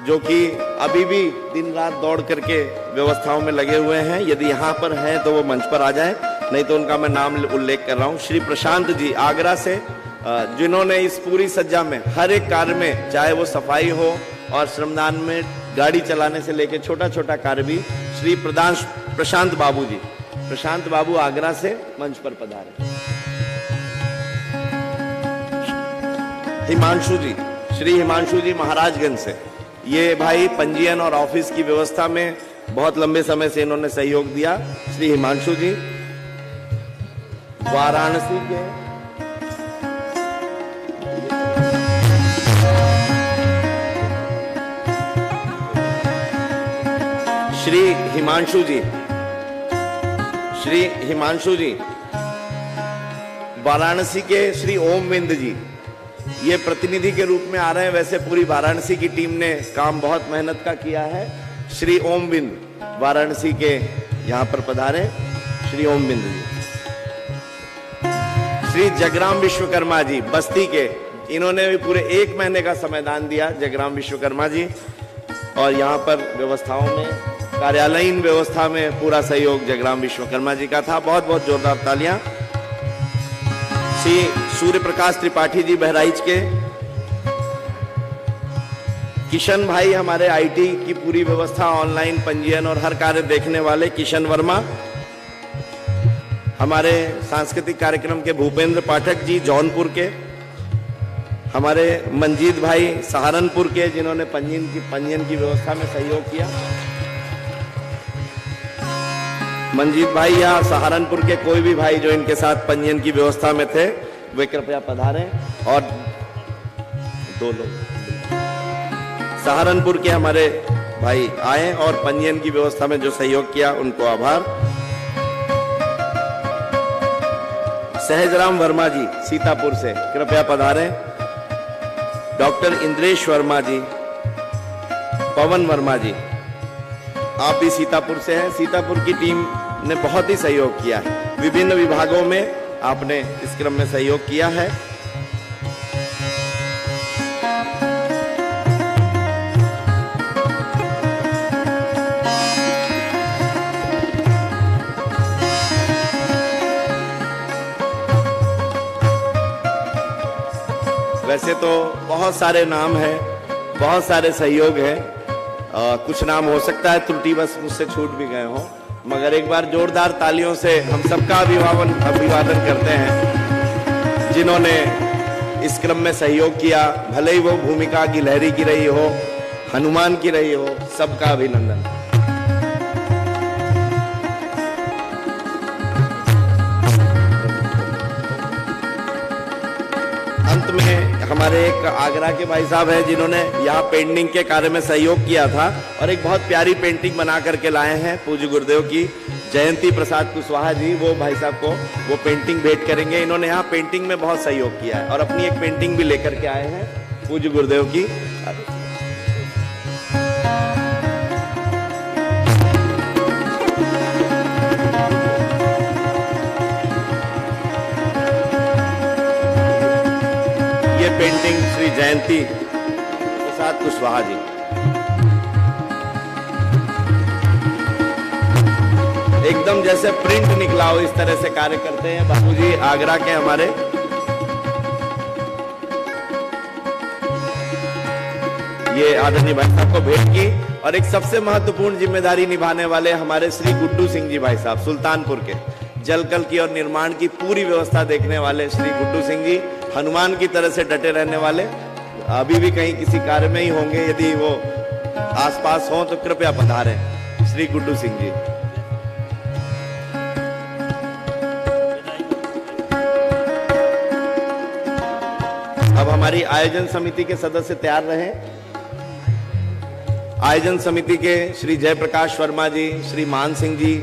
जो कि अभी भी दिन रात दौड़ करके व्यवस्थाओं में लगे हुए हैं। यदि यहाँ पर हैं तो वो मंच पर आ जाएं, नहीं तो उनका मैं नाम उल्लेख कर रहा हूँ। श्री प्रशांत जी आगरा से, जिन्होंने इस पूरी सज्जा में हर एक कार्य में, चाहे वो सफाई हो और श्रमदान में गाड़ी चलाने से लेकर छोटा छोटा कार्य भी। श्री प्रशांत बाबू जी, प्रशांत बाबू आगरा से मंच पर पधारे। हिमांशु जी, श्री हिमांशु जी महाराजगंज से, ये भाई पंजीयन और ऑफिस की व्यवस्था में बहुत लंबे समय से इन्होंने सहयोग दिया। श्री हिमांशु जी वाराणसी के, श्री हिमांशु जी, श्री हिमांशु जी वाराणसी के, श्री ओमविंद जी, ये प्रतिनिधि के रूप में आ रहे हैं। वैसे पूरी वाराणसी की टीम ने काम बहुत मेहनत का किया है। श्री ओमविंद वाराणसी के यहाँ पर पधारे, श्री ओमविंद जी। श्री जगराम विश्वकर्मा जी बस्ती के, इन्होंने भी पूरे 1 महीने का समयदान दिया, जगराम विश्वकर्मा जी, और यहाँ पर व्यवस्थाओं में, कार्यालयीन व्यवस्था में पूरा सहयोग जगराम विश्वकर्मा जी का था। बहुत बहुत जोरदार तालियां। श्री सूर्य प्रकाश त्रिपाठी जी बहराइच के, किशन भाई हमारे आईटी की पूरी व्यवस्था, ऑनलाइन पंजीयन और हर कार्य देखने वाले किशन वर्मा, हमारे सांस्कृतिक कार्यक्रम के भूपेंद्र पाठक जी जौनपुर के, हमारे मंजीत भाई सहारनपुर के, जिन्होंने पंजीयन की व्यवस्था में सहयोग किया। मंजीत भाई या सहारनपुर के कोई भी भाई जो इनके साथ पंजीयन की व्यवस्था में थे, वे कृपया पधारें। और 2 लोग सहारनपुर के हमारे भाई आए और पंजीयन की व्यवस्था में जो सहयोग किया उनको आभार। सहजराम वर्मा जी सीतापुर से, कृपया पधारें। डॉक्टर इंद्रेश वर्मा जी, पवन वर्मा जी, आप भी सीतापुर से हैं। सीतापुर की टीम ने बहुत ही सहयोग किया है, विभिन्न विभागों में आपने इस क्रम में सहयोग किया है। वैसे तो बहुत सारे नाम हैं, बहुत सारे सहयोग हैं, कुछ नाम हो सकता है त्रुटि बस मुझसे छूट भी गए हों, मगर एक बार जोरदार तालियों से हम सबका अभिवादन करते हैं जिन्होंने इस क्रम में सहयोग किया। भले ही वो भूमिका गिलहरी की रही हो, हनुमान की रही हो, सबका अभिनंदन। अंत में हमारे एक आगरा के भाई साहब हैं जिन्होंने यहाँ पेंटिंग के कार्य में सहयोग किया था और एक बहुत प्यारी पेंटिंग बना करके लाए हैं पूज्य गुरुदेव की। जयंती प्रसाद कुशवाहा जी वो भाई साहब को वो पेंटिंग भेंट करेंगे। इन्होंने यहाँ पेंटिंग में बहुत सहयोग किया है और अपनी एक पेंटिंग भी लेकर के आए हैं पूज्य गुरुदेव की। पेंटिंग श्री जयंती प्रसाद कुशवाहा जी। एकदम जैसे प्रिंट निकला हो इस तरह से कार्य करते हैं बाबूजी आगरा के हमारे। ये आदरणीय भाई साहब को भेंट की और एक सबसे महत्वपूर्ण जिम्मेदारी निभाने वाले हमारे श्री गुड्डू सिंह जी भाई साहब सुल्तानपुर के, जलकल की और निर्माण की पूरी व्यवस्था देखने वाले श्री गुड्डू सिंह जी, हनुमान की तरह से डटे रहने वाले अभी भी कहीं किसी कार्य में ही होंगे, यदि वो आसपास हो तो कृपया पधारें। श्री गुड्डू सिंह जी। अब हमारी आयोजन समिति के सदस्य तैयार रहें। आयोजन समिति के श्री जयप्रकाश वर्मा जी, श्री मान सिंह जी,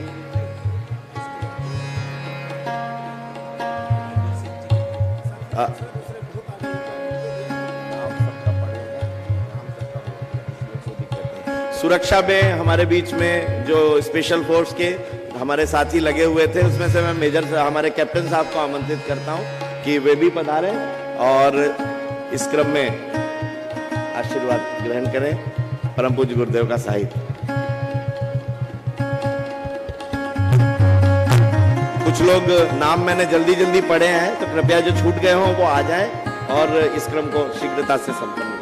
सुरक्षा में हमारे बीच में जो स्पेशल फोर्स के हमारे साथी लगे हुए थे, उसमें से मैं मेजर हमारे कैप्टन साहब को आमंत्रित करता हूं कि वे भी पधारें और इस क्रम में आशीर्वाद ग्रहण करें। परम पूज्य गुरुदेव का साहित्य। कुछ लोग नाम मैंने जल्दी जल्दी पढ़े हैं, तो कृपया जो छूट गए हों वो आ जाएं और इस क्रम को शीघ्रता से संपन्न करें।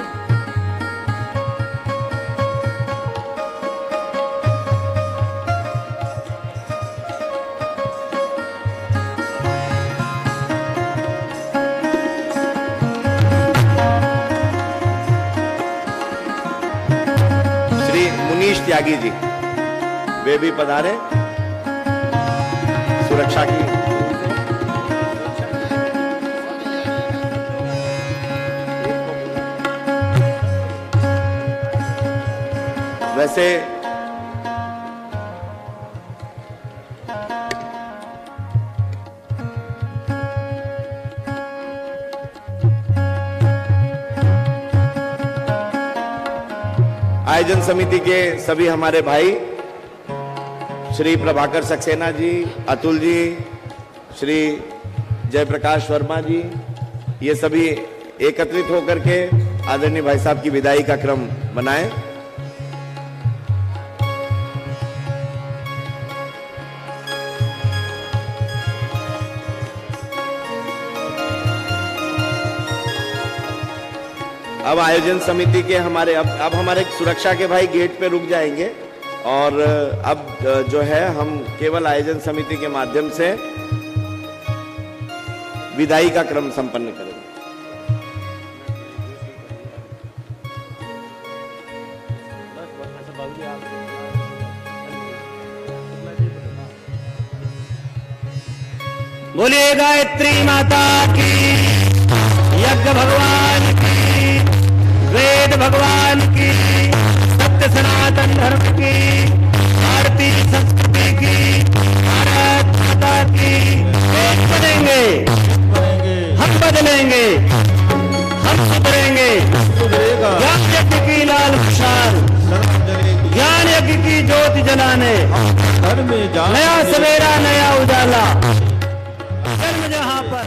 त्यागी जी वे भी पधारे। सुरक्षा की वैसे आयोजन समिति के सभी हमारे भाई श्री प्रभाकर सक्सेना जी, अतुल जी, श्री जयप्रकाश वर्मा जी, ये सभी एकत्रित होकर के आदरणीय भाई साहब की विदाई का क्रम बनाएं। अब आयोजन समिति के हमारे अब हमारे सुरक्षा के भाई गेट पे रुक जाएंगे और अब जो है हम केवल आयोजन समिति के माध्यम से विदाई का क्रम संपन्न करेंगे। बोलिए गायत्री माता की, यज्ञ भगवान की, वेद भगवान की, सत्य सनातन धर्म की, भारतीय संस्कृति की, भारत माता की। हम बनेंगे, हम बदलेंगे, हम सुधरेंगे। ज्ञान यज्ञ की लाल खुशाल, ज्ञान यज्ञ की ज्योति जलाने, नया सवेरा नया उजाला। जन्म जहां पर,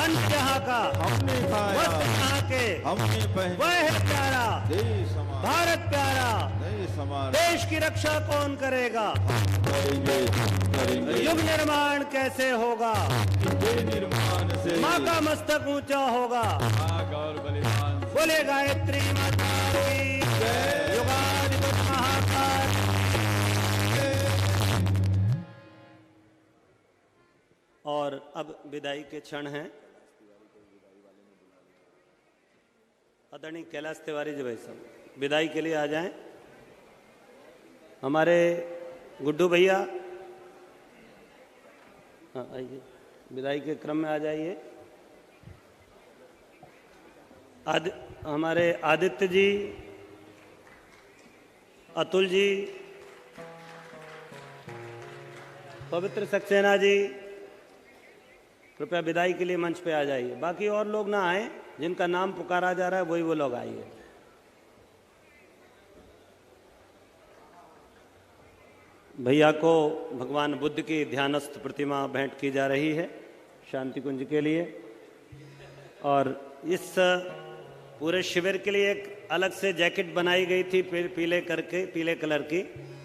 अंत जहां का, वस्त्र जहां के, वह है प्यारा भारत प्यारा। देश की रक्षा कौन करेगा? युग निर्माण कैसे होगा? माँ का मस्तक ऊंचा होगा। बोले गायत्री माता की, युगाधिपति महाकाल। और अब विदाई के क्षण हैं। आदरणीय कैलाश तिवारी जी भाई साहब विदाई के लिए आ जाएं। हमारे गुड्डू भैया आइए, विदाई के क्रम में आ जाइए। हमारे आदित्य जी, अतुल जी, पवित्र सक्सेना जी, कृपया विदाई के लिए मंच पे आ जाइए। बाकी और लोग ना आए, जिनका नाम पुकारा जा रहा है वही वो लोग आइए। भैया को भगवान बुद्ध की ध्यानस्थ प्रतिमा भेंट की जा रही है शांति कुंज के लिए। और इस पूरे शिविर के लिए एक अलग से जैकेट बनाई गई थी पीले कलर की,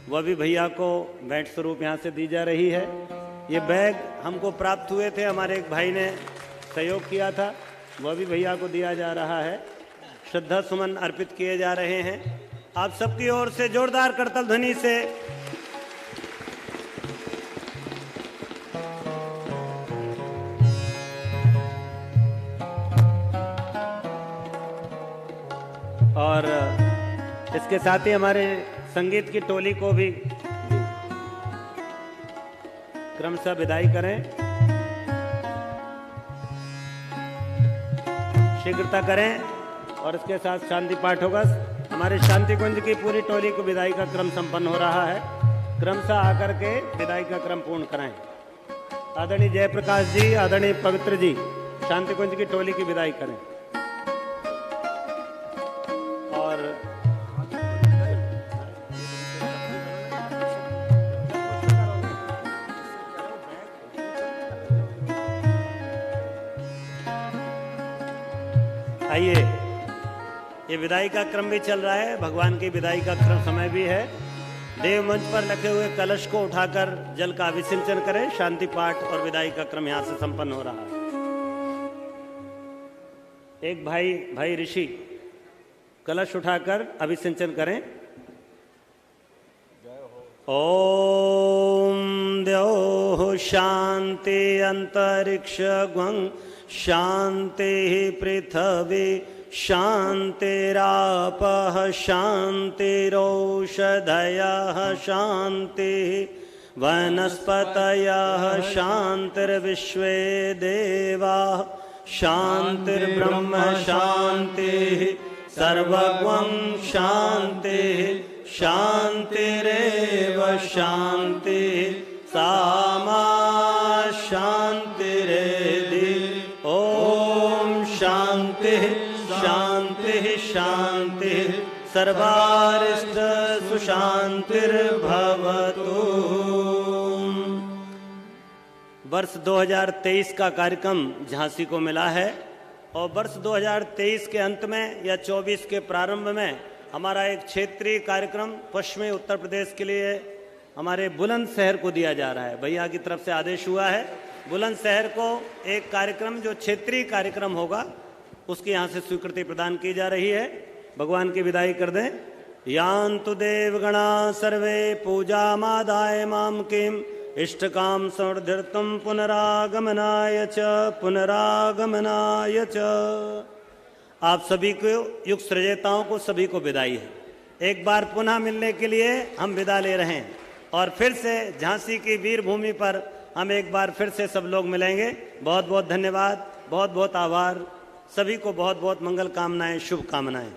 वह भी भैया को भेंट स्वरूप यहाँ से दी जा रही है। ये बैग हमको प्राप्त हुए थे, हमारे एक भाई ने सहयोग किया था, वह भी भैया को दिया जा रहा है। श्रद्धा सुमन अर्पित किए जा रहे हैं। आप सबकी ओर से जोरदार करतल ध्वनि से इसके साथ ही हमारे संगीत की टोली को भी क्रमशः विदाई करें, शीघ्रता करें और इसके साथ शांति पाठ होगा। हमारे शांति कुंज की पूरी टोली को विदाई का क्रम संपन्न हो रहा है। क्रमशः आकर के विदाई का क्रम पूर्ण कराएं। आदरणीय जयप्रकाश जी, आदरणीय पवित्र जी, शांति कुंज की टोली की विदाई करें। और आइए, ये विदाई का क्रम भी चल रहा है, भगवान की विदाई का क्रम समय भी है। देव मंच पर रखे हुए कलश को उठाकर जल का अभिसिंचन करें। शांति पाठ और विदाई का क्रम यहाँ से संपन्न हो रहा है। एक भाई ऋषि कलश उठाकर अभिसिंचन करें। ओम द्यो शांति अंतरिक्ष ग्वं शांति पृथ्वी शांतिरापः शांतिरोषधयः शांतिः वनस्पतयः शांतिर्विश्वे देवाः शांतिर्ब्रह्म शांतिः सर्वगं शांतिः शांतिरेव शांतिः सामा शांतिरेधि। ओम शांतिः शांतिः शांतिः सर्वारिष्ट सुशांतिर्भवतु। वर्ष 2023 का कार्यक्रम झांसी को मिला है और वर्ष 2023 के अंत में या 24 के प्रारंभ में हमारा एक क्षेत्रीय कार्यक्रम पश्चिमी उत्तर प्रदेश के लिए हमारे बुलंदशहर को दिया जा रहा है। भैया की तरफ से आदेश हुआ है, बुलंदशहर को एक कार्यक्रम जो क्षेत्रीय कार्यक्रम होगा उसकी यहाँ से स्वीकृति प्रदान की जा रही है। भगवान की विदाई कर दें। यान्तु देवगणा सर्वे पूजा मादाय माम किम इष्टकाम संवर्धितुम पुनरागमनाय च। आप सभी को युग सृजताओं को सभी को विदाई है। एक बार पुनः मिलने के लिए हम विदा ले रहे हैं और फिर से झांसी की वीर भूमि पर हम एक बार फिर से सब लोग मिलेंगे। बहुत बहुत धन्यवाद, बहुत बहुत आभार। सभी को बहुत बहुत मंगल कामनाएं, शुभकामनाएं।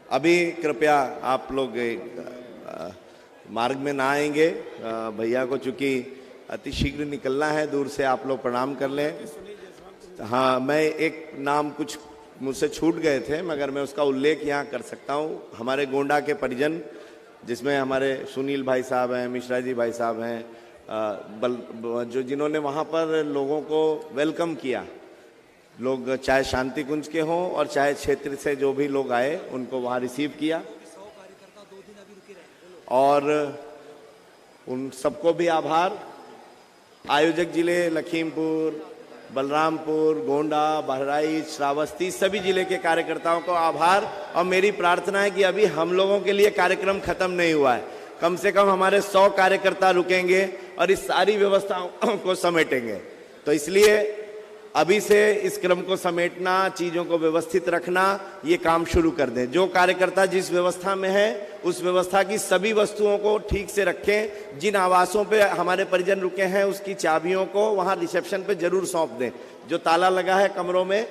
अभी कृपया आप लोग मार्ग में ना आएंगे। भैया को चूंकि अतिशीघ्र निकलना है, दूर से आप लोग प्रणाम कर लें। हाँ, मैं एक नाम कुछ मुझसे छूट गए थे मगर मैं उसका उल्लेख यहाँ कर सकता हूँ। हमारे गोंडा के परिजन, जिसमें हमारे सुनील भाई साहब हैं, मिश्रा जी भाई साहब हैं, जो जिन्होंने वहाँ पर लोगों को वेलकम किया। लोग चाहे शांति कुंज के हों और चाहे क्षेत्र से जो भी लोग आए उनको वहाँ रिसीव किया और उन सबको भी आभार। आयोजक जिले लखीमपुर, बलरामपुर, गोंडा, बहराइच, श्रावस्ती सभी जिले के कार्यकर्ताओं को आभार। और मेरी प्रार्थना है कि अभी हम लोगों के लिए कार्यक्रम खत्म नहीं हुआ है। कम से कम हमारे 100 कार्यकर्ता रुकेंगे और इस सारी व्यवस्थाओं को समेटेंगे। तो इसलिए अभी से इस क्रम को समेटना, चीजों को व्यवस्थित रखना, ये काम शुरू कर दें। जो कार्यकर्ता जिस व्यवस्था में है उस व्यवस्था की सभी वस्तुओं को ठीक से रखें। जिन आवासों पे हमारे परिजन रुके हैं उसकी चाबियों को वहां रिसेप्शन पे जरूर सौंप दें। जो ताला लगा है कमरों में